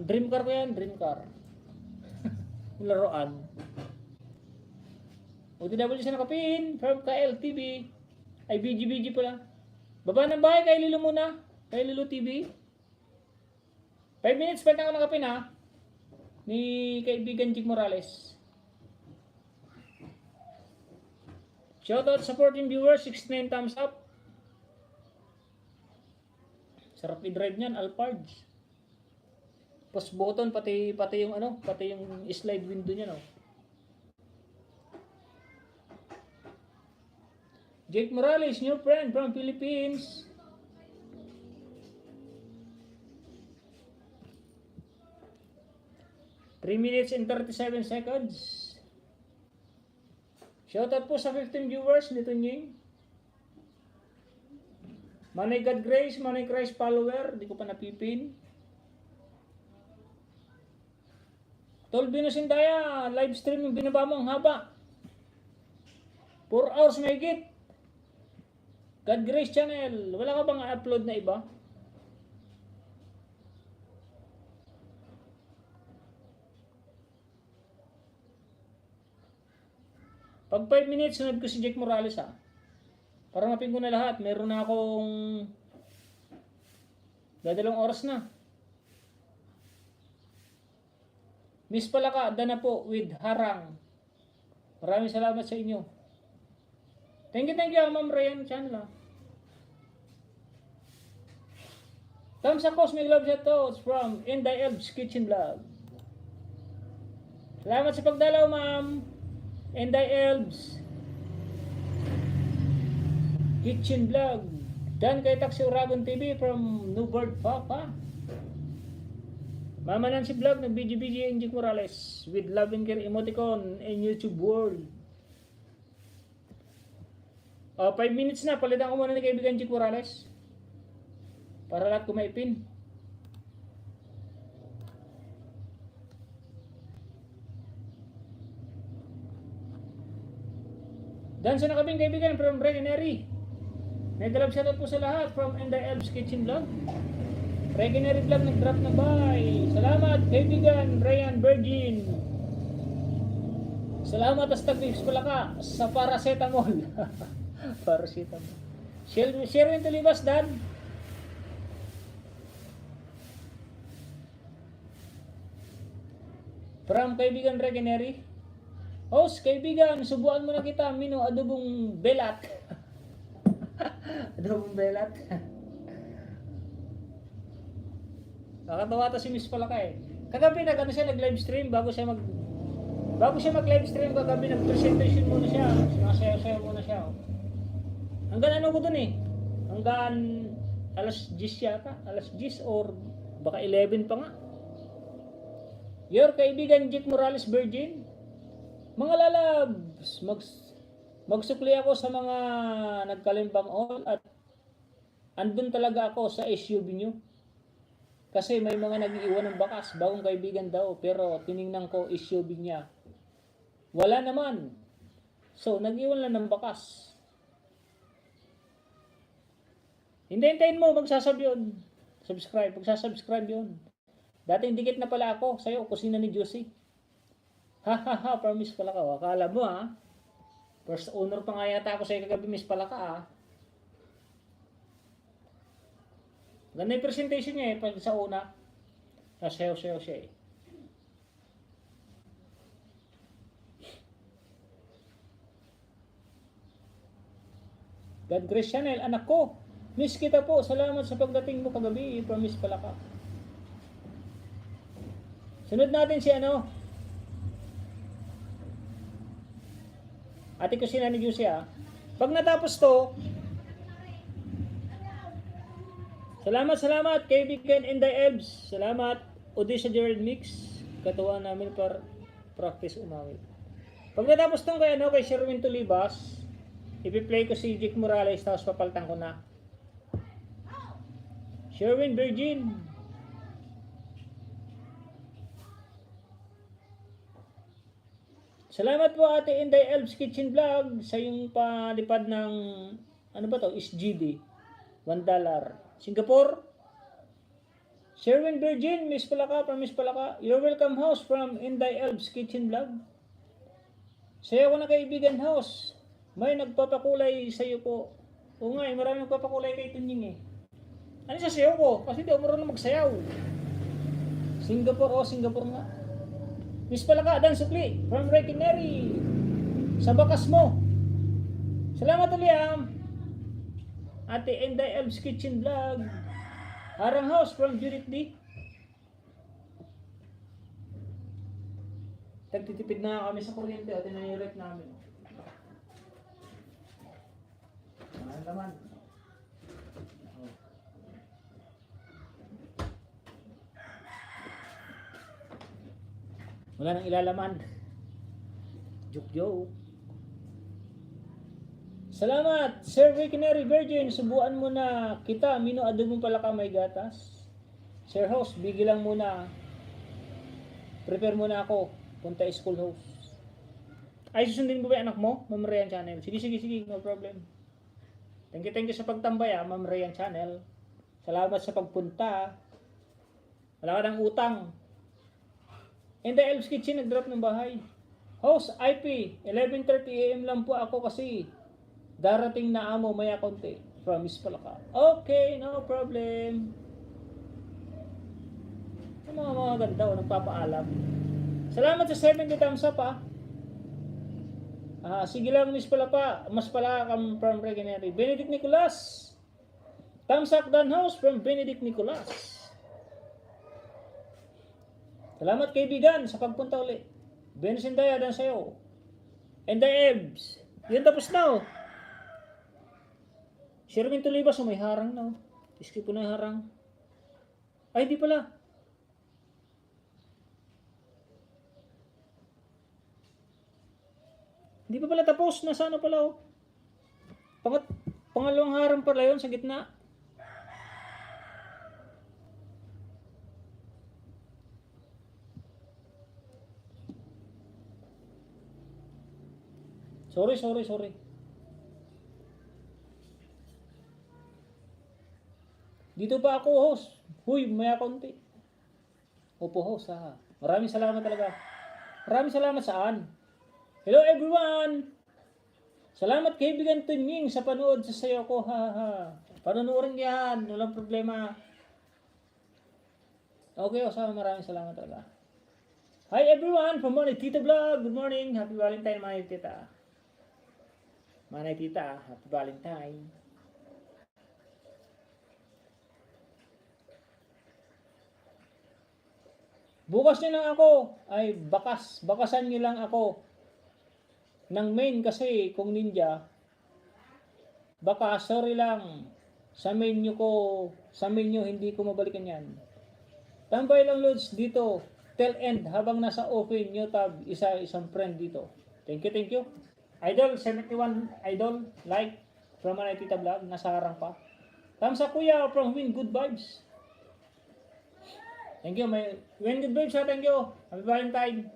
Dream car ko yan, dream car. Laruan. OTW sa nakapin. From KL TV. Ay, BG pala. Baba ng bahay kay Lilo muna. Kay Lilo TV. 5 minutes pa na ako nakapin ha. Ni kaibigan Jig Morales. Shoutout supporting viewers, 69 thumbs up. Sarap i-drive niyan, Alphard. Push button pati yung ano, pati yung slide window niya no. Jake Morales, new friend from Philippines. Three minutes and 37 seconds. Shoutout po sa 15 viewers nito Nying. Manay God Grace, Manay Christ follower, di ko pa napipin. Tolbino Sindaya, live stream yung binaba mo ang haba. 4 hours may higit. God Grace Channel, wala ka bang upload na iba? Pag 5 minutes, sunod ko si Jake Morales ha. Para mapin ko na lahat. Meron na akong dadalawang oras na. Miss Palaka, Dana po with Harang. Maraming salamat sa inyo. Thank you, Ma'am Ryan Channel ha. Thumbs up, Cosmic Love Shoutouts from Inday Elves Kitchen Vlog. Salamat sa pagdalaw, Ma'am. Inday Elves Kitchen Vlog. Dan kay Taxi Uragon TV from Newbird Papa. Mama Nancy Vlog ng BGBG Enjik Morales with love and care emoticon in YouTube world. 5 minutes na, palitan ko muna ni kaibigan Enjik Morales para lahat kumaipin. Dan sa nakabing kaibigan from Regenary. Nagdalab shoutout po sa lahat from Inday Elves Kitchen Vlog. Regenary Vlog nag-drop na bye. Salamat kaibigan Ryan Virgin. Salamat as tag-tips pala ka sa paracetamol. Paracetamol. Sherwin Tulibas Dan. From kaibigan Regenary. Host, kaibigan, subuan mo na kita, Mino, adobong belat. Adobong belat. Nakatawa to si Miss Palaka eh. Kagabi nag-live stream bago siya mag-live stream kagabi nag-presentation muna siya. Sumasayaw-sayaw muna siya. Hanggang ano ko dun eh. Hanggang alas 10 yata. Alas 10 or baka 11 pa nga. Your kaibigan Jake Morales Virgin. Mga lalabs, magsukli ako sa mga nagkalimbang all at andun talaga ako sa SUV nyo. Kasi may mga nag-iwan ng bakas, bagong kaibigan daw, pero tiningnan ko SUV niya. Wala naman. So, nag-iwan lang ng bakas. Hintayin mo, magsasab yun. Magsasubscribe yun. Dating dikit na pala ako sa'yo, kusina ni Josie. Ha, promise pala ka. Akala mo ha. First owner pa nga yata ako sa'yo kagabi, Miss pala ka ha. Ganda yung presentation niya eh, pag sa una. Sasayaw-sayaw siya eh. God Grace Channel, anak ko. Miss kita po. Salamat sa pagdating mo kagabi. Promise pala ka. Sunod natin si ano. Ate Kusina ni Juicy ha. Pag natapos to, salamat kaibigan Inday Elves. Salamat Odessa Gerald Mix. Katuwaan namin para practice umawit. Pag natapos tong kay Sherwin Tulibas, Ipi-play ko si Jake Morales tapos papalitan ko na. Sherwin Virgin. Salamat po Ate Inday Elves Kitchen Vlog sa yung palipad ng ano ba to? SGD. $1. Singapore. Sherwin Virgin, Miss Palaka from Miss Palaka. You're welcome house from Inday Elves Kitchen Vlog. Sayo ko na kaibigan house. May nagpapakulay sa iyo po. Oo nga, maraming nagpapakulay kay Tunying eh. Ano sa sayo ko? Kasi di ako marunong magsayaw. Singapore, Singapore nga. Miss Palaka, Dan Sukli, from Rekineri. Sa bakas mo. Salamat ulit. Ate Inday Elves Kitchen Vlog. Harang House from Judith D. Tagtitipid na kami sa kuryente at tinanirep namin. Ano naman? Wala nang ilalaman. Joke. Salamat, Sir Vicinary Virgin. Subuan mo na kita. Mino adobo pala ka may gatas. Sir Host, bigil lang muna. Prepare muna ako. Punta school host. Ay, susundin mo ba yung anak mo? Ma'am Rayan Channel. Sige. No problem. Thank you sa pagtambay Ma'am Rayan Channel. Salamat sa pagpunta. Wala ka ng utang. And the Elves Kitchen, nag-drop ng bahay. Host, IP, 11:30 AM lang po ako kasi darating na amo maya konti. Promise pala ka. Okay, no problem. Ang mga ganda o nagpapaalam. Salamat sa 70 thumbs up sige lang Miss pala pa. Mas pala kang from Regeneri. Benedict Nicolas. Thumbs up Dan House from Benedict Nicolas. Salamat kaibigan sa pagpunta ulit. Bensindaya dan sayo. And the Ebs. Yun tapos na Sherwin Tulibas may harang na Skip ko na harang. Ay di pala. Hindi pa pala tapos. Nasa ano pala Pangalawang harang pala yun sa gitna. Sorry. Dito pa ako, host. Huy, maya konti. Opo, host, Maraming salamat talaga. Maraming salamat saan? Hello, everyone! Salamat kaibigan Tunying sa panood sa sayo ko, Panonoodin yan, walang problema. Okay, maraming salamat talaga. Hi everyone, from Manay Tita Vlog. Good morning, happy Valentine, Manay Tita. Manay Tita, happy Valentine. Bukas nyo lang ako. Ay, bakasan nyo lang ako. Ng main kasi, kung ninja. Baka, sorry lang. Sa menu hindi ko mabalikan yan. Tambay lang Lods dito. Till end, habang nasa open nyo tab, isang friend dito. Thank you. Idol, 71 Idol, like, from Manay Tita Vlog, nasa harang pa. Thumbs up kuya, from Win Good Vibes. Thank you, Win Good Vibes thank you. Happy Valentine.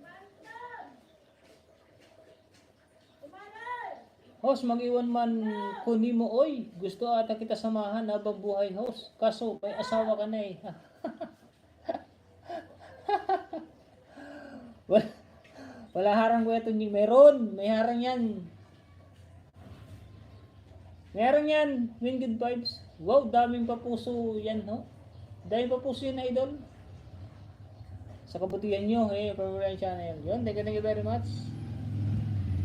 Host, mag-iwan man kunin mo, oy. Gusto ata kita samahan habang buhay, host. Kaso, may asawa ka na Wala harang ko ito. Meron. May harang yan. Win Good Vibes. Wow, daming papuso yan, Daming papuso yan, idol. Sa kabutihan nyo, Pamela Channel. Yun, thank you very much.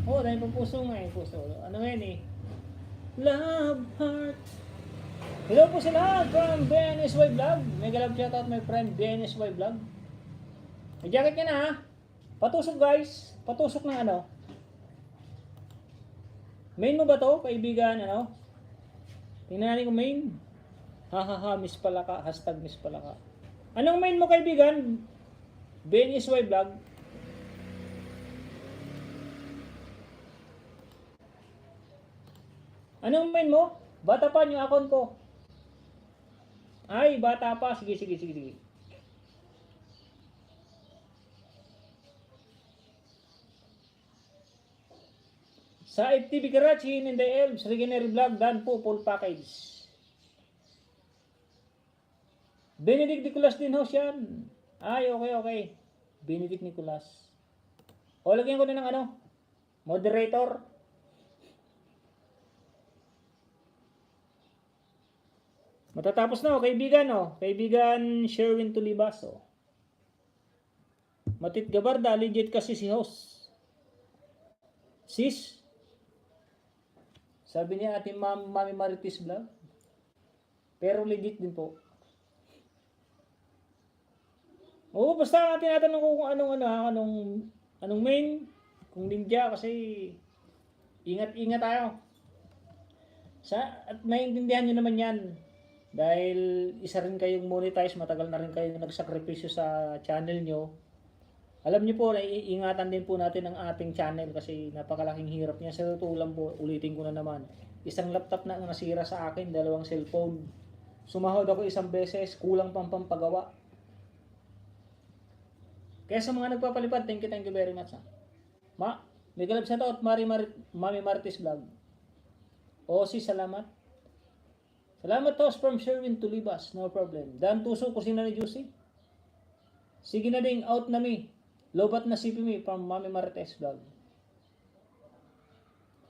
Daming papuso nga, puso. Ano yan, Love Heart. Hello po sa lahat from BNSY Vlog. Mega love shoutout my friend BNSY Vlog. May jacket ka na, Patusok guys. Patusok ng ano. Main mo ba to, kaibigan, Tingnan natin kung main. Miss pala ka. Hashtag miss pala ka. Anong main mo, kaibigan? BNSY Vlog. Anong main mo? Bata pa yung account ko. Ay, bata pa. Sige, sige, sige, sige. Sa FTV Karachi, Ninday Elves, Regenary Vlog, dan po, full package. Benedict Nicolas din host yan. Ay, okay, okay. Benedict Nicolas. O, lagyan ko na ng ano? Moderator. Matatapos na, kaibigan, Kaibigan Sherwin Tulibas, Matit Gabarda, legit kasi si host. Sis? Sabi niya ating Mami Marites Vlog. Pero legit din po. Oo, basta tinatanong ko kung anong main, kung ninja, kasi ingat-ingat tayo. At naiintindihan nyo naman yan. Dahil isa rin kayong monetize, matagal na rin kayo nagsakripisyo sa channel nyo. Alam niyo po, naiingatan din po natin ang ating channel kasi napakalaking hirap niya. Sa totoo lang po, ulitin ko na naman. Isang laptop na ang nasira sa akin, 2 cellphone. Sumahod ako 1 beses, kulang pang pampagawa. Kaya sa mga nagpapalipad, thank you very much. May galab sa taot, Mami Marites Vlog. Si salamat. Salamat toast from Sherwin Tulibas, no problem. Dan tuso ko sina ni Juicy. Sige na ding, out na mi. Lobat na sipi mi from Mami Marites Vlog.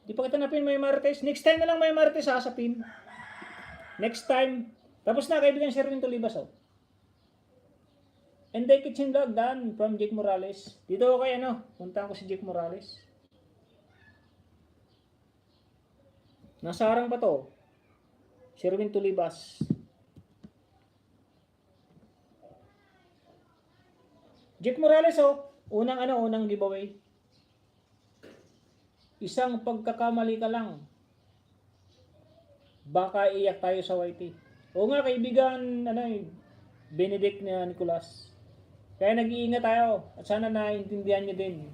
Di pa kita napin Mami Marites. Next time na lang Mami Marites sasapin. Next time. Tapos na kaibigan Sherwin Tulibas, And the Kitchen Vlog, Dan from Jake Morales. Dito ako kay puntahan ko si Jake Morales. Nasa harang pa to. Sherwin Tulibas. Jake Morales, unang giveaway. Isang pagkakamali ka lang. Baka iyak tayo sa YT. Oo nga kaibigan, Benedict na Nicolas. Kaya nag-iingat tayo at sana naiintindihan nyo din.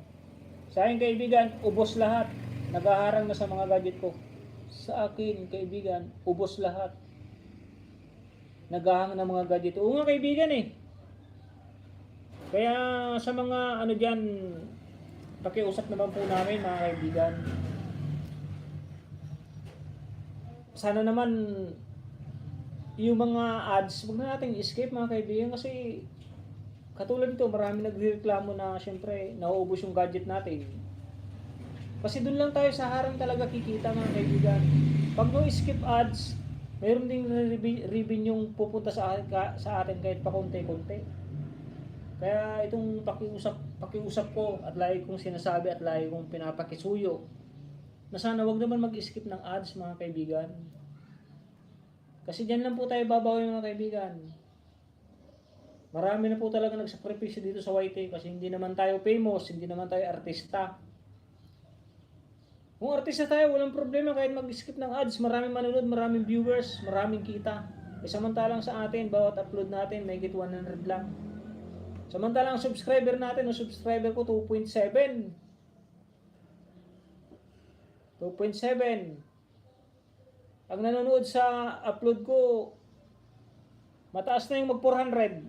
Sa akin kaibigan, ubos lahat. Nagaharang na sa mga gadget ko. Sa akin kaibigan, ubos lahat. Naghahang na mga gadget. Oo nga kaibigan Kaya sa mga dyan, pakiusap naman po namin mga kaibigan. Sana naman yung mga ads, huwag na natin escape mga kaibigan kasi katulad nito, marami nagreklamo na syempre nauubos yung gadget natin. Kasi doon lang tayo sa harang talaga kikita mga kaibigan. Pag no skip ads, mayroon ding revenue pupunta sa atin kahit pa konti-konti. Kaya itong pakiusap ko at lagi kong sinasabi at lagi kong pinapakisuyo na sana wag naman mag-skip ng ads mga kaibigan. Kasi dyan lang po tayo babawi mga kaibigan. Marami na po talaga nagsakripisyo dito sa YT kasi hindi naman tayo famous, hindi naman tayo artista. Kung artista tayo, walang problema kahit mag-skip ng ads. Maraming manonood, maraming viewers, maraming kita. Samantalang sa atin, bawat upload natin, may get 100 lang. Samantalang subscriber natin, subscriber ko 2.7. 2.7. Ang nanonood sa upload ko, mataas na yung mag 400.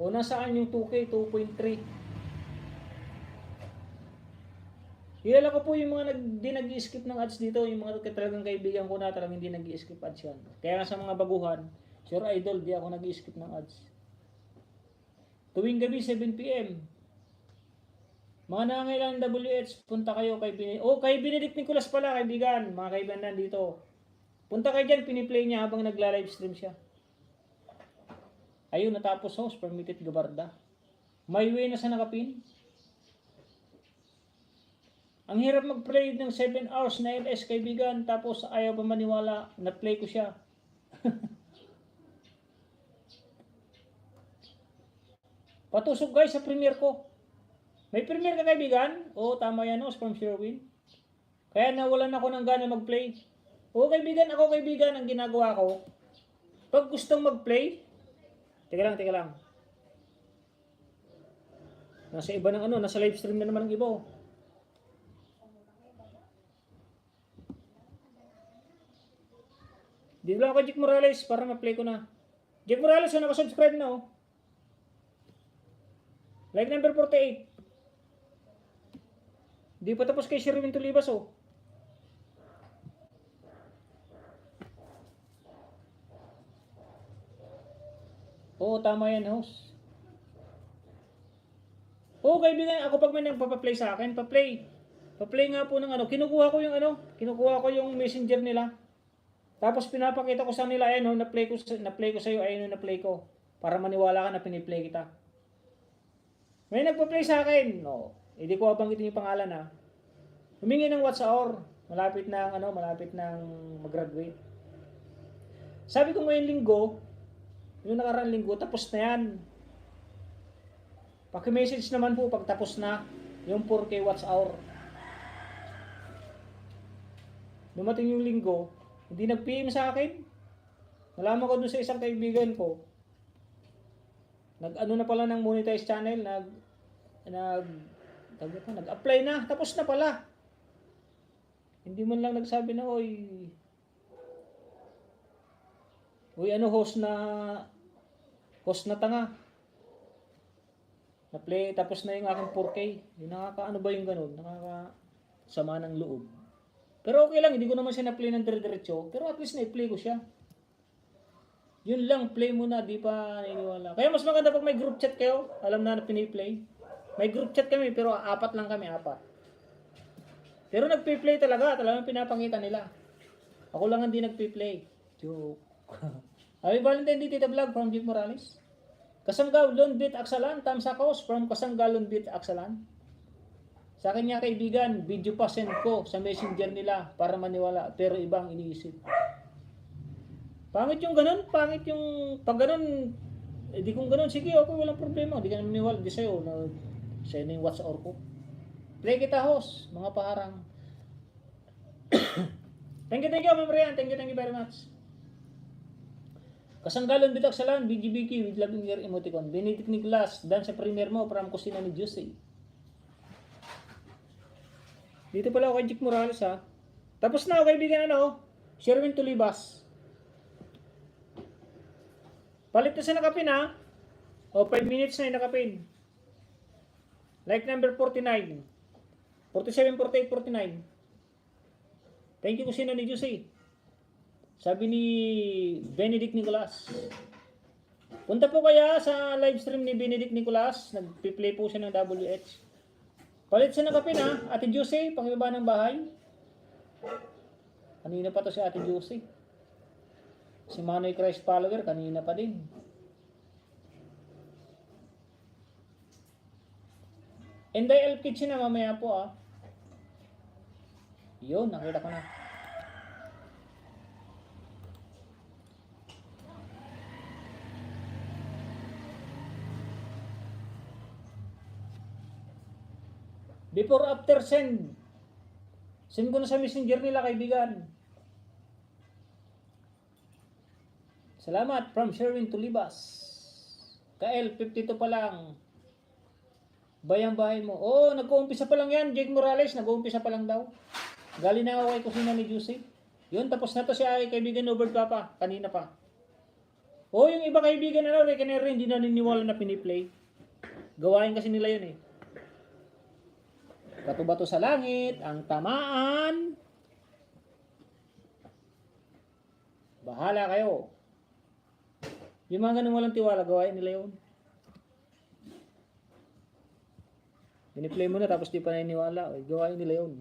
O nasaan yung 2K, 2.3. Kilala ko po yung mga di nag-i-skip ng ads dito, yung mga talagang kaibigan ko na talagang hindi nag-i-skip ads yan. Kaya sa mga baguhan, sure idol, di ako nag-i-skip ng ads. Tuwing gabi 7 PM. Mga nangangailangan WH, punta kayo kay Benedict Nicolas pala, kaibigan. Mga kaibigan nandito. Punta kayo dyan, piniplay niya habang nagla-livestream siya. Ayun, natapos host, permitted Gabarda. May way na sa nakapin. Ang hirap mag-play ng 7 hours na LS, kaibigan. Tapos ayaw pa maniwala, na-play ko siya. Patusok guys sa premiere ko. May premiere ka kaibigan? Oo, tama yan from Sherwin. Kaya nawalan ako ng gana mag-play. Oo kaibigan, ako kaibigan, ang ginagawa ko. Pag gustong mag-play, teka lang. Nasa iba ng nasa live stream na naman ang iba. Dito lang ako Jake Morales para ma-play ko na. Jake Morales, na nakasubscribe na oh. Like number 48. Di pa tapos kay Sherwin Tulibas oh. Oo, tama yan, host. Oo, kaibigan, ako pag may nagpapaplay sa akin, pa-play. Pa-play nga po ng ano, kinukuha ko yung messenger nila. Tapos pinapakita ko sa nila, ayan, oh, na-play ko sa iyo, ayan, na-play ko. Para maniwala ka na piniplay kita. May nagpa-play sa akin, no. Hindi ko babanggitin yung pangalan ha. Humingi ng watch hour. Malapit nang mag-graduate. Sabi ko ngayong linggo, yung nakaraang linggo, tapos na yan. Paki-message naman po pag tapos na yung 4K watch hour. Dumating yung linggo, hindi nag-PM sa akin. Nalaman ko dun sa isang kaibigan ko. Nag-ano na pala ng monetize channel, nag-apply na, tapos na pala. Hindi man lang nagsabi na, oy, host na tanga. Na-play, tapos na yung aking 4K. Yung nakakaano ba yung ganun? Nakakasama ng loob. Pero okay lang, hindi ko naman siya na-play ng dire-diretso. Pero at least na-play ko siya. Yun lang, play muna, di pa naniniwala. Kaya mas maganda pag may group chat kayo, alam na piniplay. May group chat kami, pero 4 lang kami, 4. Pero nagpi-play talagang pinapakita nila. Ako lang hindi nagpi-play. Joke. Happy Valentine Day, Tita Vlog from Jake Morales. Kasanggaw, Lonbit, Aksalan, Tamsakos from Kasanggaw, Lonbit, Aksalan. Sa akin nga kaibigan, video pa send ko sa messenger nila para maniwala, pero ibang iniisip. Pangit yung ganun, pag ganun, di kung ganun, sige, okay, walang problema, di ka na maniwala, di sa'yo, sa'yo na yung watch hour ko. Play kita, host, mga paharang. Thank you, Ma'am Rian, thank you very much. Kasanggalon bitak salan, BGBK with loving your emoticon. Benedict Nicolas, dan sa premier mo, from kusina ni Juicy. Dito pala ako kay Jake Morales ha. Tapos na ako kaibigan Sherwin Tulibas. Palit na sa nakapin ha. O 5 minutes na yung nakapin. Like number 49. 47, 48, 49. Thank you kusina ni Juicy. Sabi ni Benedict Nicolas. Punta po kaya sa live stream ni Benedict Nicolas. Nag-play po siya ng WH. Palit siya ng kape na. Ate Juicy, pakibaba ng bahay. Kanina pa to si Ate Juicy. Si Manoy Christ follower, kanina pa din. Enday Elf Kitchen na mamaya po ah. Yun, nakita ko na. Before after send. Send ko na sa messenger nila kaibigan. Salamat from Sherwin Tulibas. Kael, 52 pa lang. Bayang bahay mo. Oh, nag-uumpisa pa lang yan. Jake Morales, nag-uumpisa pa lang daw. Galing na ako kay kusina ni Juicy. Yun, tapos na to si ay kaibigan Robert Papa. Kanina pa. Oh, yung iba kaibigan kay Canary, hindi na niniwala na piniplay. Gawain kasi nila yun eh. Bato-bato sa langit, ang tamaan. Bahala kayo. Yung mga ganun walang tiwala, gawain nila yun. Piniplay mo na tapos di pa naniniwala. Gawain nila yun.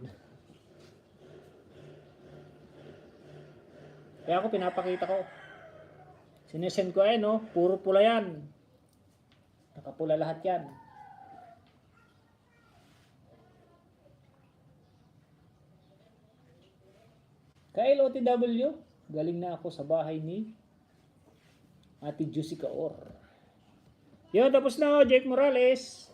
Kaya ako pinapakita ko. Sinesend ko puro pula yan. Nakapula lahat yan. Kyle OTW, galing na ako sa bahay ni Ate Juicy Kaor. Yun, tapos na Jake Morales.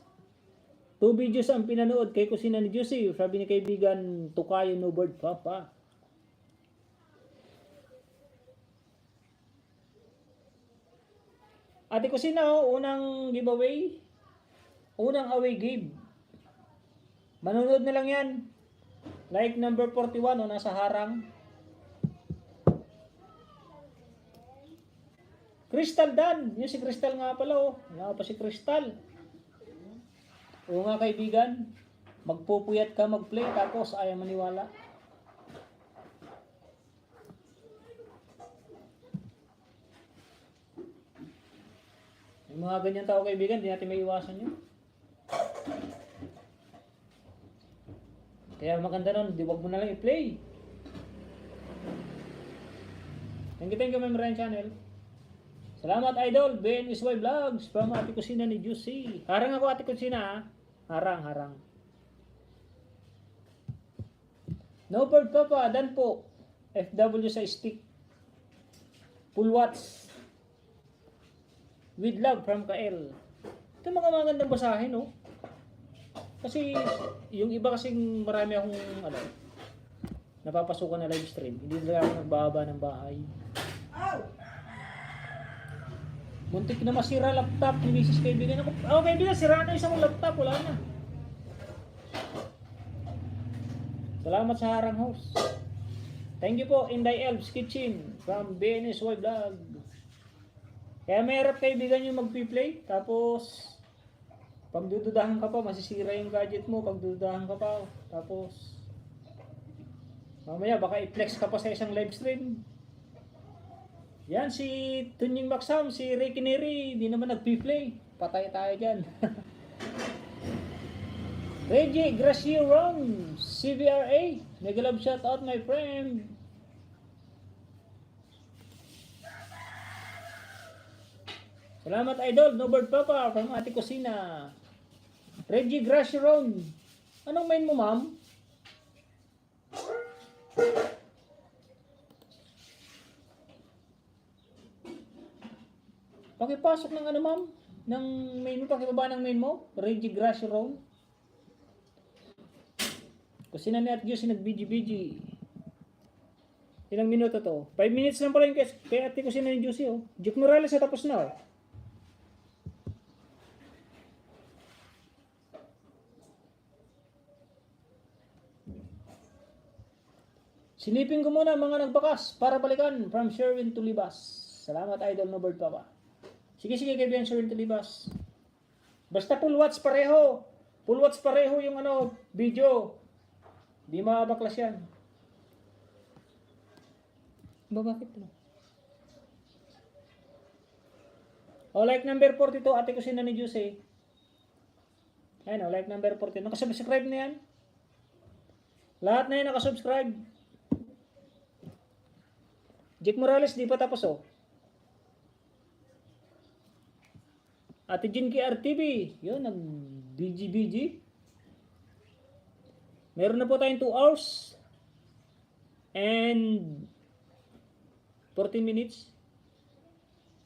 2 videos ang pinanood kay kusina ni Juicy. Sabi ni kaibigan, Tukayo no bird papa. Ate kusina unang giveaway. Unang away game. Manonood na lang yan. Like number 41 nasa harang. Crystal Dan. Yung si Crystal nga pala oh. Wala pa si Crystal. Oo nga kaibigan. Magpupuyat ka mag-play tapos ayaw maniwala. Yung mga ganyan tao kaibigan, di natin may iwasan yun. Kaya maganda nun, di wag mo na lang i-play. Thank you, Ma'am Ryan Channel. Salamat, Idol. Ben Isway Vlogs from Ate Kusina ni Juicy. Harang ako, Ate Kusina, ha? Harang. No bird papa, dan po. FW sa stick. Full watch. With love from Kael. Ito mga magandang basahin, no? Kasi yung iba kasing marami akong napapasukan na live stream. Hindi talaga ako nagbaba ng bahay. Muntik na masira laptop ni Mrs. Kaibigan ako. Oh, kaibigan, sira na isang laptop. Wala na. Salamat sa harang host. Thank you po, Inday Elves Kitchen from BNSY Vlog. Kaya mahirap kaibigan yung magpi-play. Tapos, pagdududahan ka pa, masisira yung gadget mo. Pagdududahan ka pa. Tapos, mamaya baka i-flex ka pa sa isang live stream. Yan, si Tunying Maxam, si Ricky Neri, hindi naman nag-play. Patay tayo dyan. Reggie Gracio Ron, CBRA, mega love shout out my friend. Salamat Idol, No Bird Papa from Ate Kusina. Reggie Gracio Ron, anong main mo ma'am? Pakipasok ng ano ma'am? Ng main mo, pakibaba ng main mo? Reggie Gracio Ron. Kusina ni Ate Juicy nag-BG-BG. Ilang minuto to? 5 minutes lang pala yung kay Ate Kusina ni Juicy oh. Juke Morales na tapos na oh. Silipin ko muna mga nagbakas para balikan from Sherwin to Libas. Salamat Idol No Bird Papa. Sige kaibigan Sherwin to Libas. Basta full watch pareho. Full watch pareho yung video. Di mabaklas yan. Bakit no? O like number 42 Ate Kusina ni Juicy. Ayun o, like number 42. Nakasubscribe na yan. Lahat na yan nakasubscribe. Jake Morales di pa tapos oh. Ate Jean KRTV. Yun, nag-BG-BG. Meron na po tayong 2 hours and 14 minutes.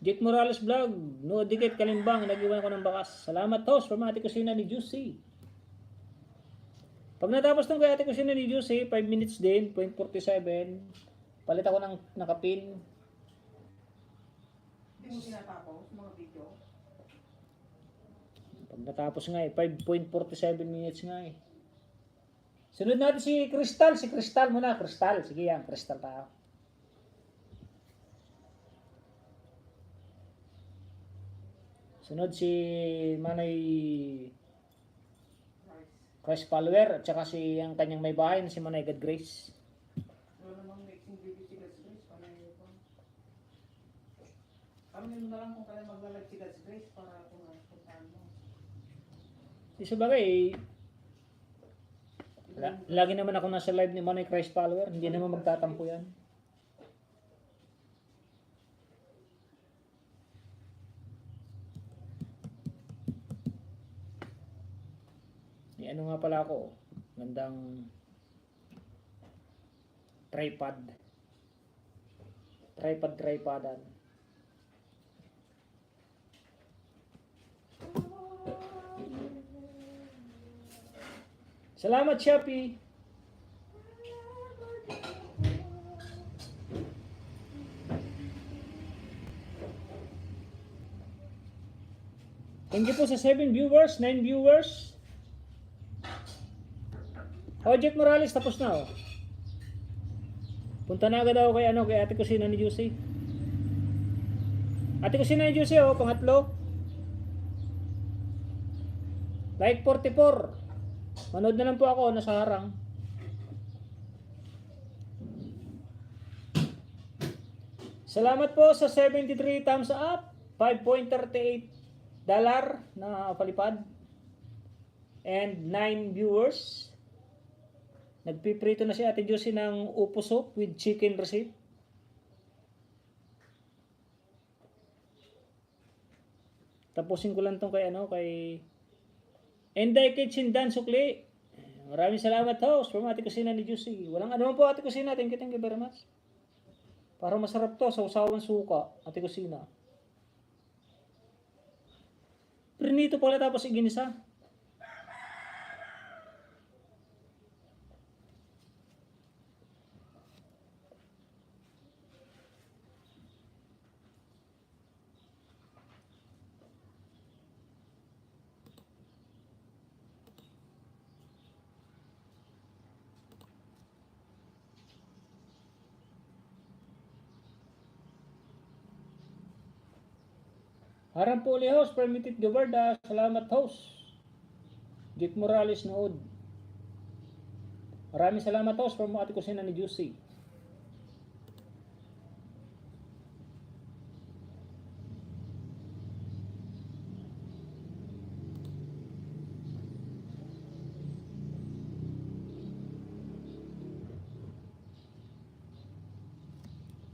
Jake Morales Vlog. No dikit kalimbang. Nag-iwan ko ng bakas. Salamat host from Ate Kusina ni Juicy. Pag natapos nung kay Ate Kusina ni Juicy, 5 minutes din, 0.47. Palit ako ng nakapin. Hindi mo sinatapos mga video. Pag natapos nga 5.47 minutes nga eh. Sunod natin si Crystal muna, Crystal. Sige yan, Crystal tayo. Sunod si Manay Christ follower at saka si ang kanyang may bahay na si Manay God Grace. Wala namang mixing video si God's Grace. Amin na lang kung kaya maglalag si God's Grace para kung puntaan mo. Di sa bagay, lagi naman ako nasa live ni Manay Christ follower. Hindi naman magtatampo yan. Ano nga pala ako? Gandang tripodan. Salamat Shopee. Thank you po sa 7 viewers, 9 viewers. Jack Morales tapos na oh. Punta na agad ako kay Ate Kusina ni Juicy. Ate Kusina ni Juicy, oh, pangatlo. Like 44. Manood na lang po ako, nasa harang. Salamat po sa 73 thumbs up, 5.38 dollar na palipad, and 9 viewers. Nagpiprito na si Ate Juicy ng upo soup with chicken receipt. Tapusin ko lang tong kay Enday Kitchen Dan Sukli. Maraming salamat host from Ate Kusina ni Juicy. Walang ano po Ate Kusina, thank you very much. Para masarap to sa usawang suka, Ate Kusina. Prinito pala tapos iginisa. Harang po uli host, permitted gabarda. Salamat host. Jake Morales nood. Maraming salamat host from Ate Kusina ni Juicy.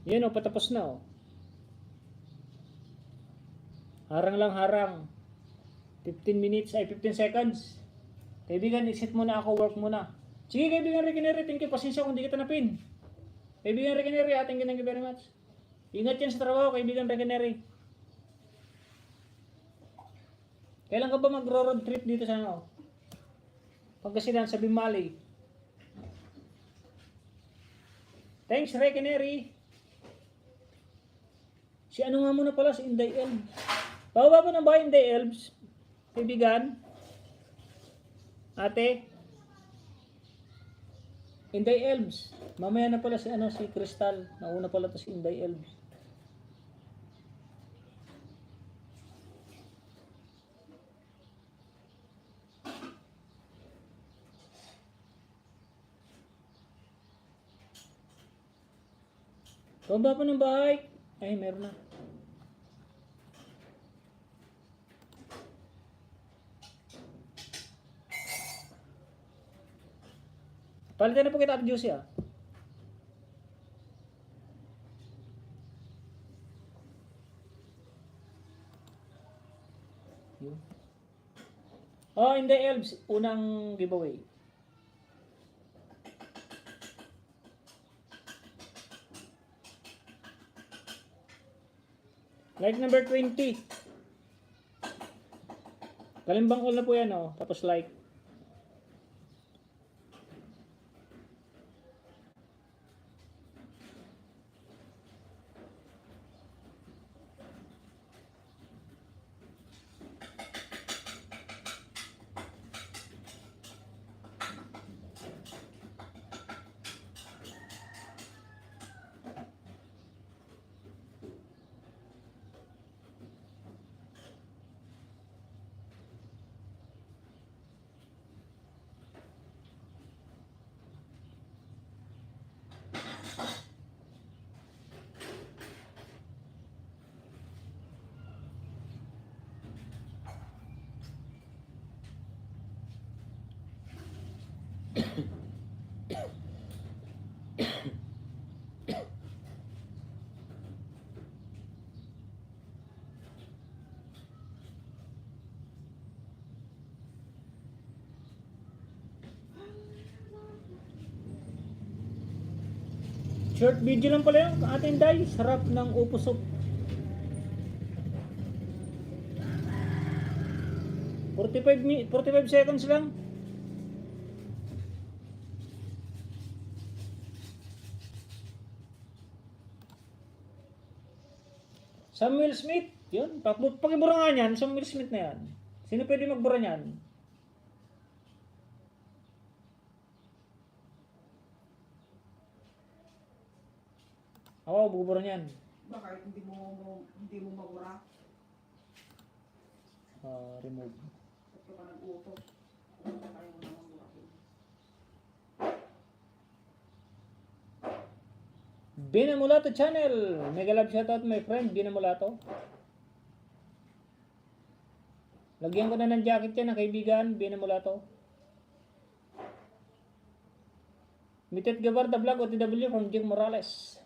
Yan o, patapos na o. Harang lang harang. 15 minutes ay 15 seconds. Kaibigan, exit muna ako, work muna. Sige kaibigan Rekineri, thank you. Pasensya kung di kita napin. Kaibigan Rekineri, thank you very much. Ingat yan sa trabaho, kaibigan Rekineri. Kailan ka ba mag-road trip dito sa ano? Pagkasinan sa Bimali. Thanks Rekineri. Si ano nga muna pala, si Inday Elves. Bababa po ng bahay Inday Elves. Kaibigan. Ate. Inday Elves. Mamaya na pala si Crystal. Nauna pala to si Inday Elves. Bababa po ng bahay. Ay, meron na. Palitan na po kita Ate Juicy ah. Oh, in the Elves, unang giveaway. Like number 20. Kalimbang all na po yan oh. Tapos like. Short video lang pala yung ating day. Sarap ng upo soup. 45 seconds lang. Samuel Smith. Yun. Pakibura nga niyan. Samuel Smith na yan. Sino pwede magbura niyan? Ako, bubura niyan. Ba kahit hindi mo mabura, Remove. at ka pa nag-utos. Kung tayo mo naman burahin. Binamulato channel. Mega love shoutout my friend, Binamulato. Lagyan ko na ng jacket yan ng kaibigan, Binamulato. Mitet Gabarda Vlog, OTW from Jing Morales.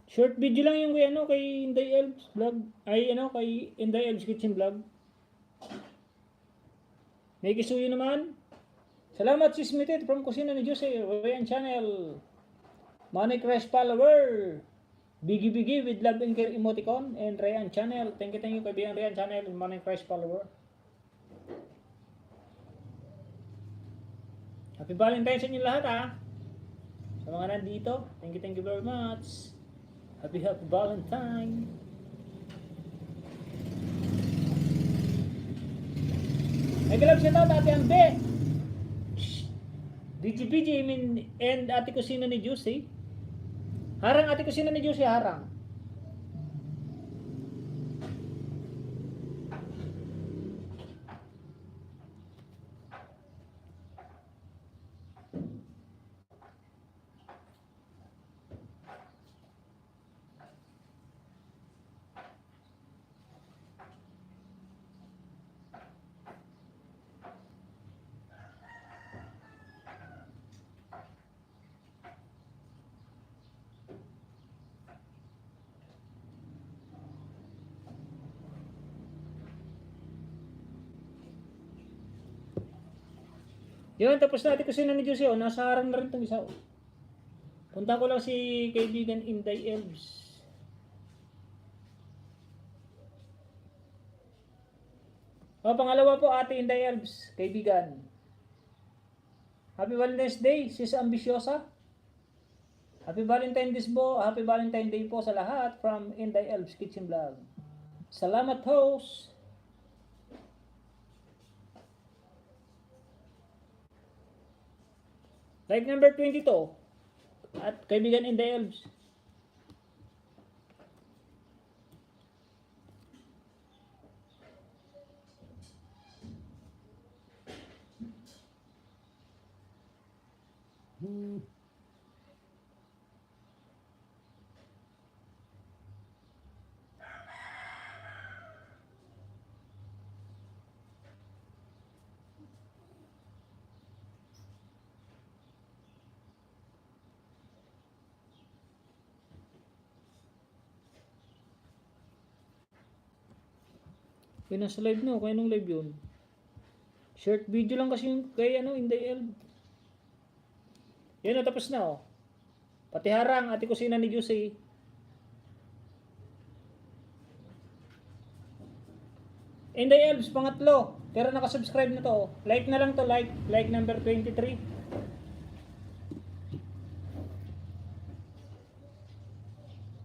Short video lang yung kay Inday Elves Vlog. Kay Inday Elves Kitchen Vlog. May kisuyo naman. Salamat sis Mitet from Kusina ni Jose, Ryan Channel. Money Crash follower. Biggie Biggie with love and care emoticon and Ryan Channel. Thank you kaibigan Ryan Channel and Money Crash follower. Happy Valentine's sa inyo lahat ha. Sa mga nandito, thank you very much. Happy Valentine. Nag-love siya daw Ate Ambe. DGPG and Ate Kusina ni Juicy. Harang Ate Kusina ni Juicy, harang. Yun, tapos natin Kusina ni Jose, nasa harang na rin itong isa. Punta ko lang si kaibigan Inday Elves. Pangalawa po Ate Inday Elves, kaibigan. Happy Valentine's Day, sis Ambisyosa. Happy Valentine's Day po sa lahat from Inday Elves Kitchen Vlog. Salamat host. Like number 22 at kaibigan Inday Elves. Yun nasa live no, kaya nung live yun. Short video lang kasi yung kay Inday Elves. Yun na, tapos na oh. Pati harang, Ate Kusina ni Juicy. Inday Elves, pangatlo. Pero nakasubscribe na to. Like na lang to, like number 23.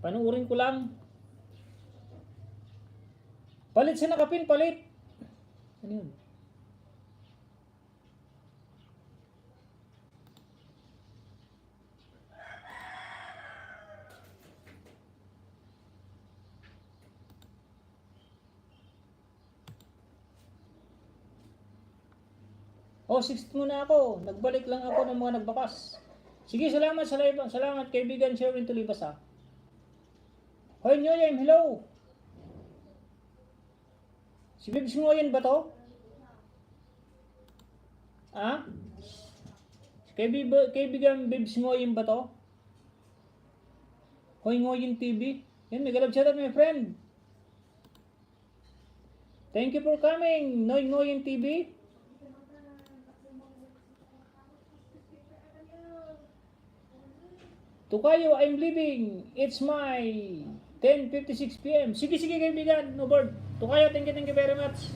Panuurin ko lang. Palit siya nakapin, palit. Ano yun? Oh, 60 muna ako. Nagbalik lang ako ng mga nagbakas. Sige, salamat sa live. Salamat kaibigan Sherwin Tulibas ha. Hoy, Nyoyem, hello. Si Bibs Ngoyen ba to? Ha? Kaibigan Bibs Ngoyen ba to? Hoy, Ngoyen TV. Yan, may galab shoutout my friend. Thank you for coming, Noy Ngoyen TV. Tukayo, I'm leaving. It's my 10:56 PM. Sige kaibigan, no board. Tukayo, thank you very much.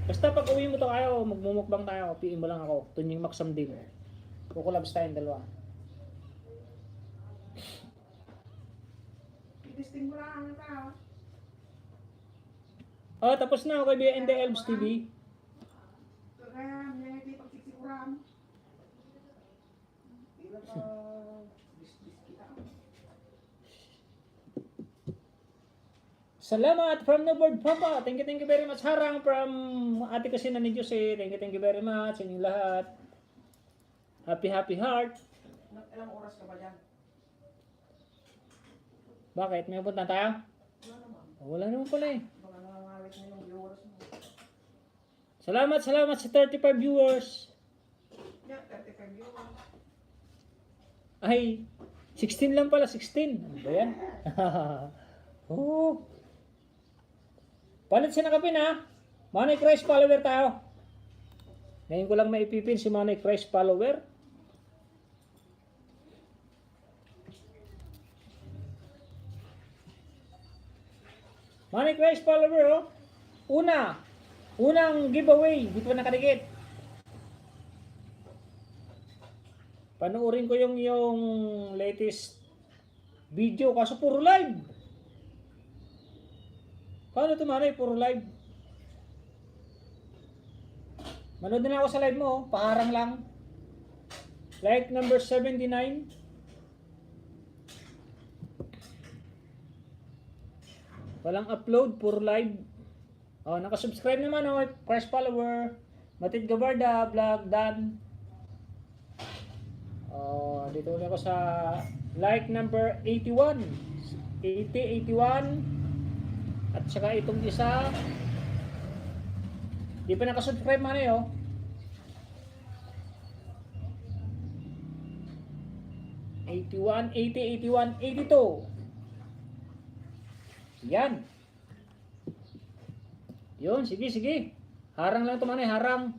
Basta pag uwi mo to kayo, magmumukbang tayo. PM mo lang ako. Tunying Maksam din. Kukulabs tayong dalawa. Itisting mo lang ang tao. Oh, tapos na ako kaibigan Inday Elves TV. Kaya, may pagsiksikuran. Bis kita. Salamat from Nobord Papa. Thank you very much. Harang from ate kasi na ni Jose. Thank you very much sa inyong lahat. Happy heart. Ilang oras ka ba dyan? Bakit? May punta tayo? Wala naman. Wala naman pala eh. Baka nangangawit na yung viewers mo. Salamat sa 35 viewers. Yeah, 35 viewers. Ay, 16 lang pala, 16. Ano ba yan? Oh. Palit si nakapin ha. Manay Christ follower tayo. Ngayon ko lang maipipin si Manay Christ follower. Manay Christ follower oh. Unang giveaway. Di pa nakadikit. Panoorin ko yung latest video kaso puro live. Paano ito Manay? Puro live. Manood na ako sa live mo, oh. Paharang lang. Like number 79. Walang upload, puro live. Oh, nakasubscribe naman oh, Christ follower. Matid Gabarda, vlog Dan. Oh, dito ulit ako sa like number 81. 81. At saka itong isa. Di pa nakasubscribe man eh oh. '81, 80, 81, 82. Yan. Yun, sige. Harang lang ito man eh, harang.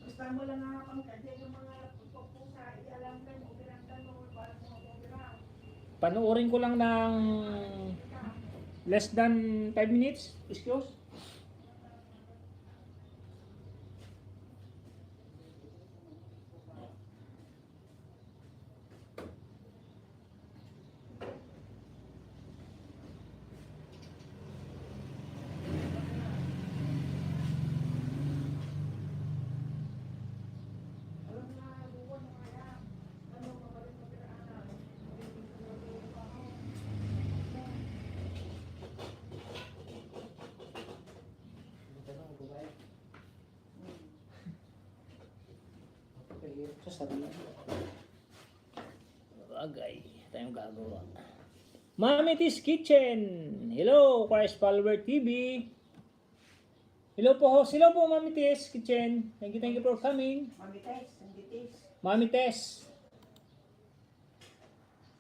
Basta mo lang nakakang kasi yung mga pusa, ialam ka mo, pinagdan mo, parang mga pumira. Panoorin ko lang ng less than 5 minutes. Excuse. Alam na, buwan mo kaya, ano, mabalik mo pinaanan. Sa sarili. Bagay. Tayong gagawa. Mami T's Kitchen. Hello, Christ Follower TV. Hello po, Mami T's Kitchen. Thank you for coming. Magites. Mami Tess.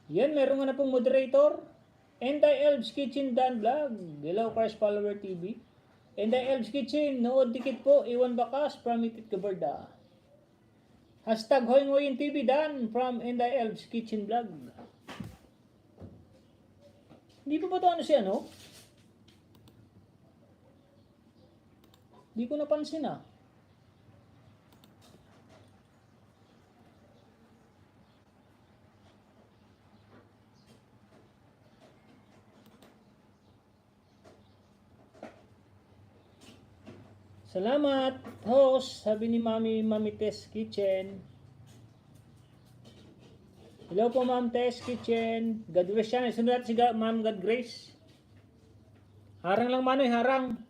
Yan, meron nga na pong moderator. Enday Elves Kitchen Dan Vlog. Hello, Christ Follower TV. Enday Elves Kitchen. Nood dikit po. Iwan Bakas from Itit Gabarda. Hashtag Hoy TV Dan from Enday Elves Kitchen Vlog. Hindi pa ba ito ano si ano? Hindi ko napansin ah. Salamat, host, sabi ni Mami Tess Kitchen. Hello po, Ma'am Tess Kitchen. God bless yan. Sunod natin si Ma'am God Grace. Harang lang, Manoy, harang.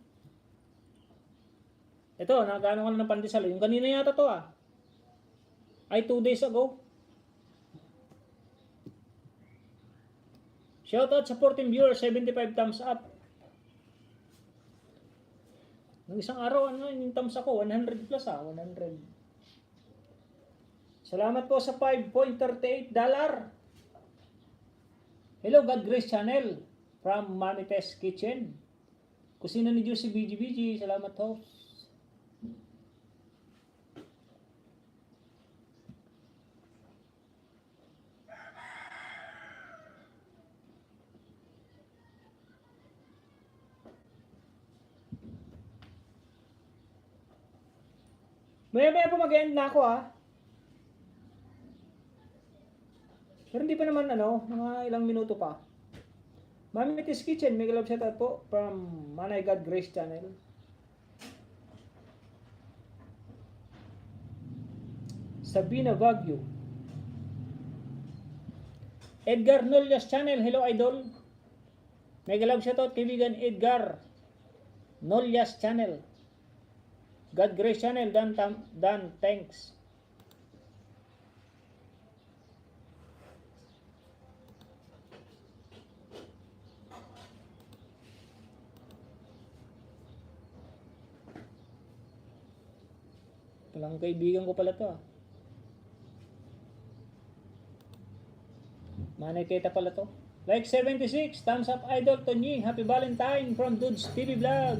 Ito, nagano ka na ng pandesal. Yung kanina yata to ah. Ay, 2 days ago. Shoutout sa 14 viewers, 75 thumbs up. Nung isang araw, ano, yung thumbs ako, 100 plus ah, 100. Salamat po sa $5.38. Hello, God Grace Channel from Mami Tess Kitchen. Kusina ni Juicy BG. Salamat ho. Maya po mag-end na ako ah. Pero hindi pa naman ano, mga ilang minuto pa. Mami Tess Kitchen, mega love shout out po from Manay God Grace Channel. Sabina Baguio. Edgar Nolias Channel, hello idol. Mega love shoutout kaibigan Edgar Nolias Channel. God Grace Channel, Dan, thanks. Palang kaibigan ko pala to. Manay kita pala to. Like 76, thumbs up idol Tony. Happy Valentine from Dudes TV Vlog.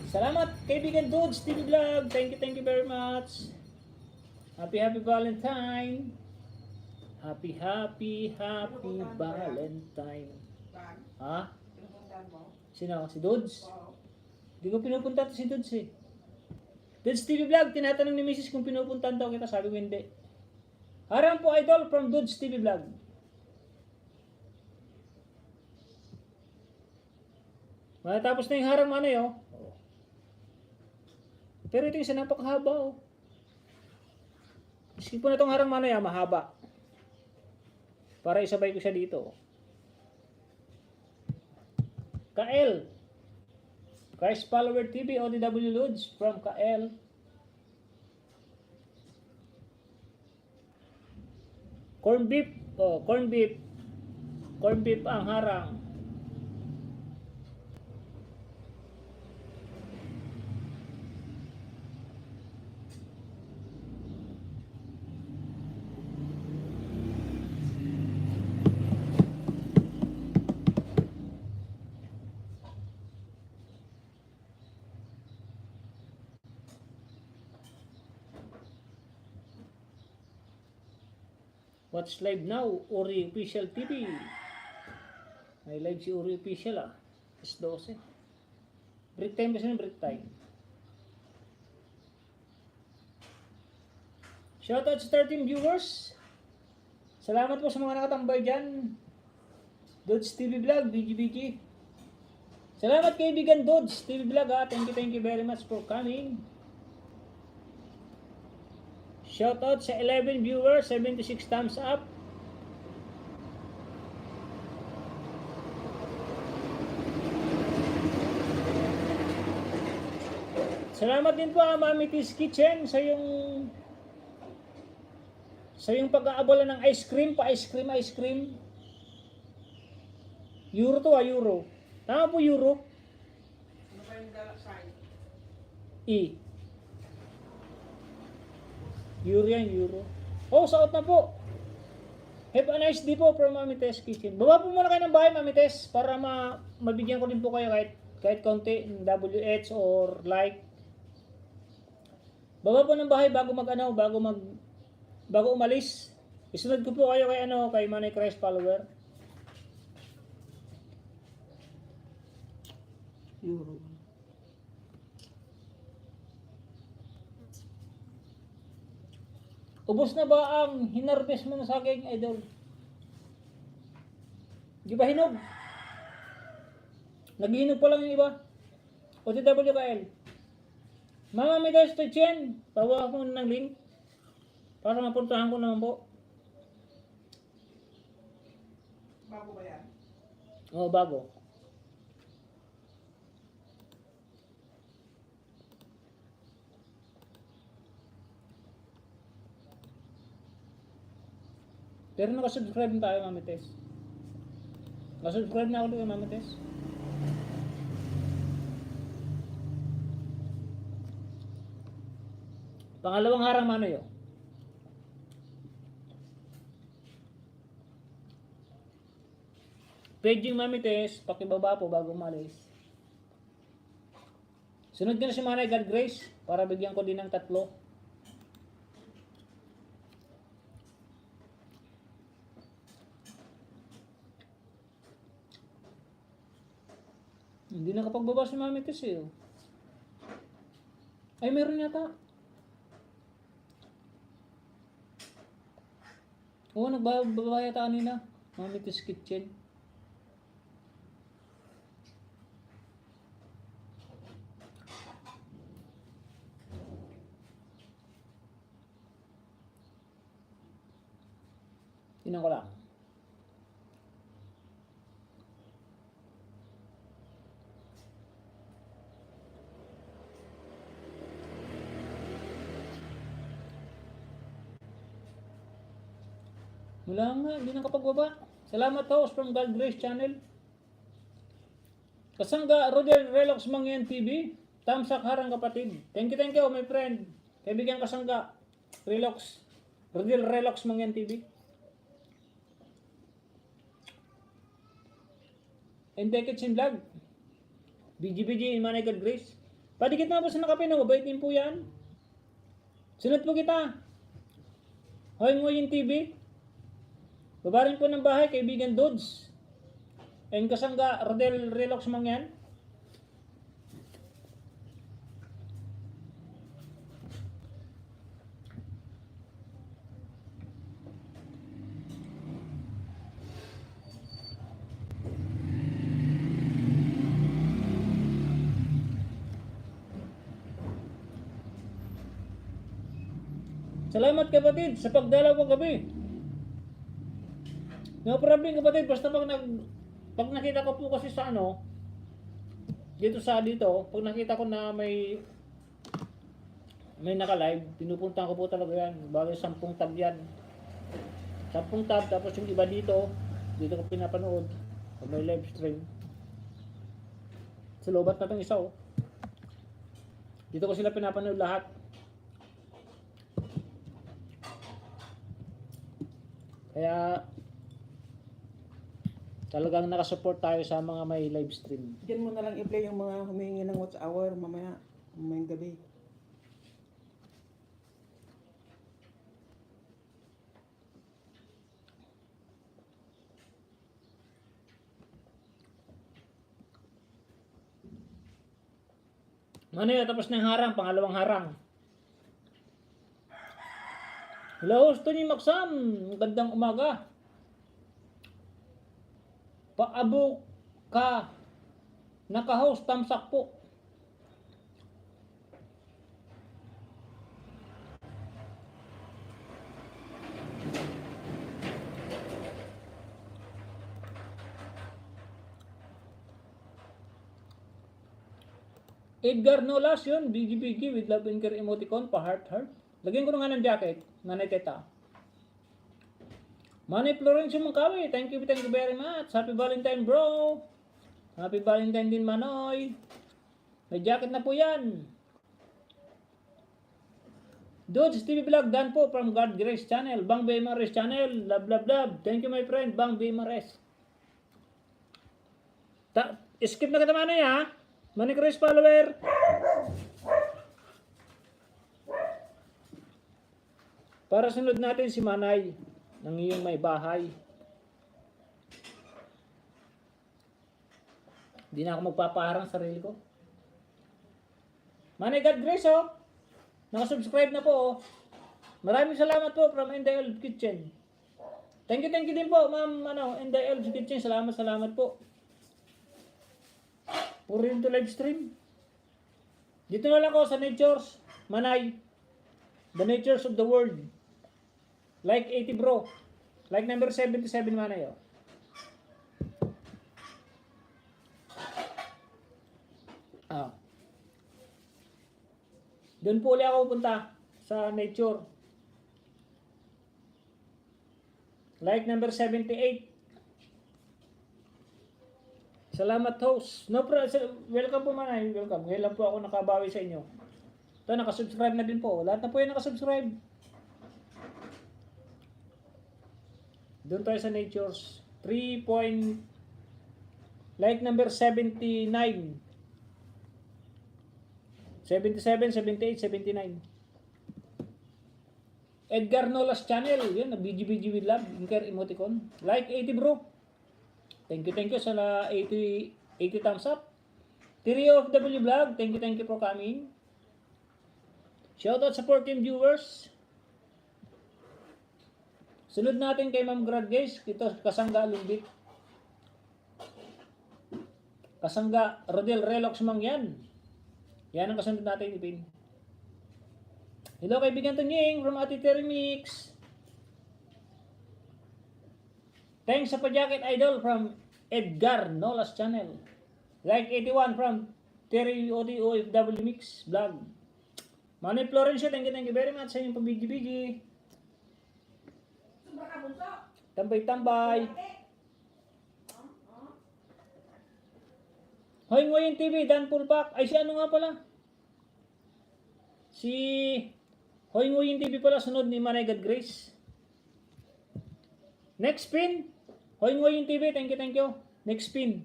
Salamat kaibigan Dudes TV Vlog. Thank you very much. Happy Valentine. Happy Valentine. Dan, Ha? pinupuntahan mo? Sino? Si Dudes? Oo. Di ko pinupunta to si Dudes eh. Dudes TV Vlog, tinatanong ni Mrs. kung pinupuntahan daw kita, sabi ko hindi. Harang po idol from Dudes TV Vlog. Matapos na yung harang ano yun. Pero ito yung isa napakahaba oh. Isip po na itong harang mano yan, mahaba. Para isabay ko siya dito. Kael. Christ Follower TV, ODW Lods from Kael. Corn beef. Oh, corn beef. Corn beef ang harang. Watch live now, Uri Official TV. May live si Uri Official ah. Is 12. Break time kasi ng break time. Shoutout sa 13 viewers. Salamat po sa mga nakatambay dyan. Dodge TV Vlog, BGBG. Salamat kaibigan Dodge TV Vlog ah. Thank you very much for coming. Shoutout sa 11 viewers, 76 thumbs up. Salamat din po Mami T's Kitchen sa yung pag-aabala ng ice cream, ice cream. Euro to euro. Tama po euro. Ano ba yung sign? E. Euro yan, euro. Oh, saot na po. Have a nice day po from Mami Tess Kitchen. Baba po muna kayo ng bahay, Mami Tess, para mabigyan ko din po kayo kahit konti, WH or like. Baba po ng bahay bago umalis. Isunod ko po kayo kay Manay Christ Follower. Euro. Ubos na ba ang hinarvest mo na saging, idol? Di ba hinog? Naghihinog pa lang yung iba. OTWKL. Mama, may guys to Chen. Bawa ko ng link. Para mapuntahan ko naman po. Bago ba yan? Oo, bago. Pero nakasubscribe na tayo, Mami Tess. Nakasubscribe na ako doon, Mami Tess. Pangalawang harang mano yun. Paging Mami Tess, pakibaba po bago umalis. Sunod ka na si Manay God Grace para bigyan ko din ng 3. Hindi nakapagbaba si Mami Tess eh. Ay, meron yata. Oo, nagbababa yata kanina. Mami Tess Kitchen. Tingnan ko lang. Wala nga, hindi nakapagbaba. Salamat host from God Grace Channel. Kasangga, Rodel Relox Mangyan TV. Tamsak harang kapatid. Thank you my friend. Kaibigan kasangga. Relox. Rodel Relox Mangyan TV. And take it in vlog. BGBG in Manay God Grace. Padikit na po sa nakapino. Mabait din po yan. Sunod po kita. Hoy Ngoyin TV. Babarin po ng bahay, kaibigan Dudes. And kasangga, Rodel Relox Mangyan. Salamat kapatid sa pagdalaw ko gabi. No problem kapatid, basta pag nakita ko po kasi sa pag nakita ko na may naka-live, pinupuntahan ko po talaga yan. Bagay 10 tab yan. 10 tab, tapos yung iba dito ko pinapanood. Pag may live stream. Sa lobat na itong isa Dito ko sila pinapanood lahat. Kaya talagang nakasupport tayo sa mga may live stream. Diyan mo na lang i-play yung mga humingi ng watch hour mamaya, mamayang gabi. Ano yun? Tapos na yung harang, pangalawang harang. Hello, Tony Maksam. Gandang umaga. Paabo ka. Naka-host, tamsak po. Edgar Nolas yun. BGBG with love and care emoticon. Pa-heart. Lagyan ko na nga ng jacket. Nanay teta. Manny Florencio Mangkawi. Thank you very much. Happy Valentine bro. Happy Valentine din Manoy. May jacket na po yan. Dudes TV Vlog. Dan po from God Grace Channel. Bang Bimares Channel. Love. Thank you my friend. Bang Bimares. Skip na kita Manoy ha. Manny Grace follower. Para sunod natin si Manay ng iyong may bahay. Hindi na ako magpapaharang sarili ko. Manay God Grace Nakasubscribe na po Maraming salamat po from Inday Elves Kitchen. Thank you din po ma'am Inday Elves Kitchen. Salamat po. Puro yun to live stream. Dito na lang ako sa Natures Manay. The Natures of the World. Like 80 bro. Like number 77 Manay Doon po ulit ako pupunta sa Nature. Like number 78. Salamat host. Welcome po Manay. Welcome. Ngayon lang po ako nakabawi sa inyo. Ito, nakasubscribe na din po. Lahat na po yung nakasubscribe. Doon tayo sa Natures. Like number 79. 77, 78, 79. Edgar Nolas Channel. Yun, BGBG with love. Inker emoticon. Like 80 bro. Thank you sa 80 thumbs up. Trio of W Vlog. Thank you for coming. Shoutout sa 14 viewers. Sunod natin kay Ma'am Grad guys. Ito kasangga Lumbit. Kasangga Rodel Relox Mangyan. Yan ang kasunod natin ipin. Hello kaibigan Tunying from Ati Terry Mix. Thanks sa pa-jacket idol from Edgar Nolas Channel. Like 81 from Terry OFW Mix Vlog. Manny Florencio, thank you very much sa inyong pabigi-bigi. Tambay-tambay. Hoy, Ngoyin TV, Dan Pulpak. Ay, si ano nga pala? Si Hoy, Ngoyin TV pala, sunod ni Manay God Grace. Next spin. Hoy, Ngoyin TV, thank you, thank you. Next spin.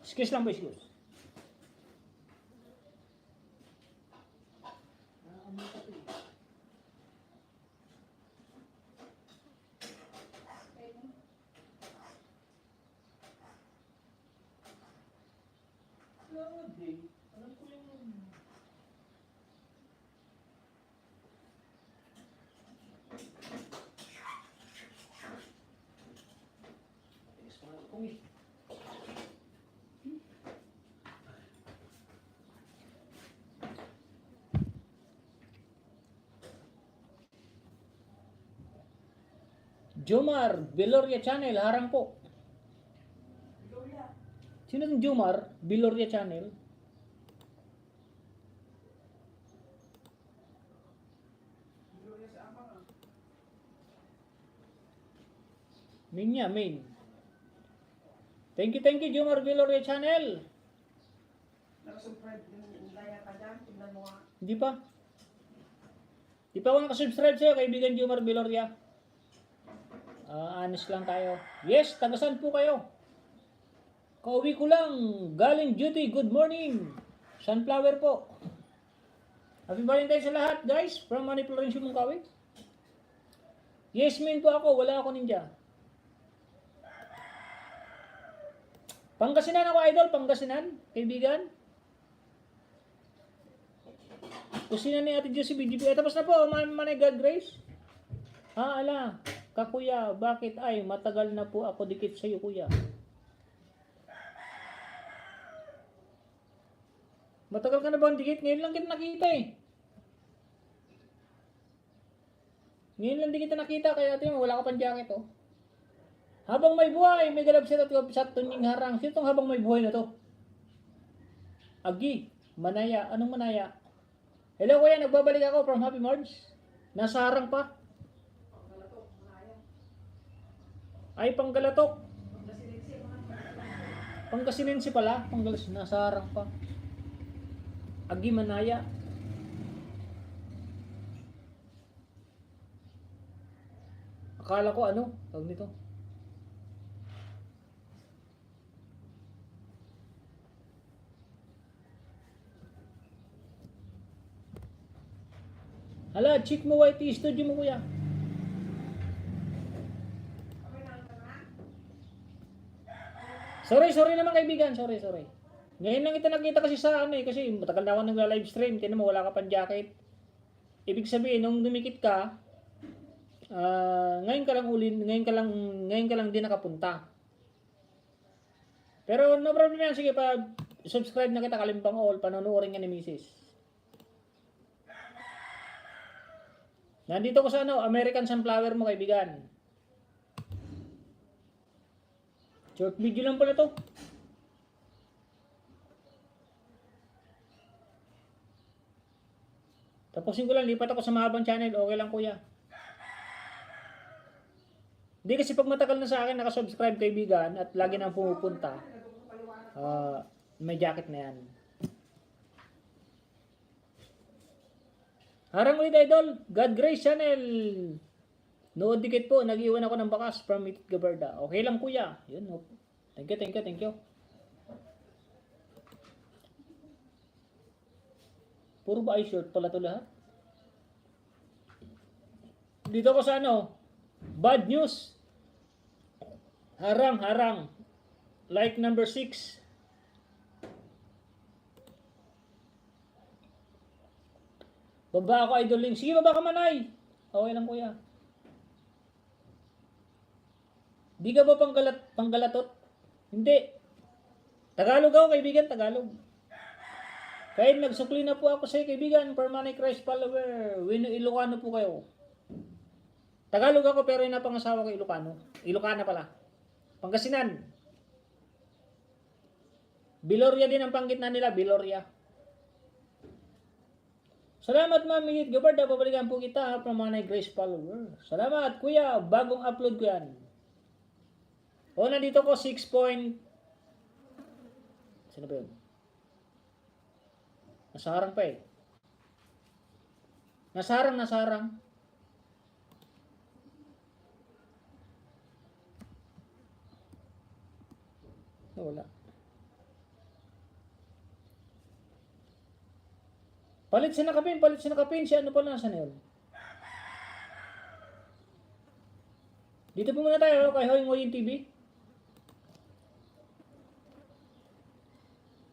Excuse lang po, excuse. Jomar, Biloria Channel, harang po. Sino yung Jomar, Biloria Channel? Main niya, main. Thank you, Jomar Biloria Channel. Nakasubscribe din Daya ka dyan. Tignan mo nga. Hindi pa. Di pa ako nakasubscribe sa'yo, kaibigan Jomar Biloria. Honest lang tayo. Yes, tagasan po kayo. Kauwi ko lang. Galing duty. Good morning. Sunflower po. Happy Valentine's sa lahat, guys. From Manny Florencio Mungkawi. Yes, man po ako. Wala ako ninja. Pangasinan ako, idol. Pangasinan. Kaibigan. Kusina ni Ate Josie BGP. Tapos na po. Manay God Grace. Ala. Kakuya, bakit ay matagal na po ako dikit sa iyo, kuya? Matagal ka na bang dikit? Ngayon lang kita nakita eh. Ngayon lang di kita nakita, kaya ito wala ka pang jacket oh. Habang may buhay, may galabsit at kapsat tunying harang. Sino itong habang may buhay na to? Agi, Manaya. Anong Manaya? Hello kuya, nagbabalik ako from Happy March. Nasa harang pa. Ay, Panggalatok. Pangasininsi pala. Nasa harang pa. Agi, Manaya. Akala ko ano? Tawag nito. Hala, check mo YT studio mo kuya. Sorry naman kaibigan, sorry. Ngayon lang kita nakita kasi sa ano eh, kasi matagal na ako nagla-live stream, tinan mo wala ka pang jacket. Ibig sabihin, nung dumikit ka, ngayon ka lang din nakapunta. Pero no problem yan, sige pa, subscribe na kita Kalimbang All, panonoodin ka ni Mrs. Nandito ko sa ano, American Sunflower mo kaibigan. Short video lang pala to. Tapusin ko lang, lipat ako sa mahabang channel. Okay lang kuya. Hindi kasi pag matagal na sa akin nakasubscribe kaibigan at lagi nang pumupunta, may jacket na yan. Harang ulit idol, God Grace Channel. Nood dikit po, nag-iwan ako ng bakas from Mitit Gabarda. Okay lang kuya. Yun, thank you. Puro ba ay short pala to lahat? Dito ko sa ano, bad news. Harang. Like number 6. Baba ako idol link. Sige, baba ka manay. Okay lang kuya. Di ka ba panggalatot? Hindi. Tagalog ako kaibigan, Tagalog. Kahit nagsukli na po ako sa kaibigan, permanent Christ follower, Ilocano po kayo. Tagalog ako pero yung napangasawa ko Ilocano. Ilocana pala. Pangasinan. Biloria din ang panggitna nila, Biloria. Salamat Ma'am Migit Gabarda, babalikan po kita from Manay Grace follower. Salamat Kuya, bagong upload ko yan. O, nandito ko 6 point. Sino ba yun? Nasarang pa eh. Nasarang. Wala. Palit siya na kapin. Si ano pala, nasa na yun? Dito po muna tayo kay Hoy Ngoyin TV.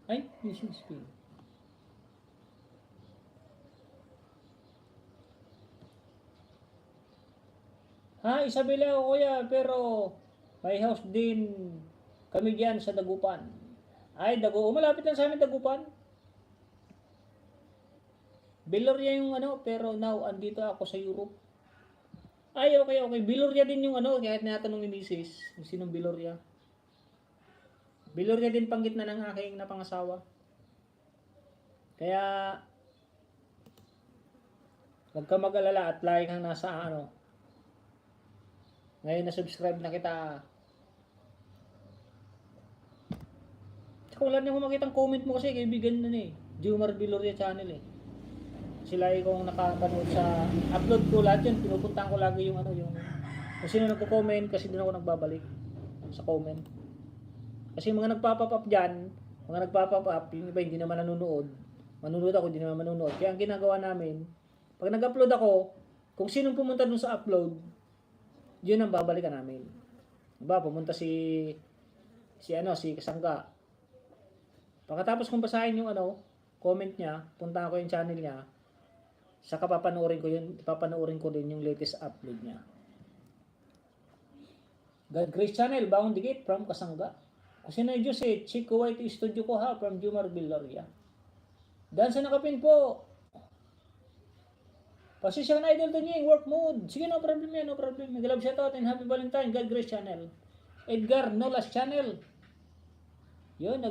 Ay, mission speed. Ha, Isabela o kuya, pero may house din kami diyan sa Dagupan. Ay, malapit lang sa amin Dagupan. Bilorya yung ano, pero now andito ako sa Europe. Ay, okay. Bilorya din yung ano, kahit natanong ni Mrs. Kung sinong Bilorya. Bilorya din panggitna ng aking napangasawa. Kaya, huwag ka mag-alala at lagi kang nasa ano. Ngayon na-subscribe na kita. Tsaka wala niyo makitang comment mo kasi kaibigan na eh. Jomar Bilorya channel eh. Sila kung nakapanood sa upload ko lahat yun, pinupuntahan ko lagi yung ano, yung kung sino nagko-comment kasi doon ako nagbabalik sa comment. Kasi yung mga nagpapap up dyan, mga nagpapap up, yung iba hindi naman nanonood. Manunood ako, hindi naman manunood. Kaya ang ginagawa namin, pag nag-upload ako, kung sinong pumunta dun sa upload, yun ang babalikan namin. Diba, pumunta si Kasangga. Pagkatapos kong basahin yung ano, comment niya, punta ko yung channel niya, saka papanoorin ko din yung latest upload niya. God Grace Channel, Bagong Dikit from Kasangga. Kasi na Diyos eh, Chico White Studio ko ha, from Jomar Bilorya. Dan sa nakapin po. Pasisya na idol to niya, work mode. Sige, no problem yan, no problem. Mag-love shoutout and happy Valentine, God Grace Channel. Edgar Nolas Channel. Yun,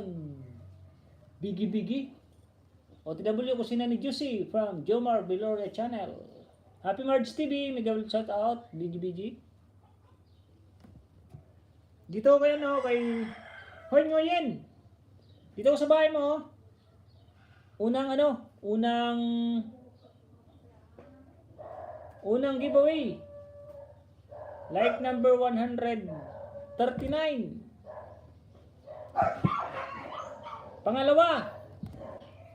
bigi. OTW ko sina ni Juicy from Jomar Bilorya Channel. Happy March TV, mag-love shoutout, bigi. Dito kayo no, kay Hoy Ngoyin. Dito ko sa bahay mo. Unang giveaway. Like number 139.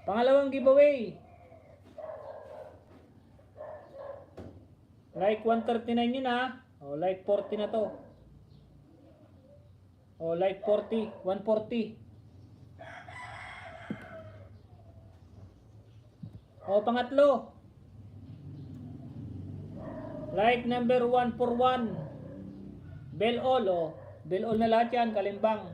Pangalawang giveaway. Like 139 yun ha. O, like 40 na to. O, like 40. 140. O, pangatlo. Like number 141. Bell all, o. Bell all na lahat yan, kalimbang.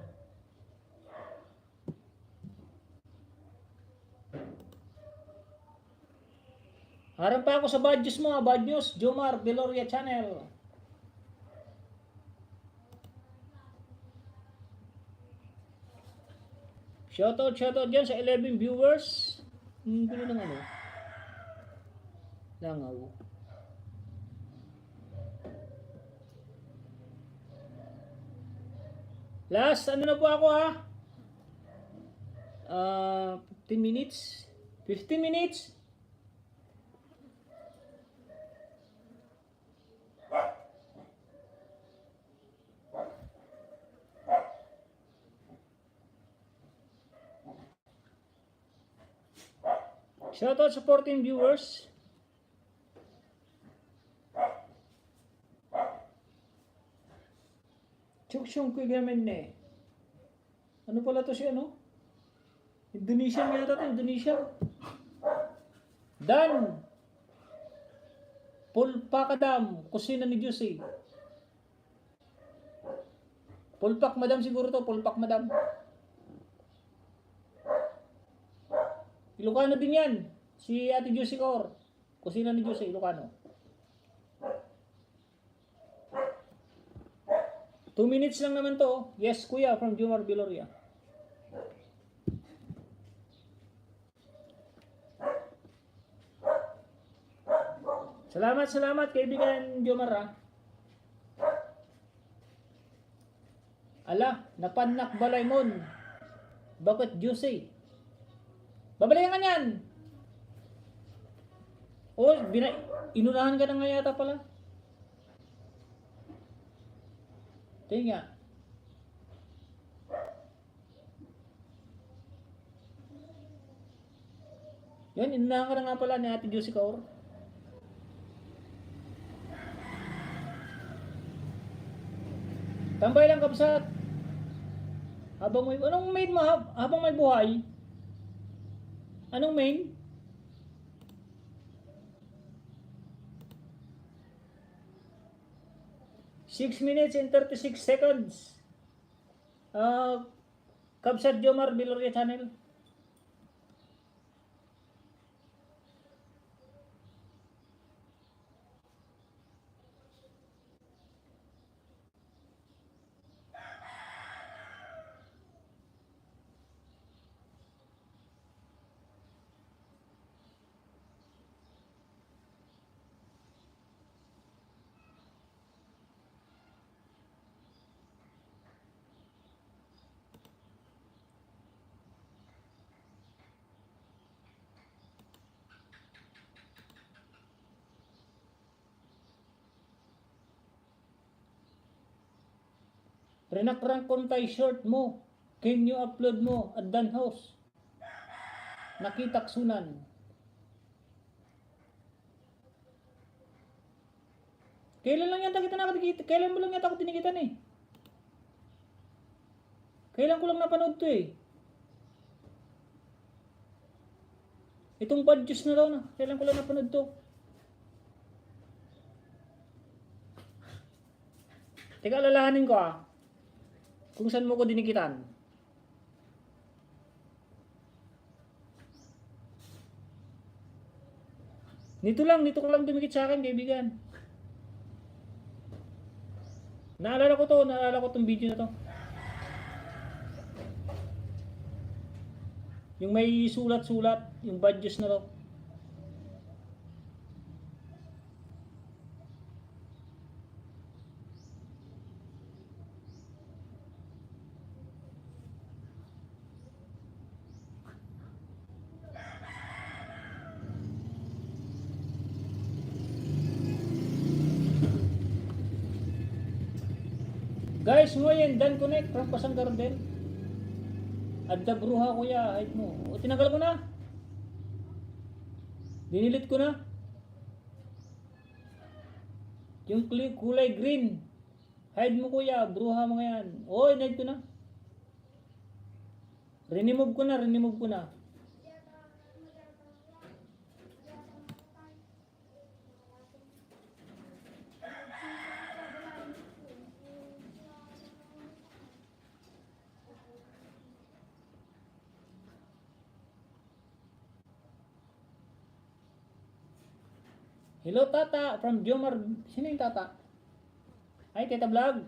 Harap pa ako sa bad news mo, bad news, Jomar Bilorya Channel. Shoutout dyan sa 11 viewers. Gulo ng ano. Langaw. Last, ano na po ako ha? 15 minutes. 15 minutes. Shoutout sa 14 viewers. Chuksyong ko gamen ne. Ano pala to si ano? Indonesia nga ito, Indonesia. Dan. Pulpakadam, kusina ni Diyos eh. Pulpak madam siguro to, pulpak madam. Ilocano din yan. Si Ate Juicy Cor. Kusina ni Juicy, Ilocano. 2 minutes lang naman to. Yes, kuya, from Jomar Bilorya. Salamat kaibigan Jomar. Ala, napanak balay mon. Bakit juicy? Babalayan ka niyan. Oh, inunahan ka na nga yata pala. Tinga. Yan, inunahan ka na nga pala ni Ate Juicy Kaur. Tambay lang kapsat. Anong main mo habang may buhay? Anong main? Six minutes and 36 seconds. Kapsat Jomar Biloria channel. Renakrank kontay short mo. Can you upload mo at Dan House? Nakitak sunan. Kailan lang yata kita nakikita? Kailan mo lang yata ako tinikitan eh? Kailan ko lang napanood to eh? Itong bad juice na daw na. Kailan ko lang napanood to? Teka, alalahanin ko ah. Kung saan mo ko dinikitan. Nito ko lang dumikit sa akin, kaibigan. Naalala ko tong video na to. Yung may sulat-sulat, yung badges na to. Guys, ngayon, Dan Connect from Pasang Garden. Adda bruha kuya, hide mo. O, tinagal ko na. Dinilit ko na. Yung kulay green. Hide mo kuya, bruha mo yan. O, hide ko na. Remove ko na. Hello Tata from Jomar. Sino yung Tata? Ay, Teta Vlog.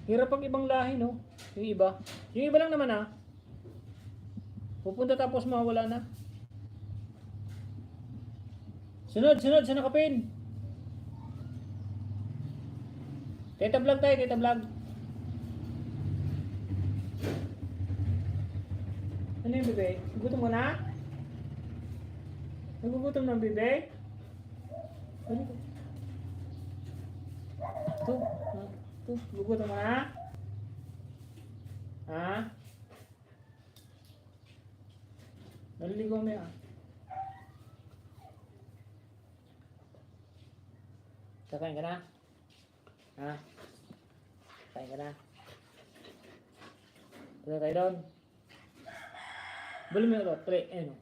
Hirap ang ibang lahi, no? Yung iba. Yung iba lang naman, ah. Pupunta tapos mawala na. Sunod sa nakapin. Teta Vlog tayo, Teta Vlog. Ano yung bebe? Gutom mo na? Nagugutom ng bebe? Ano ito? Ito, gugutom mo na? Ha? Naliligaw mo yan. Kakain ka na? Ha? Kakain ka na? Punta tayo doon. Balik mo yung rotre. Ano?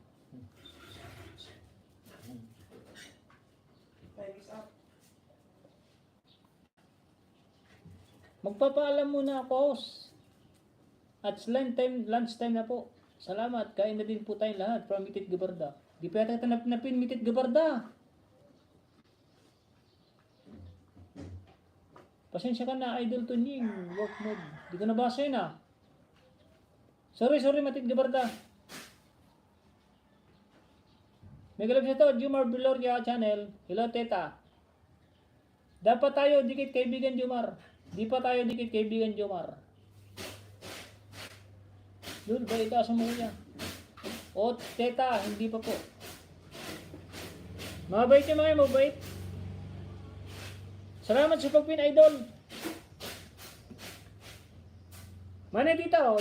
Time is up. Magpapaalam muna ako. At lunch time na po. Salamat. Kain na din po tayong lahat from Mitit Gabarda. Di pa yata tanap-napin Mitit Gabarda. Pasensya ka na, Idol Tunying. Work mode. Di ko nabasa yun ah. Sorry, Matit Gabarda. Megalab siya to, Jumar Biloria channel. Hello, Teta. Dapat tayo dikit kaibigan Jumar. Di pa tayo dikit kaibigan Jumar. Doon, balik ka sa mga niya. O, Teta, hindi pa po. Mabait yung mga mabait. Salamat sa pagpin, Idol. Mana dito, oh.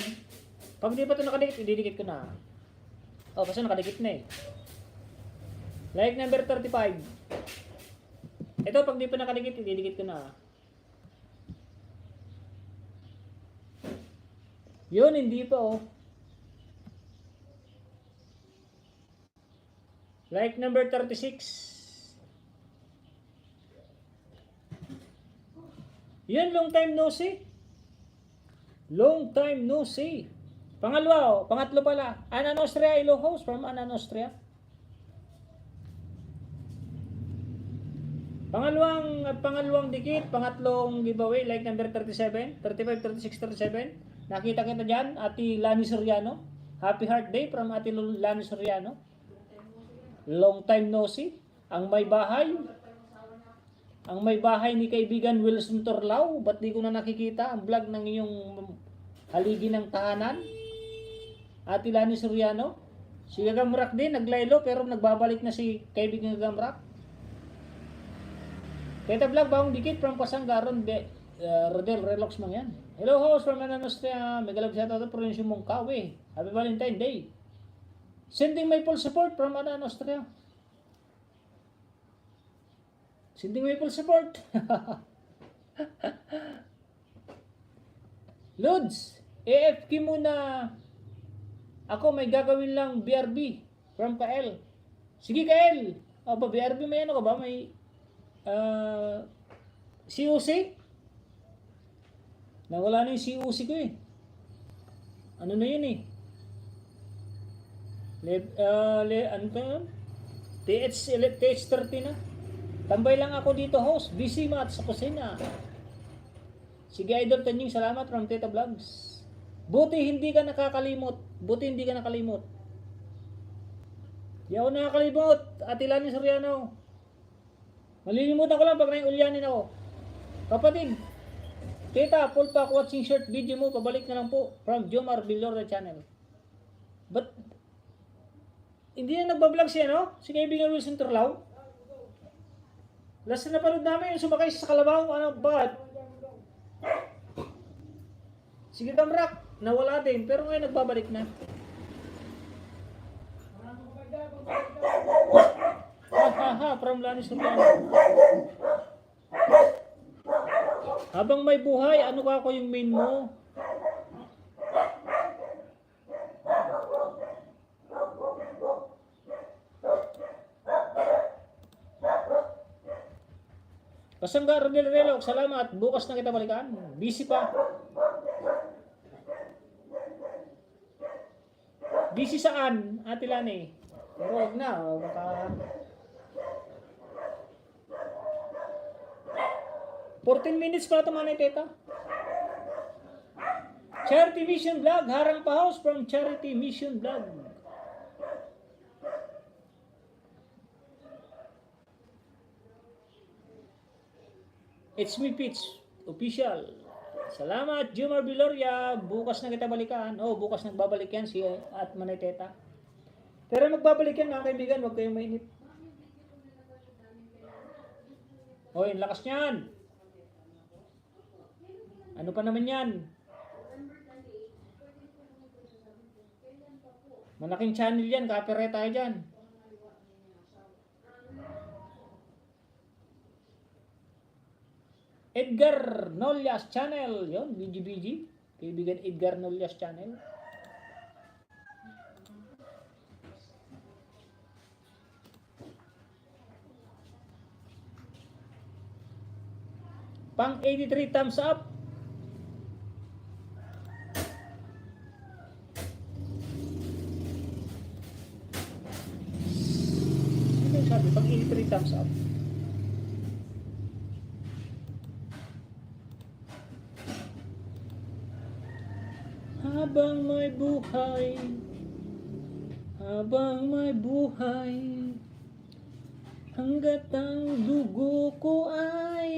Pag di pa ito nakadikit, ididikit ko na. Oh, kasi nakadikit na eh. Like number 35. Ito, pag di pa nakadikit, ididikit ko na. Yun, hindi pa oh. Like number 36. Yun, long time no see. Long time no see. Pangalawa, pangatlo pala. Ana Nostria, hello host from Ana Nostria. Pangalawang dikit, pangatlong giveaway, like number 37, 35, 36, 37. Nakita kita dyan, Ate Lani Soriano. Happy Heart Day from Ate Lani Soriano. Long time no see. Ang may bahay ni kaibigan Wilson Torlao, ba't di ko na nakikita ang vlog ng iyong haligi ng tahanan? Ate Lani Soriano. Si Gagamrak din, naglaylo pero nagbabalik na si kaibigan Gagamrak. Teta vlog, bawang dikit from Pasanggaron, Rodel Relox man yan. Hello host from Ananostria, megalab siya ito Provincia Mongkawe. Happy Valentine Day. Sending my full support from Ananostria. Sending my full support. Lods, AFK muna. Ako may gagawin lang BRB from Kael. Sige Kael. Aba, BRB may ano ka ba? May COC? Nawala na yung COC ko eh. Ano na yun eh? Ano pa yun? TH30 na. Tambay lang ako dito host. Busy mat sa kusina. Sige Idol Tanying, salamat from Teta Vlogs. Buti hindi ka nakakalimot. Di ako nakakalimot. Ate Lani Soriano. Malilimutan ko lang pag naiulyanin ako. Kapatid, Teta, full pack watching shirt video mo. Pabalik na lang po from Jomar Bilorda channel. But hindi na nagbablog siya, no? Si kaibigan Wilson Turlaw. Last na napanood namin yung sumakay sa Kalabaw. Ano ba? Sige Damrak, nawala din. Pero ngayon nagbabalik na. From Lani Soriano. Habang may buhay, ano ka ako yung main mo? Pasangga Rodel Relog, salamat. Bukas na kita balikan. Busy pa. Busy saan, Ate Lani? Pero wag na. Baka 14 minutes pa ito manay Teta. Charity Mission Vlog. Harang pa house from Charity Mission Vlog. It's me Pitch official. Salamat Jumar Biloria. Bukas na kita balikan. Oh, bukas nagbabalik yan si at Manay Teta. Pero magbabalik yan mga kaibigan, huwag kayong mainip. Oh, yung lakas niyan. Ano pa naman yan? Malaking channel yan, copyright tayo dyan. Edgar Nolias channel. Yun, BGBG. Kaibigan Edgar Nolias channel. Pang 83 thumbs up. Ano yung sabi? Pang 83 thumbs up. Habang may buhay, habang may buhay, hanggat ang dugo ko ay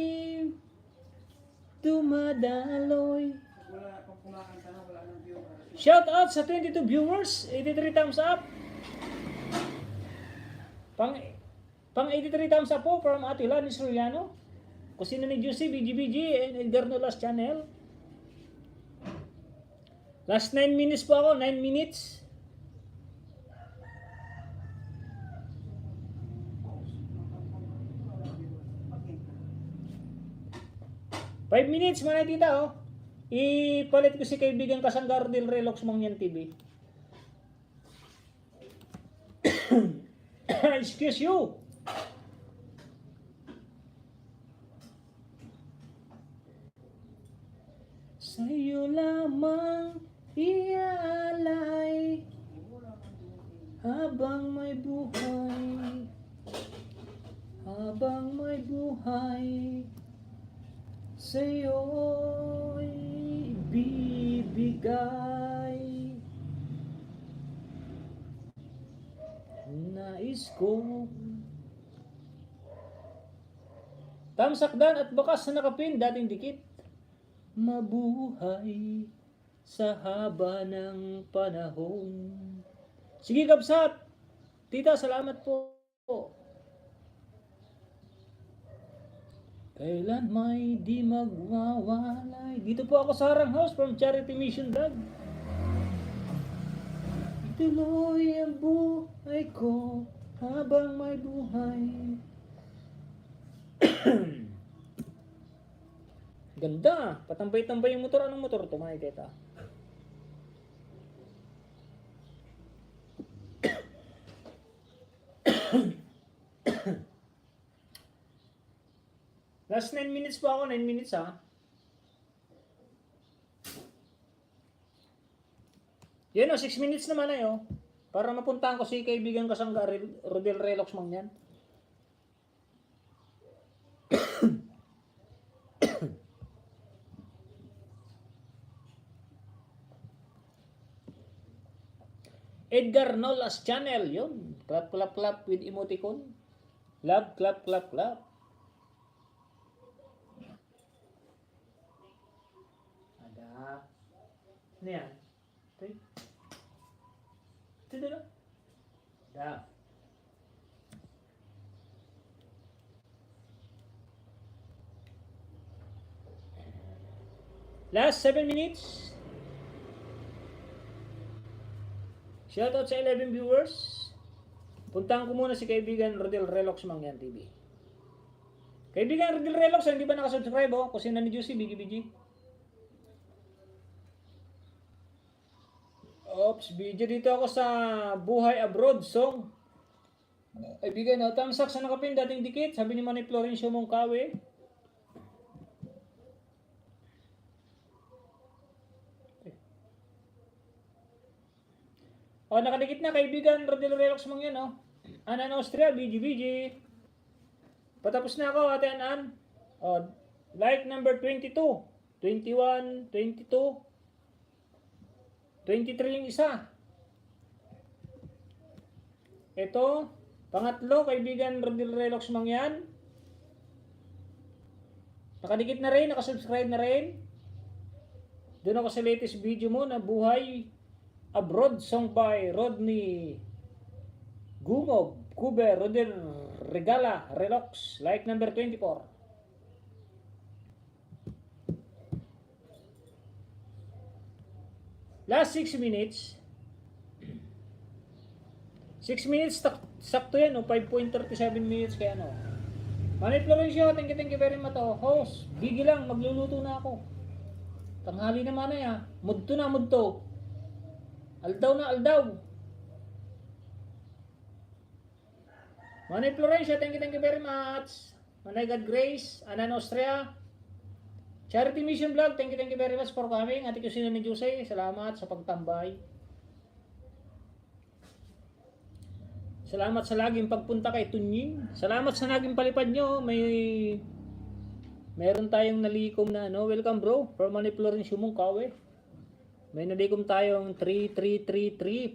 dumadaloy. Wala, pag kumakanta na, wala nang view. Shout out sa 22 viewers, 83 thumbs up. Pang 83 thumbs up po from Ate Lanis Soriano, kusina ni Juicy, BGBG, and Edgar Nolas channel. Last 9 minutes po ako, 9 minutes. Five minutes mga tita, oh. Ipalit ko si kaibigan Kasanggar del Relox Mangyan TV. Excuse you. Sa'yo lamang iaalay habang may buhay, habang may buhay, sa'yo'y ibibigay. Nais ko tamsakdan at bakas na nakapin dating dikit, mabuhay sa haba ng panahon. Sige Kabsat, tita, salamat po. Kailan may di magwawalay. Dito po ako sa Harang House from Charity Mission Vlog. Ituloy ang buhay ko habang may buhay. Ganda. Patambay-tambay yung motor. Anong motor ito, mga tita? Last 9 minutes pa ako. 9 minutes ha. Yan o, 6 minutes naman na yun. Para mapuntahan ko si kaibigan Kasanggar Rodel Relox Mangyan. Edgar Nolas channel, yun. Clap, clap, clap with emoticon. Love, clap, clap, clap. Ada. Ano yan? Ito. Ito dito. Ada. Last 7 minutes. Shoutout sa 11 viewers. Puntahan ko muna si kaibigan Rodel Relox Mangyan TV. Kaibigan Rodel Relox, hindi ba nakasubscribe oh? Kusina ni Juicy, BGBG. Oops, video dito ako sa Buhay Abroad song. Kaibigan, no, thumbs up sa nakapin, dating dikit. Sabi ni Manny Florencio Mongkawe. O, nakadikit na kaibigan Rodel Relox Mangyan, oh. Anan Austria, BGBG. Patapos na ako, Ate Anan. O, like number 22, 21, 22, 23 yung isa. Ito, pangatlo, kaibigan Rodel Relox Mangyan. Nakadikit na rin, nakasubscribe na rin. Doon ako sa latest video mo na Buhay Abroad song by Rodney Gumob, Kuber, Rodel Regala, Relox, like number 24. Last 6 minutes. 6 minutes, sakto yan, 5.37 minutes kaya ano. Manny Florencio, thank you very much. Host, gigi lang, magluluto na ako. Tanghali naman na ya. Mudto na, mudto. Aldaw na, aldaw. Manny Florencio, thank you very much. Manay God Grace, Anan Austria. Charity Mission Vlog, thank you very much for coming. Ate Kusina ni Jose, salamat sa pagtambay. Salamat sa laging pagpunta kay Tunying. Salamat sa laging palipad nyo. Meron tayong nalikom na ano. Welcome bro, from Manny Florencio Mongkawe. May nalikom tayong 3333.84.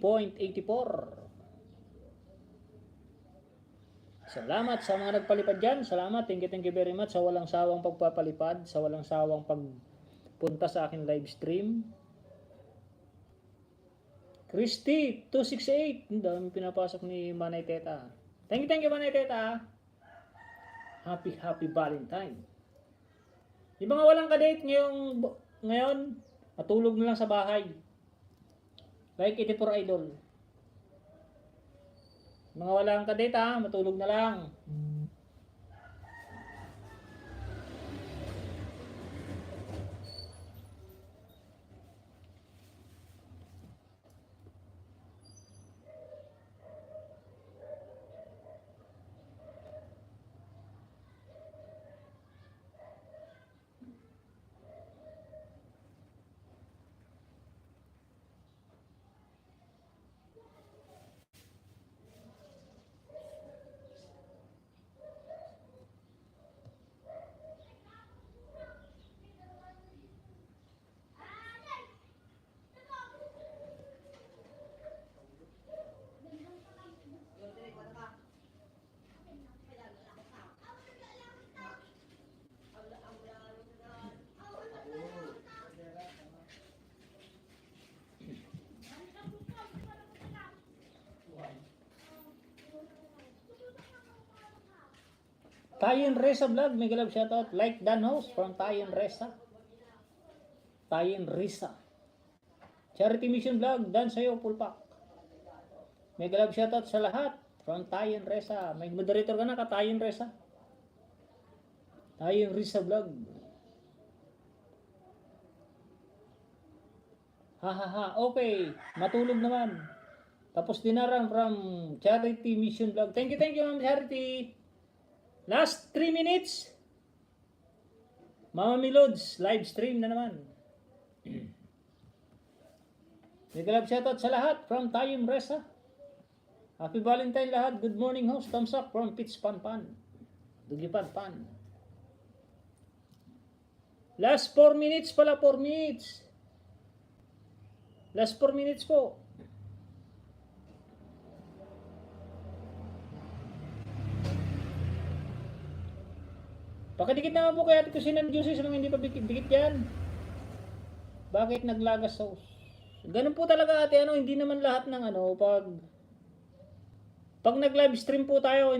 Salamat sa mga nagpalipad dyan. Salamat. Thank you very much sa walang sawang pagpapalipad, sa walang sawang pagpunta sa akin live stream. Christy, 268. Ang dami pinapasok ni Manay Teta. Thank you Manay Teta. Happy Valentine. Yung mga walang kadate ngayon, matulog na lang sa bahay. Like 84 Idol. Mga walang kadate matulog na lang. Tayin Reza Vlog, mega love shoutout. Like Dan Host from Tayin Reza. Tayin Reza. Charity Mission Vlog, Dan sa'yo, full pack. Mega love shoutout sa lahat from Tayin Reza. May moderator ka na ka, Tayin Reza. Tayin Reza Vlog. Okay. Matulog naman. Tapos dinaran from Charity Mission Vlog. Thank you Ma'am Charity. Last 3 minutes. Mama Milods, live stream na naman. Mega love shoutout sa lahat from Tayin Reza. Happy Valentine lahat. Good morning host. Thumbs up from Pitch Pan. Dugipan Pan. Last 4 minutes pala, 4 minutes. Last 4 minutes po. Pakidikit naman po kaya ito sinan juicy sa mga hindi pa dikit yan. Bakit naglagas sauce? Ganun po talaga ate, hindi naman lahat ng pag nag-live stream po tayo,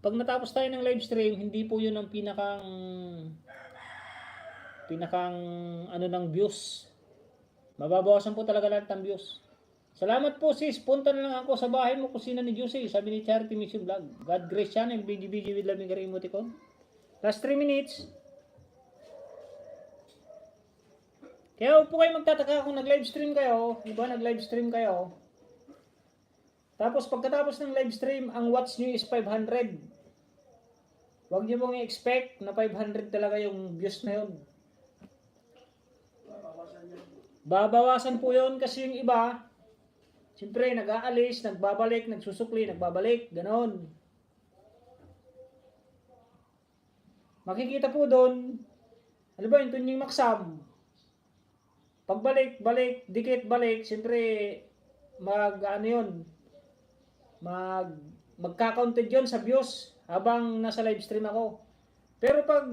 pag natapos tayo ng live stream, hindi po yun ang pinakang ng views. Mababawasan po talaga lahat ng views. Salamat po sis, punta na lang ako sa bahay mo kusina ni Juicy, sabi ni Charity Mission Vlog. God Grace Channel, BGBG with Laming Karim Emoticon. Last 3 minutes. Kaya huwag po kayo magtataka kung nag-live stream kayo. Diba nag-live stream kayo? Tapos pagkatapos ng live stream, ang watch nyo is 500. Huwag nyo mong i-expect na 500 talaga yung views na yun. Babawasan po yun kasi yung iba, siyempre nag-aalis, nagbabalik, nagsusukli, nagbabalik, ganon. Makikita po doon, ano ba yung tunying maksam? Pagbalik, balik, dikit, balik, siyempre magka-counted yun sa views habang nasa live stream ako. Pero pag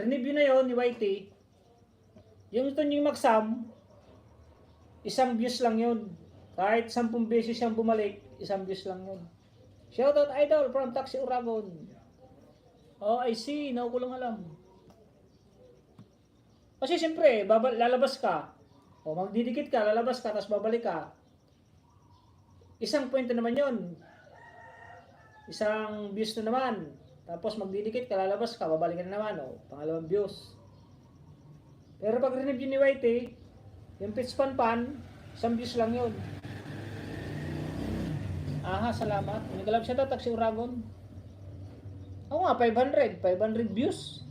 review na yon ni YT, yung tunying maksam, isang views lang yun. Kahit 10 beses siyang bumalik, isang views lang yun. Shoutout Idol from Taxi Uragon. Oh, I see. Naku ko lang alam. Kasi siyempre, lalabas ka. O magdidikit ka, lalabas ka, tapos babalik ka. Isang point na naman yun. Isang views na naman. Tapos magdidikit ka, lalabas ka, babalik ka na naman. O, pangalawang views. Pero pag review ni YT, yung Pitch Pan, isang views lang yun. Aha, salamat. Nagkalab siya ito, Taxi Uragon. Oo nga, 500 views.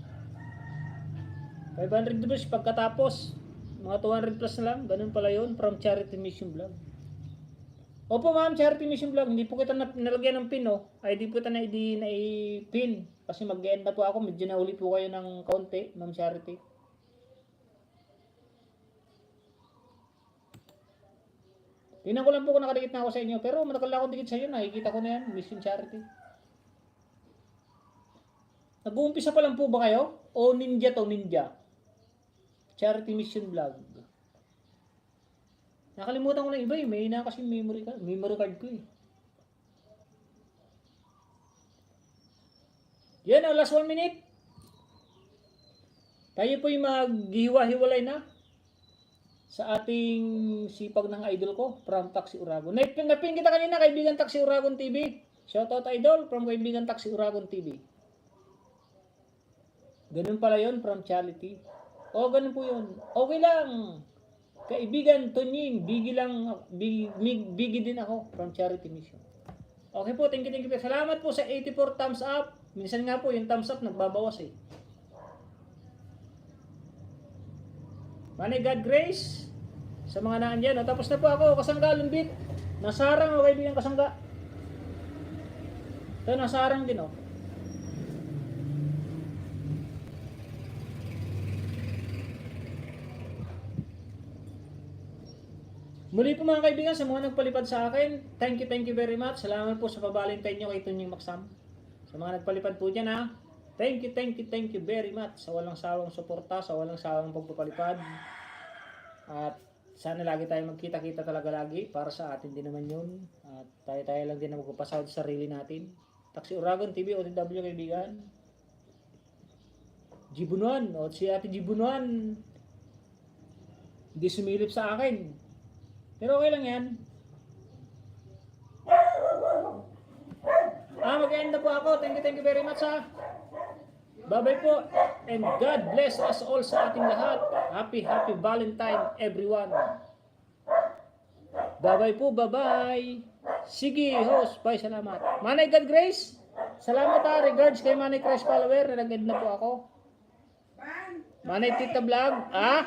500 views pagkatapos. Mga 200 plus na lang. Ganun pala yun, from Charity Mission Vlog. Opo ma'am, Charity Mission Vlog. Hindi po kita nalagyan ng pin, Ay, di po kita na-pin. Kasi mag-end na po ako. Medyo nauli po kayo ng kaunti, ma'am Charity. Tingnan ko lang po kung nakadikit na ako sa inyo. Pero matagal na akong dikit sa inyo. Nakikita ko na yan. Mission Charity. Nag-uumpisa pa lang po ba kayo? O ninja to ninja? Charity Mission Vlog. Nakalimutan ko na iba eh. May na kasi memory card ko eh. Yan o, last 1 minute. Tayo po yung maghiwa-hiwalay na sa ating sipag ng idol ko from Taxi Uragon. Napin kita kanina, kaibigan Taxi Uragon TV. Shoutout idol from kaibigan Taxi Uragon TV. Ganun pala yun from Charity. O ganun po yun. Okay lang. Kaibigan Tonying, bigi din ako from Charity Mission. Okay po, thank you. Salamat po sa 84 thumbs up. Minsan nga po yung thumbs up nagbabawas eh. Manay God Grace sa mga naan dyan. Tapos na po ako, kasangga lumbit. Nasarang o kaibigan kasangga. Ito nasarang din o. Muli po mga kaibigan sa mga nagpalipad sa akin. Thank you very much. Salamat po sa pa-Valentine nyo kay Tunying Maksam. Sa mga nagpalipad po dyan ha. Thank you very much sa walang sawang suporta, sa walang sawang pagpapalipad. At sana lagi tayo magkita-kita talaga lagi para sa atin din naman yun. At tayo lang din na magpapasahod sa sarili natin. Taxi Uragon TV, OTW kaibigan. Jibunuan, o si Ate Jibunuan. Hindi sumilip sa akin. Pero okay lang yan. Mag-end na po ako. Thank you very much ha. Bye-bye po. And God bless us all sa ating lahat. Happy Valentine everyone. Bye-bye po. Bye-bye. Sige, host. Bye, salamat. Manay God Grace. Salamat ha. Regards kay Manay Crash follower. Nag-end na po ako. Manay Tita Vlog. Ah?